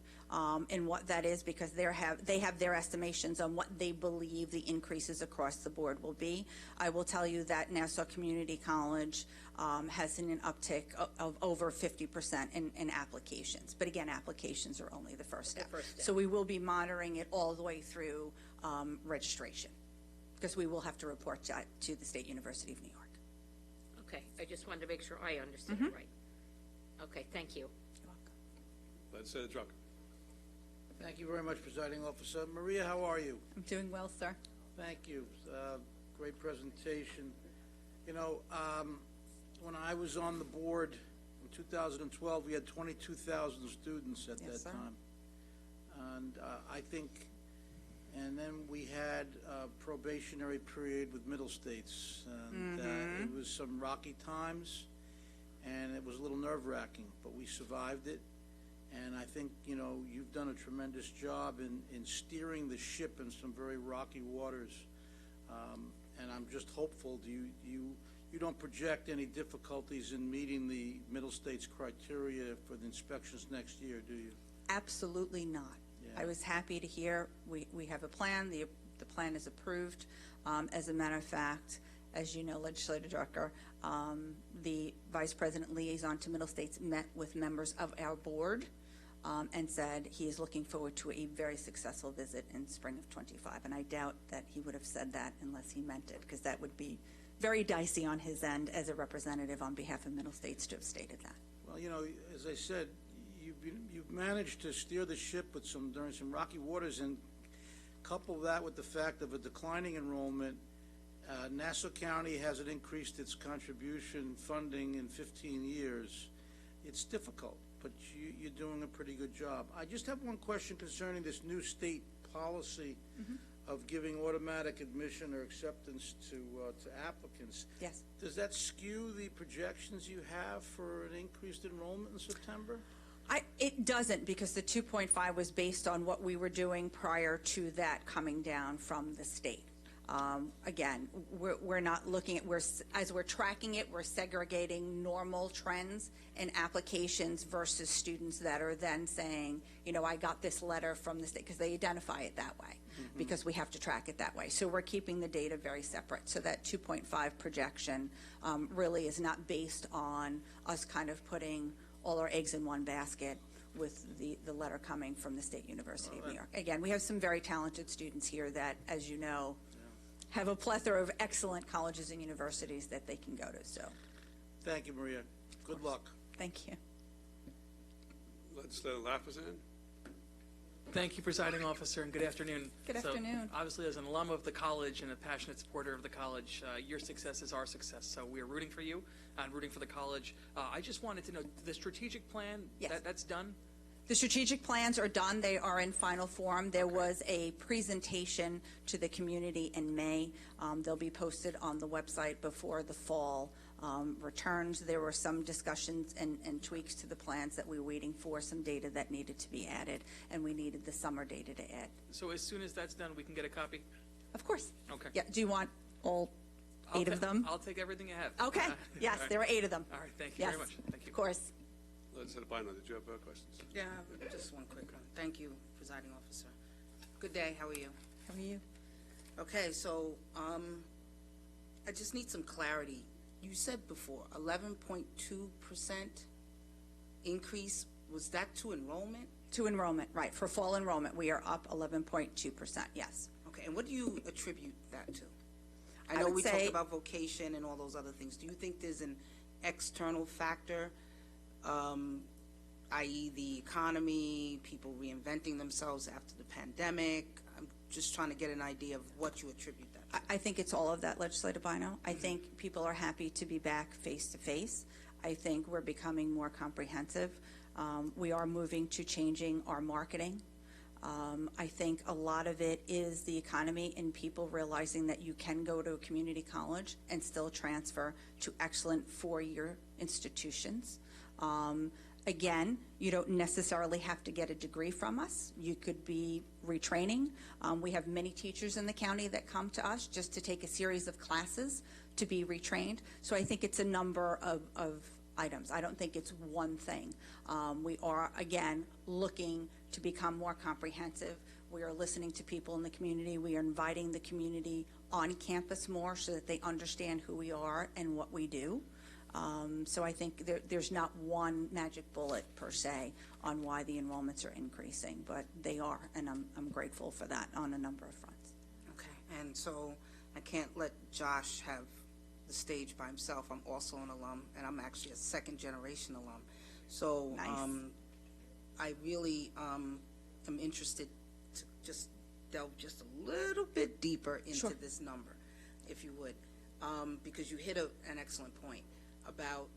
in what that is, because they have their estimations on what they believe the increases across the board will be. I will tell you that Nassau Community College has seen an uptick of over 50% in applications. But again, applications are only the first step. So we will be monitoring it all the way through registration, because we will have to report that to the State University of New York.
Okay, I just wanted to make sure I understood it right. Okay, thank you.
Legislator Drucker.
Thank you very much, Presiding Officer. Maria, how are you?
I'm doing well, sir.
Thank you. Great presentation. You know, when I was on the board in 2012, we had 22,000 students at that time. And I think, and then we had a probationary period with Middle States. And it was some rocky times, and it was a little nerve-wracking, but we survived it. And I think, you know, you've done a tremendous job in steering the ship in some very rocky waters. And I'm just hopeful. You don't project any difficulties in meeting the Middle States criteria for the inspections next year, do you?
Absolutely not. I was happy to hear we have a plan. The plan is approved. As a matter of fact, as you know, Legislator Drucker, the Vice President Liaison to Middle States met with members of our board and said he is looking forward to a very successful visit in spring of '25. And I doubt that he would have said that unless he meant it, because that would be very dicey on his end as a representative on behalf of Middle States to have stated that.
Well, you know, as I said, you've managed to steer the ship with during some rocky waters, and couple that with the fact of a declining enrollment. Nassau County hasn't increased its contribution funding in 15 years. It's difficult, but you're doing a pretty good job. I just have one question concerning this new state policy of giving automatic admission or acceptance to applicants.
Yes.
Does that skew the projections you have for an increased enrollment in September?
It doesn't, because the 2.5 was based on what we were doing prior to that coming down from the state. Again, we're not looking at, as we're tracking it, we're segregating normal trends in applications versus students that are then saying, you know, I got this letter from the state, because they identify it that way, because we have to track it that way. So we're keeping the data very separate. So that 2.5 projection really is not based on us kind of putting all our eggs in one basket with the letter coming from the State University of New York. Again, we have some very talented students here that, as you know, have a plethora of excellent colleges and universities that they can go to. So,
Thank you, Maria. Good luck.
thank you.
Legislator Lafazan?
Thank you, Presiding Officer, and good afternoon.
Good afternoon.
Obviously, as an alum of the college and a passionate supporter of the college, your success is our success. So we are rooting for you and rooting for the college. I just wanted to know, the strategic plan,
Yes.
that's done?
The strategic plans are done. They are in final form. There was a presentation to the community in May. They'll be posted on the website before the fall returns. There were some discussions and tweaks to the plans that we were waiting for, some data that needed to be added, and we needed the summer data to add.
So as soon as that's done, we can get a copy?
Of course.
Okay.
Yeah. Do you want all 8 of them?
I'll take everything you have.
Okay. Yes,
All right.
there are 8 of them.
All right, thank you
Yes,
very much. Thank you.
of course.
Legislator Bino, did you have questions?
Yeah, just one quick one. Thank you, Presiding Officer. Good day, how are you?
How are you?
Okay, so, I just need some clarity. You said before, 11.2% increase, was that to enrollment?
To enrollment, right. For fall enrollment, we are up 11.2%, yes.
Okay, and what do you attribute that to? I
I
know
would
we
say-
talked about vocation and all those other things. Do you think there's an external factor, i.e. the economy, people reinventing themselves after the pandemic? I'm just trying to get an idea of what you attribute that to.
I think it's all of that, Legislator Bino. I think people are happy to be back face to face. I think we're becoming more comprehensive. We are moving to changing our marketing. I think a lot of it is the economy and people realizing that you can go to a community college and still transfer to excellent four-year institutions. Again, you don't necessarily have to get a degree from us. You could be retraining. We have many teachers in the county that come to us just to take a series of classes to be retrained. So I think it's a number of items. I don't think it's one thing. We are, again, looking to become more comprehensive. We are listening to people in the community. We are inviting the community on campus more so that they understand who we are and what we do. So I think there's not one magic bullet per se on why the enrollments are increasing, but they are, and I'm grateful for that on a number of fronts.
Okay, and so I can't let Josh have the stage by himself. I'm also an alum, and I'm actually a second-generation alum. So
Nice.
I really am interested to just delve just a little bit deeper into
Sure.
this number, if you would, because you hit an excellent point about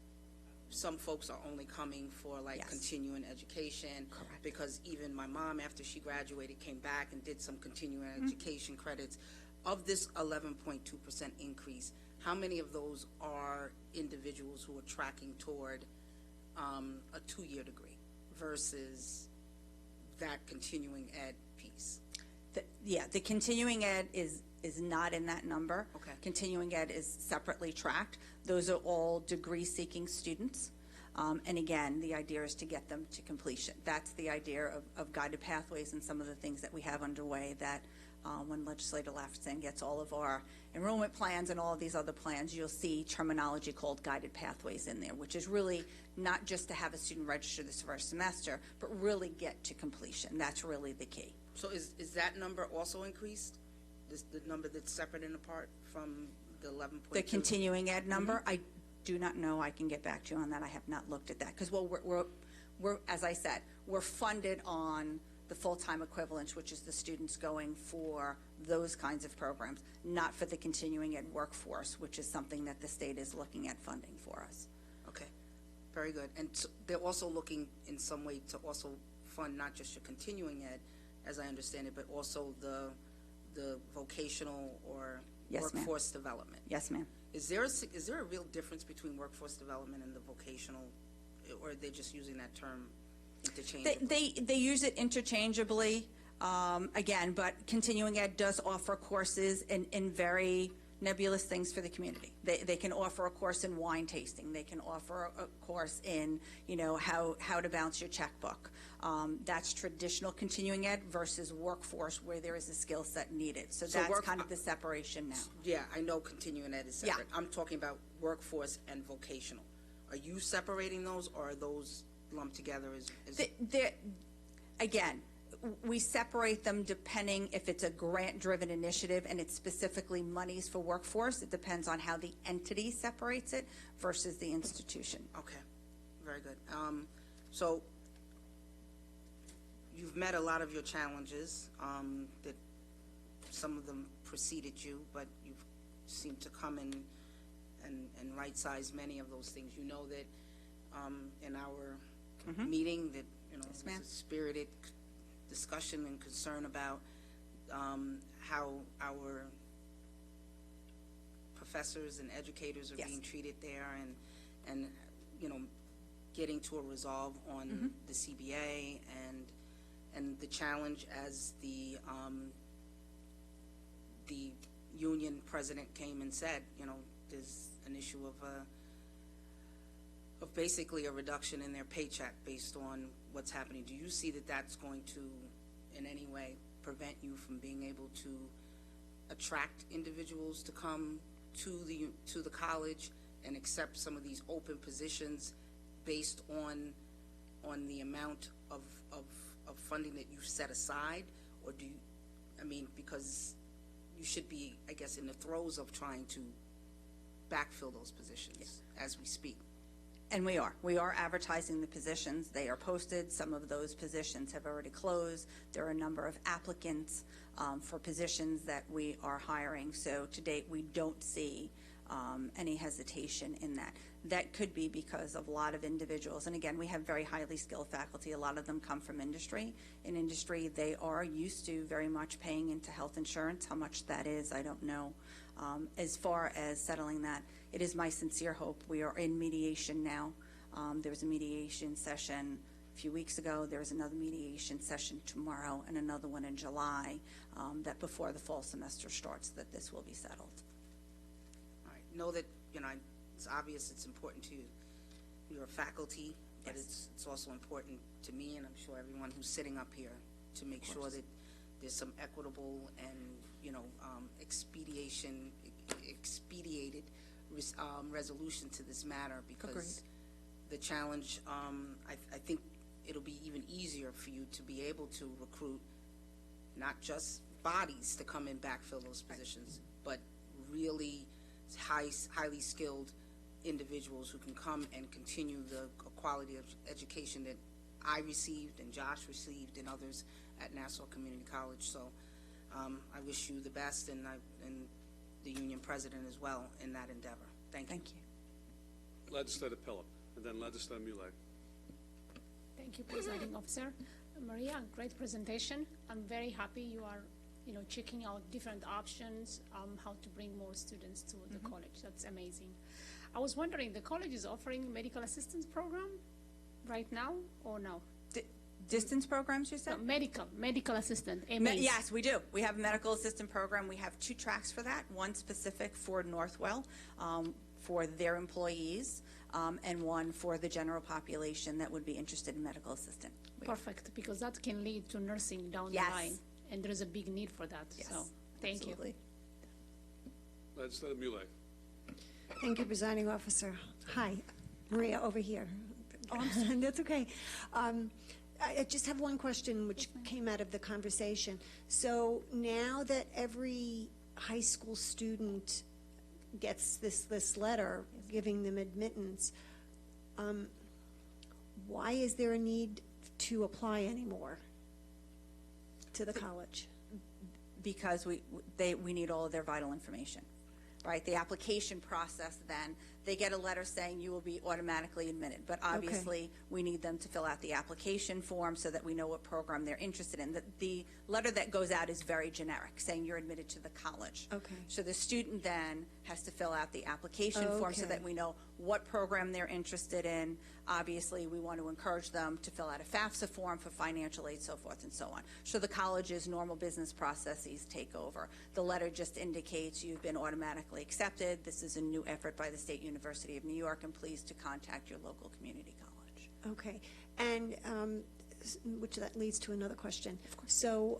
some folks are only coming for like
Yes.
continuing education.
Correct.
Because even my mom, after she graduated, came back and did some continuing education credits. Of this 11.2% increase, how many of those are individuals who are tracking toward a 2-year degree versus that continuing ed piece?
The continuing ed is not in that number.
Okay.
Continuing ed is separately tracked. Those are all degree-seeking students. And again, the idea is to get them to completion. That's the idea of guided pathways and some of the things that we have underway that when Legislator Lafferson gets all of our enrollment plans and all of these other plans, you'll see terminology called guided pathways in there, which is really not just to have a student register this first semester, but really get to completion. That's really the key.
So is that number also increased? The number that's separate and apart from the 11.2?
The continuing ed number, I do not know. I can get back to you on that. I have not looked at that. Because, well, we're, as I said, we're funded on the full-time equivalents, which is the students going for those kinds of programs, not for the continuing ed workforce, which is something that the state is looking at funding for us.
Okay, very good. And so they're also looking in some way to also fund not just your continuing ed, as I understand it, but also the vocational or
Yes, ma'am.
workforce development.
Yes, ma'am.
Is there a real difference between workforce development and the vocational, or are they just using that term interchangeably?
They use it interchangeably, again, but continuing ed does offer courses in very nebulous things for the community. They can offer a course in wine tasting. They can offer a course in, how to balance your checkbook. That's traditional continuing ed versus workforce where there is a skill set needed. So that's kind of the separation now.
Yeah, I know continuing ed is separate.
Yeah.
I'm talking about workforce and vocational. Are you separating those, or are those lumped together as
Again, We separate them depending if it's a grant-driven initiative and it's specifically monies for workforce. It depends on how the entity separates it versus the institution.
Okay, very good. So you've met a lot of your challenges, that some of them preceded you, but you've seemed to come in and right-size many of those things. You know that in our meeting that, you know,
Yes,
it was
ma'am.
a spirited discussion and concern about how our professors and educators are
Yes.
being treated there, and you know, getting to a resolve on the CBA and the challenge as the union president came and said, you know, there's an issue of basically a reduction in their paycheck based on what's happening. Do you see that that's going to in any way prevent you from being able to attract individuals to come to the college and accept some of these open positions based on the amount of funding that you've set aside? Or do you, I mean, because you should be, I guess, in the throes of trying to backfill those positions as we speak.
And we are advertising the positions. They are posted. Some of those positions have already closed. There are a number of applicants for positions that we are hiring. So to date, we don't see any hesitation in that. That could be because of a lot of individuals. And again, we have very highly skilled faculty. A lot of them come from industry. In industry, they are used to very much paying into health insurance. How much that is, I don't know. As far as settling that, it is my sincere hope. We are in mediation now. There was a mediation session a few weeks ago. There is another mediation session tomorrow and another one in July, that before the fall semester starts, that this will be settled.
All right. Know that, you know, it's obvious it's important to you. You're a faculty, but it's also important to me, and I'm sure everyone who's sitting up here, to make sure that there's some equitable and, you know, expedited resolution to this matter, because
Agreed.
the challenge, I think it'll be even easier for you to be able to recruit not just bodies to come and backfill those positions, but really highly skilled individuals who can come and continue the quality of education that I received and Josh received and others at Nassau Community College. So I wish you the best, and the union president as well in that endeavor. Thank you.
Thank you.
Legislator Phillip, and then Legislator Muley.
Thank you, Presiding Officer. Maria, great presentation. I'm very happy you are, you know, checking out different options, how to bring more students to the college. That's amazing. I was wondering, the college is offering medical assistance program right now or no?
Distance programs, you said?
No, medical assistant, MAs.
Yes, we do. We have a medical assistant program. We have 2 tracks for that, one specific for Northwell, for their employees, and one for the general population that would be interested in medical assistant.
Perfect, because that can lead to nursing down
Yes.
the line, and there is a big need for that.
Yes,
So, thank
absolutely.
you.
Legislator Muley.
Thank you, Presiding Officer. Hi, Maria over here. Oh, I'm sorry, that's okay. I just have one question which came out of the conversation. So now that every high school student gets this letter giving them admittance, why is there a need to apply anymore to the college?
Because we need all of their vital information, right? The application process, then, they get a letter saying you will be automatically admitted. But obviously, we need them to fill out the application form so that we know what program they're interested in. The letter that goes out is very generic, saying you're admitted to the college.
Okay.
So the student then has to fill out the application form so
Okay.
that we know what program they're interested in. Obviously, we want to encourage them to fill out a FAFSA form for financial aid, so forth and so on. So the college's normal business processes take over. The letter just indicates you've been automatically accepted. This is a new effort by the State University of New York, and please to contact your local community college.
Okay, and which that leads to another question. So,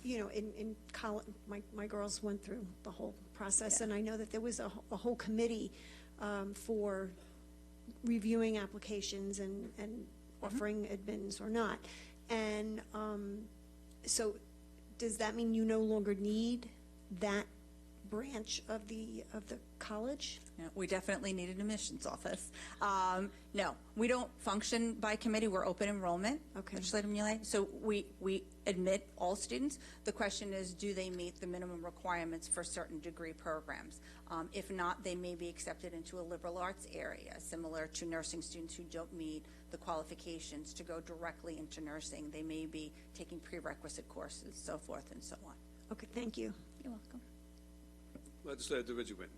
you know, in college, my girls went through the whole process, and I know that there was a whole committee for reviewing applications and offering admittance or not. And so does that mean you no longer need that branch of the college?
Yeah, we definitely need an admissions office. No, we don't function by committee. We're open enrollment.
Okay.
Legislative Muley. So we admit all students. The question is, do they meet the minimum requirements for certain degree programs? If not, they may be accepted into a liberal arts area, similar to nursing students who don't meet the qualifications to go directly into nursing. They may be taking prerequisite courses, so forth and so on.
Okay, thank you.
You're welcome.
Legislator DeRidge Whitten.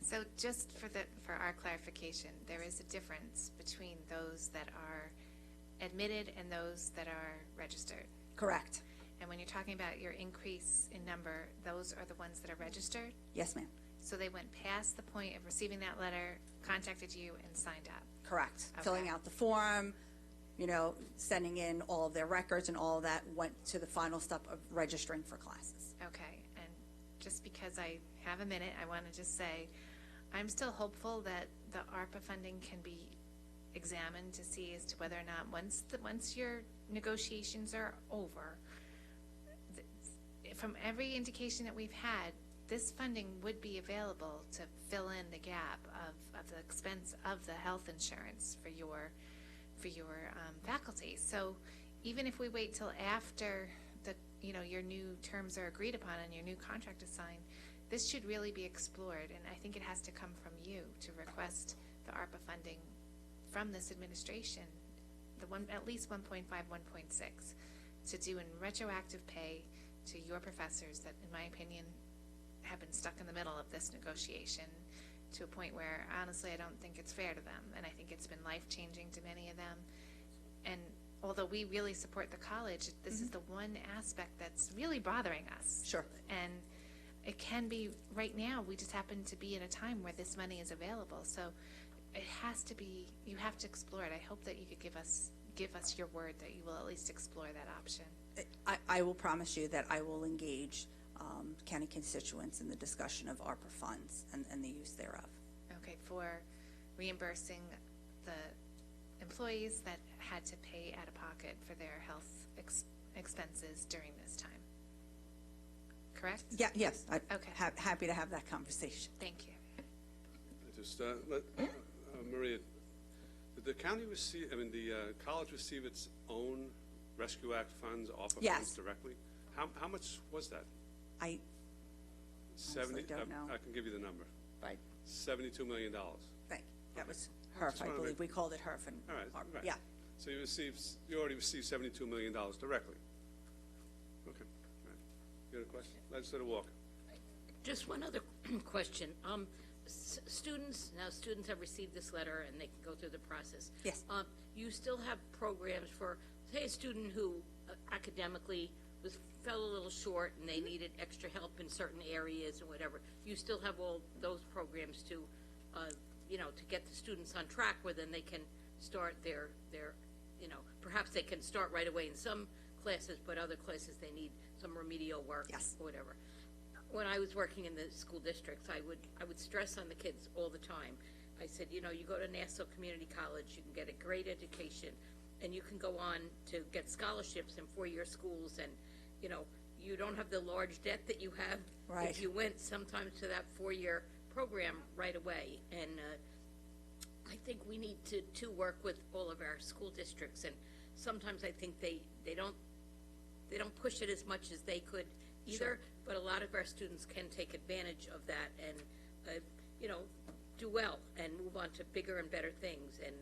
So just for our clarification, there is a difference between those that are admitted and those that are registered.
Correct.
And when you're talking about your increase in number, those are the ones that are registered?
Yes, ma'am.
So they went past the point of receiving that letter, contacted you, and signed up?
Correct.
Okay.
Filling out the form, sending in all of their records and all of that went to the final step of registering for classes.
Okay, and just because I have a minute, I want to just say, I'm still hopeful that the ARPA funding can be examined to see as to whether or not, once your negotiations are over, from every indication that we've had, this funding would be available to fill in the gap of the expense of the health insurance for your faculty. So even if we wait till after your new terms are agreed upon and your new contract is signed, this should really be explored, and I think it has to come from you to request the ARPA funding from this administration, at least 1.5, 1.6, to do in retroactive pay to your professors that, in my opinion, have been stuck in the middle of this negotiation to a point where, honestly, I don't think it's fair to them, and I think it's been life-changing to many of them. And although we really support the college, this is the one aspect that's really bothering us.
Sure.
And it can be, right now, we just happen to be in a time where this money is available. So it has to be, you have to explore it. I hope that you could give us your word that you will at least explore that option.
I will promise you that I will engage county constituents in the discussion of ARPA funds and the use thereof.
Okay, for reimbursing the employees that had to pay out of pocket for their health expenses during this time. Correct?
Yeah, yes.
Okay.
Happy to have that conversation.
Thank you.
Maria, did the county receive, the college receive its own Rescue Act funds, ARPA funds directly? How much was that?
I
70.
don't know.
I can give you the number.
Right.
$72 million.
Thank you. That was HERF, I believe. We called it HERF. And
all right.
ARPA.
Right.
Yeah.
So you already received $72 million directly. Okay. All right. You had a question? Legislator Walker.
Just one other question. Students have received this letter and they can go through the process.
Yes.
You still have programs for, say, a student who academically fell a little short and they needed extra help in certain areas or whatever. You still have all those programs to get the students on track where then they can start their perhaps they can start right away in some classes, but other classes they need some remedial work or whatever. When I was working in the school districts, I would stress on the kids all the time. I said, you go to Nassau Community College, you can get a great education, and you can go on to get scholarships in four-year schools, and you don't have the large debt that you have if you went sometimes to that four-year program right away. And I think we need to work with all of our school districts, and sometimes I think they don't push it as much as they could either. But a lot of our students can take advantage of that and do well and move on to bigger and better things. And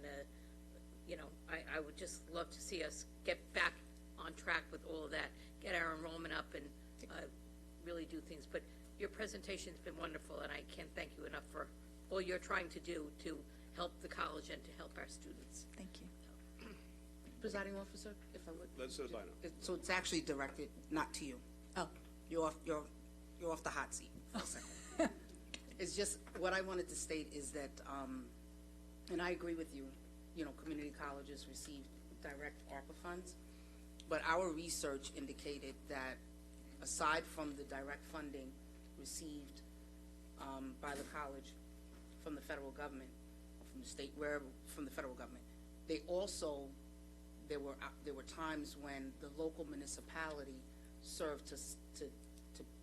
I would just love to see us get back on track with all of that, get our enrollment up, and really do things. But your presentation's been wonderful, and I can't thank you enough for all you're trying to do to help the college and to help our students.
Thank you.
Presiding officer, if I would.
Legislator Bynum.
So it's actually directed not to you.
Oh.
You're off the hot seat for a second. It's just, what I wanted to state is that, and I agree with you, community colleges receive direct ARPA funds, but our research indicated that aside from the direct funding received by the college from the federal government, or from the state, wherever, from the federal government, they also there were times when the local municipality served to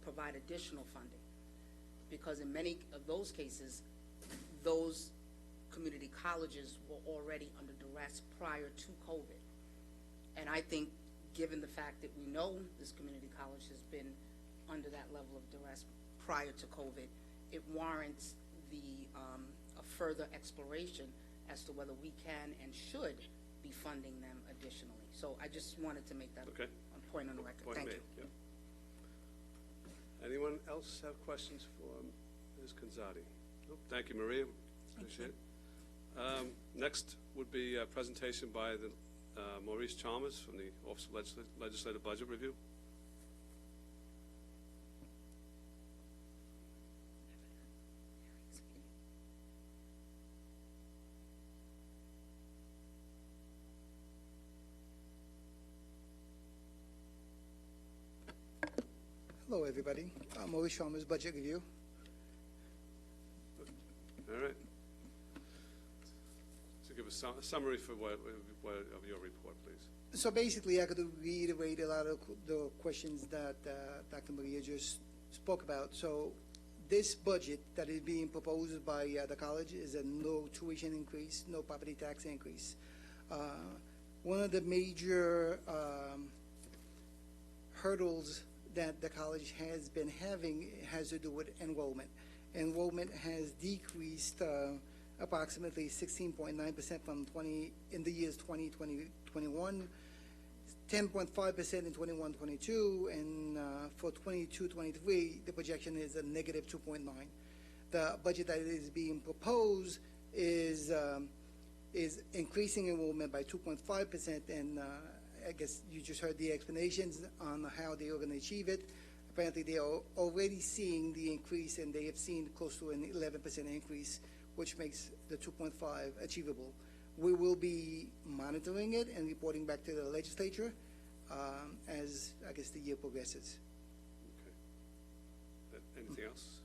provide additional funding, because in many of those cases, those community colleges were already under duress prior to COVID. And I think, given the fact that we know this community college has been under that level of duress prior to COVID, it warrants a further exploration as to whether we can and should be funding them additionally. So I just wanted to make that
Okay.
a point on the record.
Point
Thank
made,
you.
yeah. Anyone else have questions for Ms. Kanzati? Nope. Thank you, Maria. Appreciate it. Next would be a presentation by the Maurice Chalmers from the Office of Legislative Budget Review.
Hello, everybody. Maurice Chalmers, Budget Review.
All right. So give us a summary for what of your report, please.
So basically, I could reiterate a lot of the questions that Dr. Maria just spoke about. So this budget that is being proposed by the college is a no tuition increase, no property tax increase. One of the major hurdles that the college has been having has to do with enrollment. Enrollment has decreased approximately 16.9% from in the years 2020, 21, 10.5% in 21-22, and for 22-23, the projection is a negative 2.9. The budget that is being proposed is increasing enrollment by 2.5%, and I guess you just heard the explanations on how they are going to achieve it. Apparently, they are already seeing the increase, and they have seen close to an 11% increase, which makes the 2.5 achievable. We will be monitoring it and reporting back to the legislature as, I guess, the year progresses.
Okay. Anything else?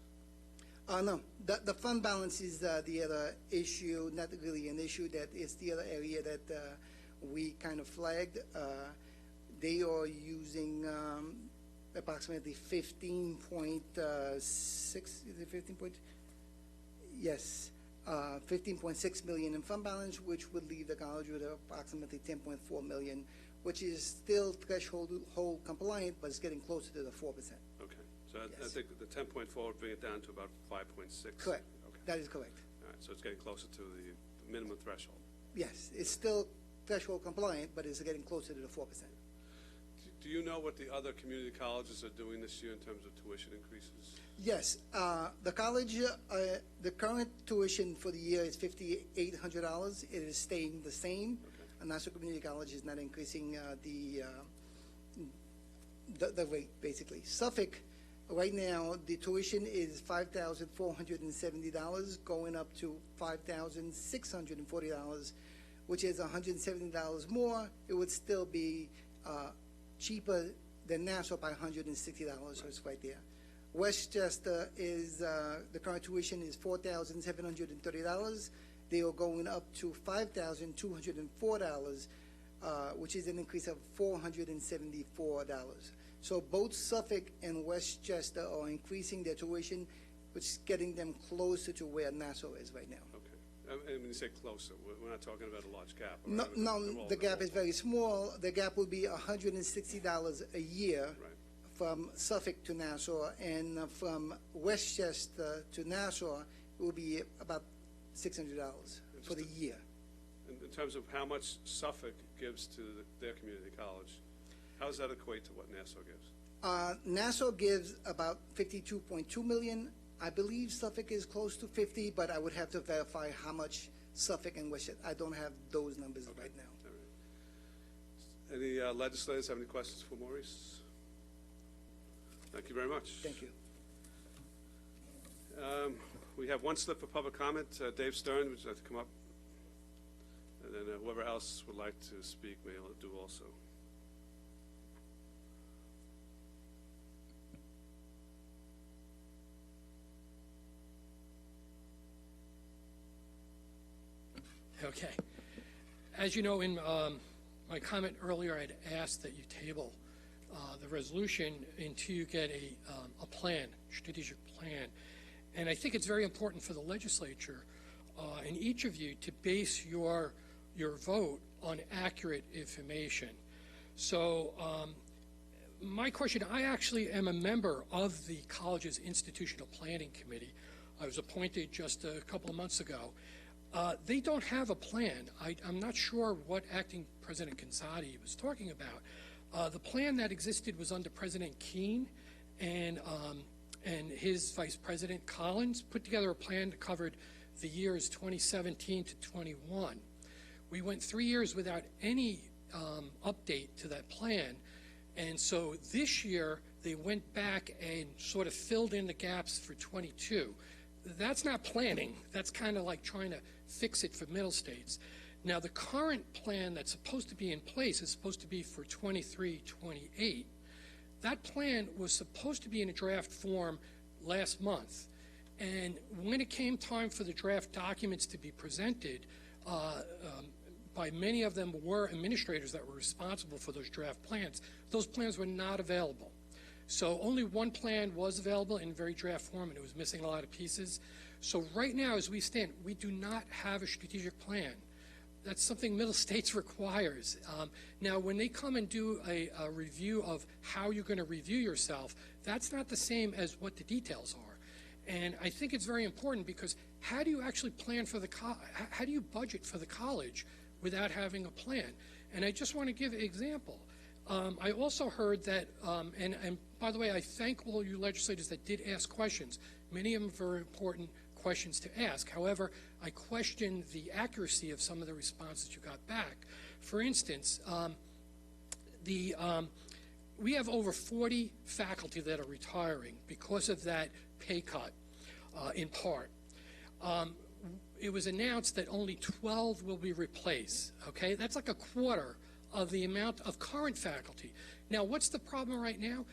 No. The fund balance is the other issue, not really an issue. That is the other area that we kind of flagged. They are using approximately 15.6, is it 15 point? Yes, 15.6 million in fund balance, which would leave the college with approximately 10.4 million, which is still threshold compliant, but it's getting closer to the 4%.
Okay. So I
Yes.
think the 10.4 would bring it down to about 5.6.
Correct.
Okay.
That is correct.
All right. So it's getting closer to the minimum threshold.
Yes, it's still threshold compliant, but it's getting closer to the 4%.
Do you know what the other community colleges are doing this year in terms of tuition increases?
Yes, the college, the current tuition for the year is $5,800. It is staying the same. Okay. Nassau Community College is not increasing the rate, basically. Suffolk, right now, the tuition is $5,470, going up to $5,640, which is $170 more. It would still be cheaper than Nassau by $160, so it's right there. Westchester is, the current tuition is $4,730. They are going up to $5,204, which is an increase of $474. So both Suffolk and Westchester are increasing their tuition, which is getting them closer to where Nassau is right now.
Okay. And when you say closer, we're not talking about a large gap.
No,
right?
no, the gap is very small. The gap will be $160 a year.
Right.
From Suffolk to Nassau, and from Westchester to Nassau, it will be about $600 for the year.
In terms of how much Suffolk gives to their community college, how does that equate to what Nassau gives?
Nassau gives about $52.2 million. I believe Suffolk is close to 50, but I would have to verify how much Suffolk and Westchester. I don't have those numbers right now.
All right. Any legislators have any questions for Maurice? Thank you very much.
Thank you.
We have one slip for public comment. Dave Stern, would you like to come up? And then whoever else would like to speak may do also.
Okay. As you know, in my comment earlier, I'd asked that you table the resolution until you get a plan, strategic plan. And I think it's very important for the legislature and each of you to base your vote on accurate information. So my question, I actually am a member of the college's institutional planning committee. I was appointed just a couple of months ago. They don't have a plan. I'm not sure what Acting President Gonzatti was talking about. The plan that existed was under President Keene, and his Vice President Collins put together a plan that covered the years 2017 to 21. We went 3 years without any update to that plan, and so this year they went back and sort of filled in the gaps for 22. That's not planning. That's kind of like trying to fix it for middle states. Now, the current plan that's supposed to be in place is supposed to be for 23, 28. That plan was supposed to be in a draft form last month. And when it came time for the draft documents to be presented, by many of them were administrators that were responsible for those draft plans. Those plans were not available. So only one plan was available in very draft form, and it was missing a lot of pieces. So right now, as we stand, we do not have a strategic plan. That's something Middle States requires. Now, when they come and do a review of how you're going to review yourself, that's not the same as what the details are. And I think it's very important because how do you actually plan for how do you budget for the college without having a plan? And I just want to give an example. I also heard that, and by the way, I thank all you legislators that did ask questions. Many of them very important questions to ask. However, I question the accuracy of some of the responses you got back. For instance, we have over 40 faculty that are retiring because of that pay cut, in part. It was announced that only 12 will be replaced, okay? That's like a quarter of the amount of current faculty. Now, what's the problem right now?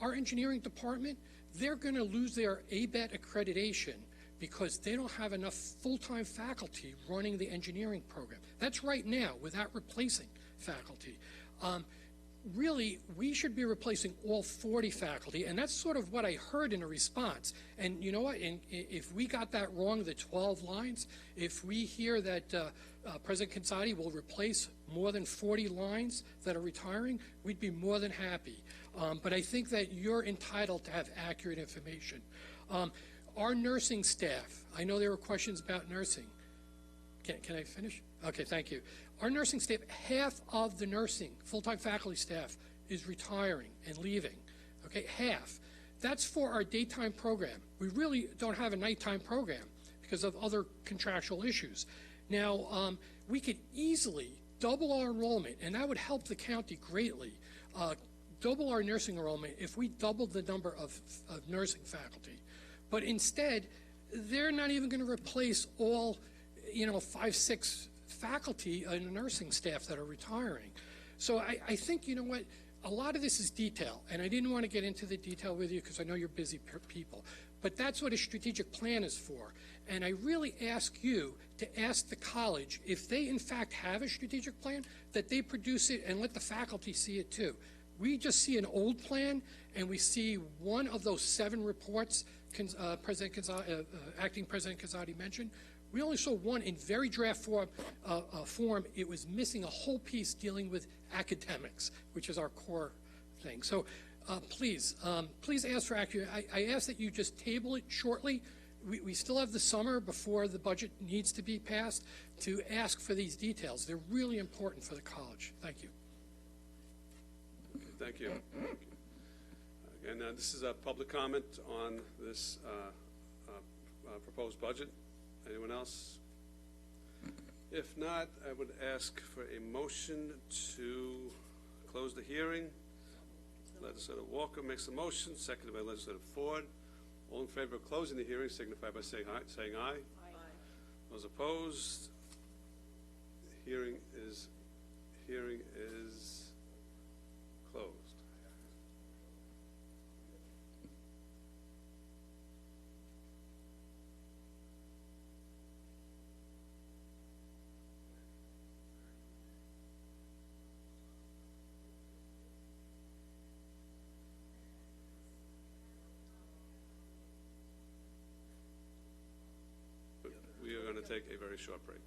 Our engineering department, they're going to lose their ABET accreditation because they don't have enough full-time faculty running the engineering program. That's right now, without replacing faculty. Really, we should be replacing all 40 faculty, and that's sort of what I heard in a response. And you know what? If we got that wrong, the 12 lines, if we hear that President Gonzatti will replace more than 40 lines that are retiring, we'd be more than happy. But I think that you're entitled to have accurate information. Our nursing staff, I know there were questions about nursing. Can I finish? Okay, thank you. Our nursing staff, half of the nursing, full-time faculty staff, is retiring and leaving. Okay, half. That's for our daytime program. We really don't have a nighttime program because of other contractual issues. Now, we could easily double our enrollment, and that would help the county greatly, double our nursing enrollment if we doubled the number of nursing faculty. But instead, they're not even going to replace all, 5, 6 faculty and the nursing staff that are retiring. So I think, you know what, a lot of this is detail, and I didn't want to get into the detail with you because I know you're busy people. But that's what a strategic plan is for. And I really ask you to ask the college, if they in fact have a strategic plan, that they produce it and let the faculty see it too. We just see an old plan, and we see one of those 7 reports Acting President Gonzatti mentioned. We only saw one in very draft form. It was missing a whole piece dealing with academics, which is our core thing. So please ask for accurate. I ask that you just table it shortly. We still have the summer before the budget needs to be passed to ask for these details. They're really important for the college. Thank you.
Okay, thank you. Again, this is a public comment on this proposed budget. Anyone else? If not, I would ask for a motion to close the hearing. Legislator Walker makes a motion, seconded by Legislator Ford. All in favor of closing the hearing signify by saying aye. Aye. Those opposed? Hearing is closed. take a very short break.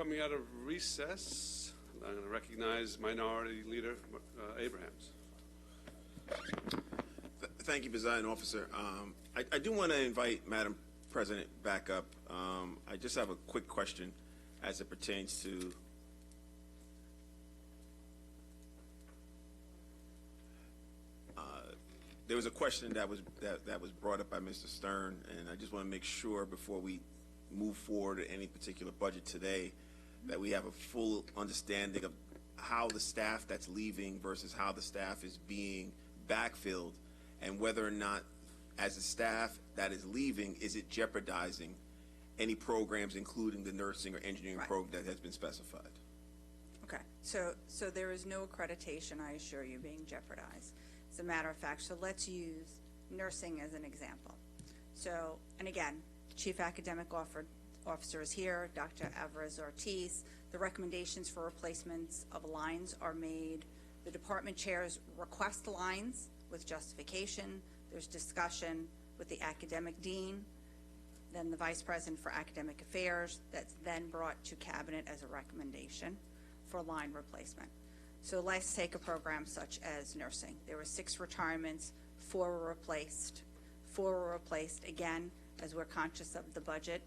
coming out of recess, I'm going to recognize Minority Leader Abrahams.
Thank you, Presiding Officer. I do want to invite Madam President back up. I just have a quick question as it pertains to there was a question that was brought up by Mr. Stern, and I just want to make sure before we move forward to any particular budget today that we have a full understanding of how the staff that's leaving versus how the staff is being backfilled, and whether or not, as a staff that is leaving, is it jeopardizing any programs, including the nursing or engineering program that has been specified?
Okay, so there is no accreditation, I assure you, being jeopardized. As a matter of fact, so let's use nursing as an example. So, and again, Chief Academic Officer is here, Dr. Alvarez-Ortiz. The recommendations for replacements of lines are made. The department chairs request lines with justification. There's discussion with the academic dean, then the vice president for academic affairs. That's then brought to cabinet as a recommendation for line replacement. So let's take a program such as nursing. There were 6 retirements, 4 were replaced. 4 were replaced, again, as we're conscious of the budget.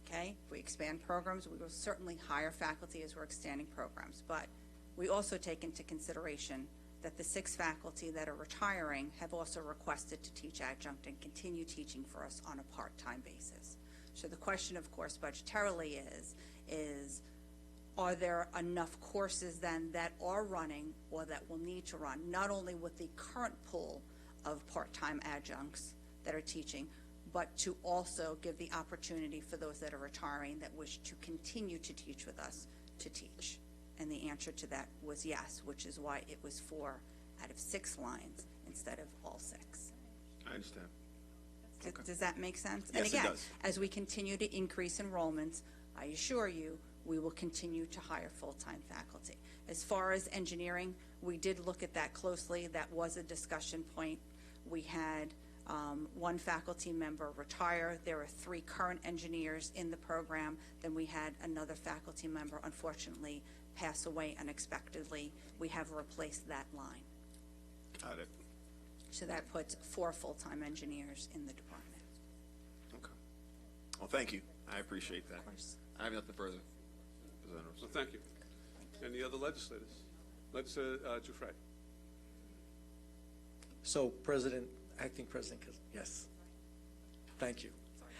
Okay, if we expand programs, we will certainly hire faculty as we're expanding programs. But we also take into consideration that the 6 faculty that are retiring have also requested to teach adjunct and continue teaching for us on a part-time basis. So the question, of course, budgetarily is are there enough courses then that are running or that will need to run, not only with the current pool of part-time adjuncts that are teaching, but to also give the opportunity for those that are retiring that wish to continue to teach with us to teach? And the answer to that was yes, which is why it was 4 out of 6 lines instead of all 6.
I understand.
Does that make sense?
Yes,
and again,
it does.
As we continue to increase enrollments, I assure you, we will continue to hire full-time faculty. As far as engineering, we did look at that closely. That was a discussion point. We had 1 faculty member retire. There are 3 current engineers in the program. Then we had another faculty member, unfortunately, pass away unexpectedly. We have replaced that line.
Got it.
So that puts 4 full-time engineers in the department.
Okay. Well, thank you. I appreciate that.
Of course.
I have nothing further.
So thank you. Any other legislators? Legislator Giuffre.
So, Acting President, yes. Thank you.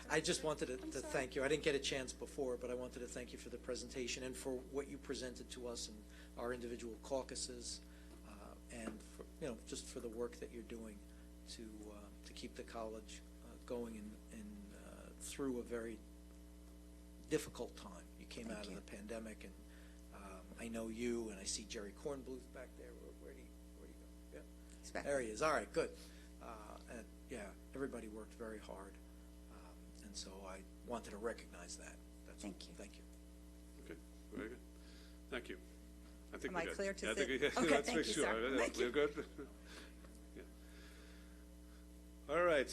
I just wanted to thank you. I didn't get a chance before, but I wanted to thank you for the presentation and for what you presented to us in our individual caucuses, and for, just for the work that you're doing to keep the college going and through a very difficult time. You came out of the pandemic, and I know you, and I see Jerry Kornbluth back there. Where do you go? Yeah, there he is. All right, good. And yeah, everybody worked very hard, and so I wanted to recognize that. Thank you. Thank you.
Okay, very good. Thank you. I think
Am
we're
I
good.
clear to
I
sit?
think
Okay,
let's
thank
make
you,
sure.
sir. Thank
We're
you.
good. Yeah. All right.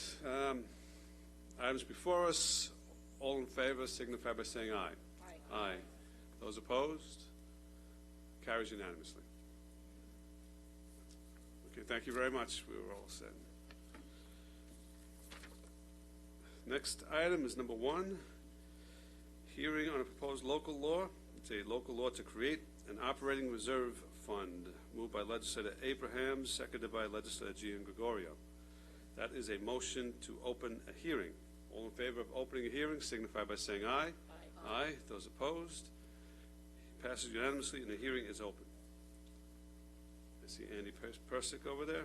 Items before us. All in favor signify by saying aye. Aye. Aye. Those opposed? Carries unanimously. Okay, thank you very much. We were all set. Next item is number 1, hearing on a proposed local law. It's a local law to create an operating reserve fund, moved by Legislator Abraham, seconded by Legislator Gian Gregorio. That is a motion to open a hearing. All in favor of opening a hearing signify by saying aye. Aye. Aye. Those opposed? Passes unanimously, and the hearing is open. I see Andy Persick over there.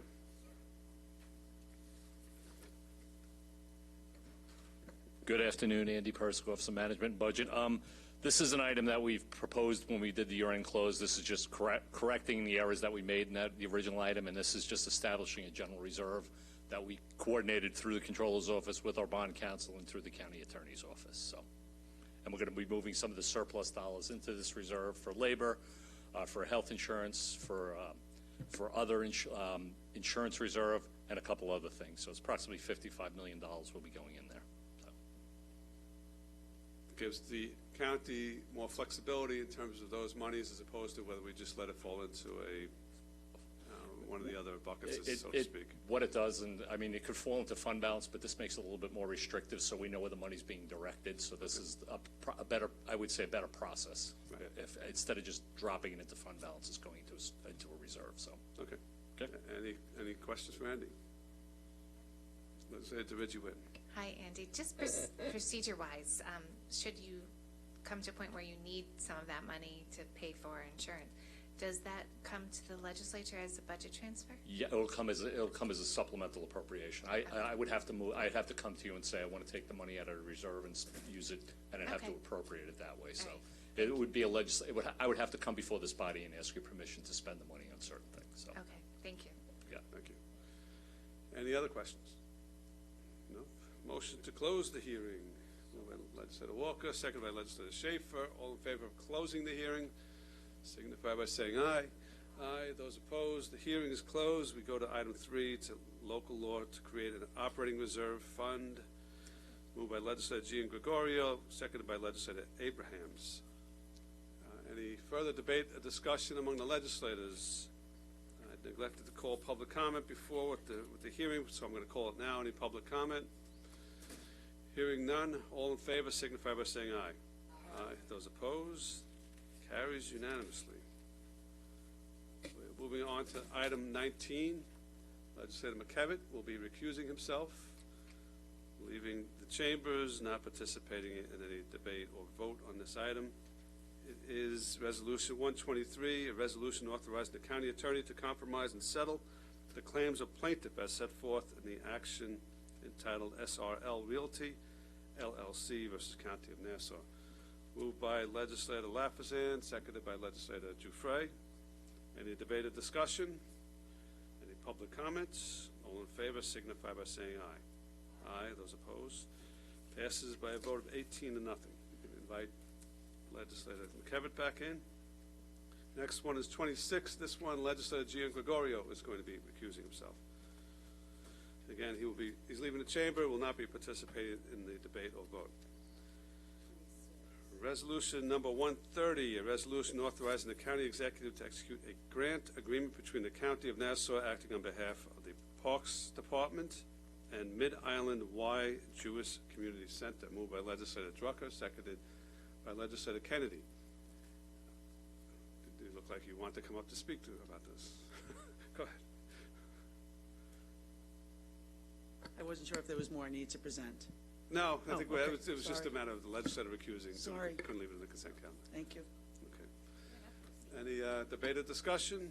Good afternoon, Andy Persick, Office of Management and Budget. This is an item that we've proposed when we did the year-end close. This is just correcting the errors that we made in the original item, and this is just establishing a general reserve that we coordinated through the Controller's Office with our bond counsel and through the County Attorney's Office. So, and we're going to be moving some of the surplus dollars into this reserve for labor, for health insurance, for other insurance reserve, and a couple other things. So it's approximately $55 million will be going in there. So.
gives the county more flexibility in terms of those monies as opposed to whether we just let it fall into one of the other buckets, so to speak.
What it does, and I mean, it could fall into fund balance, but this makes it a little bit more restrictive, so we know where the money's being directed. So this is a better, I would say, a better process.
Right.
If instead of just dropping it into fund balance, it's going into a reserve. So
Okay.
Okay.
Any questions for Andy? Let's say DeRidge Witten.
Hi, Andy. Just procedure-wise, should you come to a point where you need some of that money to pay for insurance, does that come to the legislature as a budget transfer?
yeah, it'll come as a supplemental appropriation. I would have to move. I'd have to come to you and say I want to take the money out of the reserve and use it, and I'd have to
Okay.
appropriate it that way. So
Right.
it would be I would have to come before this body and ask your permission to spend the money on certain things. So
Okay, thank you.
yeah.
Thank you. Any other questions? No? Motion to close the hearing. Moved by Legislator Walker, seconded by Legislator Schaefer. All in favor of closing the hearing, signify by saying aye. Aye. Those opposed, the hearing is closed. We go to item 3, it's a local law to create an operating reserve fund. Moved by Legislator Gian Gregorio, seconded by Legislator Abrahams. Any further debate or discussion among the legislators? I neglected to call public comment before with the hearing, so I'm going to call it now. Any public comment? Hearing none, all in favor signify by saying aye. Aye. Those opposed, carries unanimously. We're moving on to item 19. Legislator McKevitt will be recusing himself, leaving the chambers, not participating in any debate or vote on this item. It is Resolution 123, a resolution authorizing the county attorney to compromise and settle the claims of plaintiff as set forth in the action entitled SRL Realty, LLC versus County of Nassau. Moved by Legislator Lafazan, seconded by Legislator Giuffre. Any debate or discussion? Any public comments? All in favor signify by saying aye. Aye. Those opposed? Passes by a vote of 18 to nothing. You can invite Legislator McKevitt back in. Next one is 26. This one, Legislator Gian Gregorio is going to be recusing himself. Again, he's leaving the chamber, will not be participating in the debate or vote. Resolution number 130, a resolution authorizing the county executive to execute a grant agreement between the County of Nassau acting on behalf of the Parks Department and Mid-Island Y Jewish Community Center. Moved by Legislator Drucker, seconded by Legislator Kennedy. You look like you want to come up to speak to about this. Go ahead.
I wasn't sure if there was more I need to present.
No, I think
okay.
it was just a matter of the legislator recusing, so
Sorry.
we couldn't leave it in the consent calendar.
Thank you.
Okay. Any debate or discussion?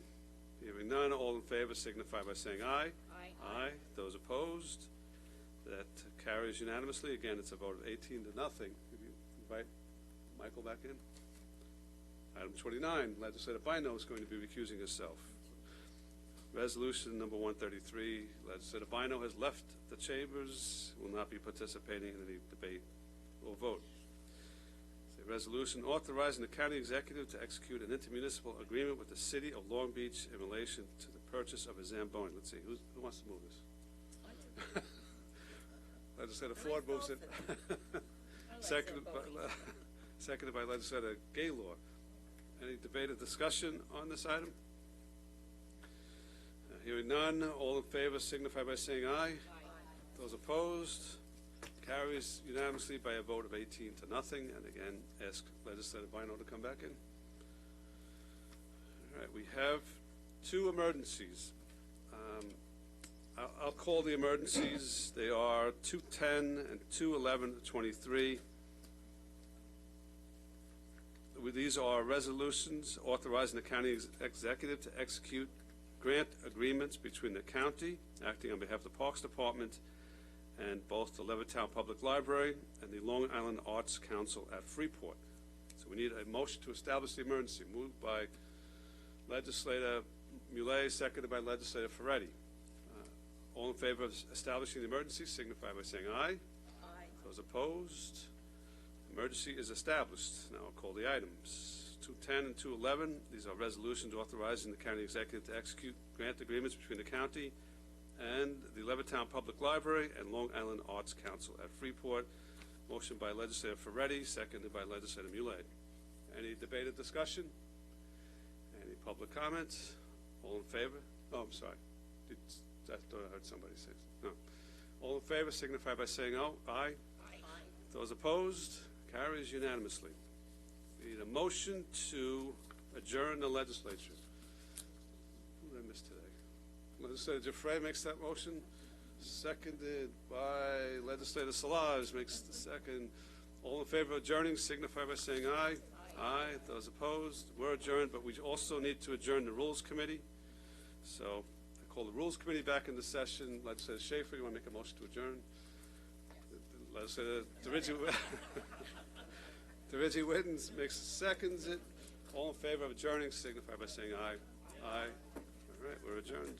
Hearing none, all in favor signify by saying aye.
Aye.
Aye. Those opposed? That carries unanimously. Again, it's a vote of 18 to nothing. Could you invite Michael back in? Item 29, Legislator Bino is going to be recusing herself. Resolution number 133, Legislator Bino has left the chambers, will not be participating in any debate or vote. It's a resolution authorizing the county executive to execute an intermunicipal agreement with the city of Long Beach in relation to the purchase of a Zamboni. Let's see, who wants to move this? Legislator Ford moves it. Seconded by Legislator Gaylor. Any debate or discussion on this item? Hearing none, all in favor signify by saying aye. Aye. Those opposed? Carries unanimously by a vote of 18 to nothing. And again, ask Legislator Bino to come back in. All right, we have two emergencies. I'll call the emergencies. They are 210 and 211-23. These are resolutions authorizing the county executive to execute grant agreements between the county, acting on behalf of the Parks Department, and both the Levittown Public Library and the Long Island Arts Council at Freeport. So we need a motion to establish the emergency, moved by Legislator Muley, seconded by Legislator Ferretti. All in favor of establishing the emergency signify by saying aye. Aye. Those opposed? Emergency is established. Now I'll call the items. 210 and 211, these are resolutions authorizing the county executive to execute grant agreements between the county and the Levittown Public Library and Long Island Arts Council at Freeport. Motion by legislator Ferretti, seconded by legislator Muley. Any debate or discussion? Any public comments? All in favor? Oh, I'm sorry. I thought I heard somebody say, no. All in favor signify by saying aye. Those opposed? Carries unanimously. We need a motion to adjourn the legislature. Who did I miss today? Legislator Giuffre makes that motion, seconded by legislator Solage makes the second. All in favor of adjourning signify by saying aye. Aye. Those opposed? We're adjourned, but we also need to adjourn the Rules Committee. So I call the Rules Committee back into session. Legislator Schaefer, you want to make a motion to adjourn? Legislator DeRiggi Whitten seconds it. All in favor of adjourning signify by saying aye. Aye. All right, we're adjourned.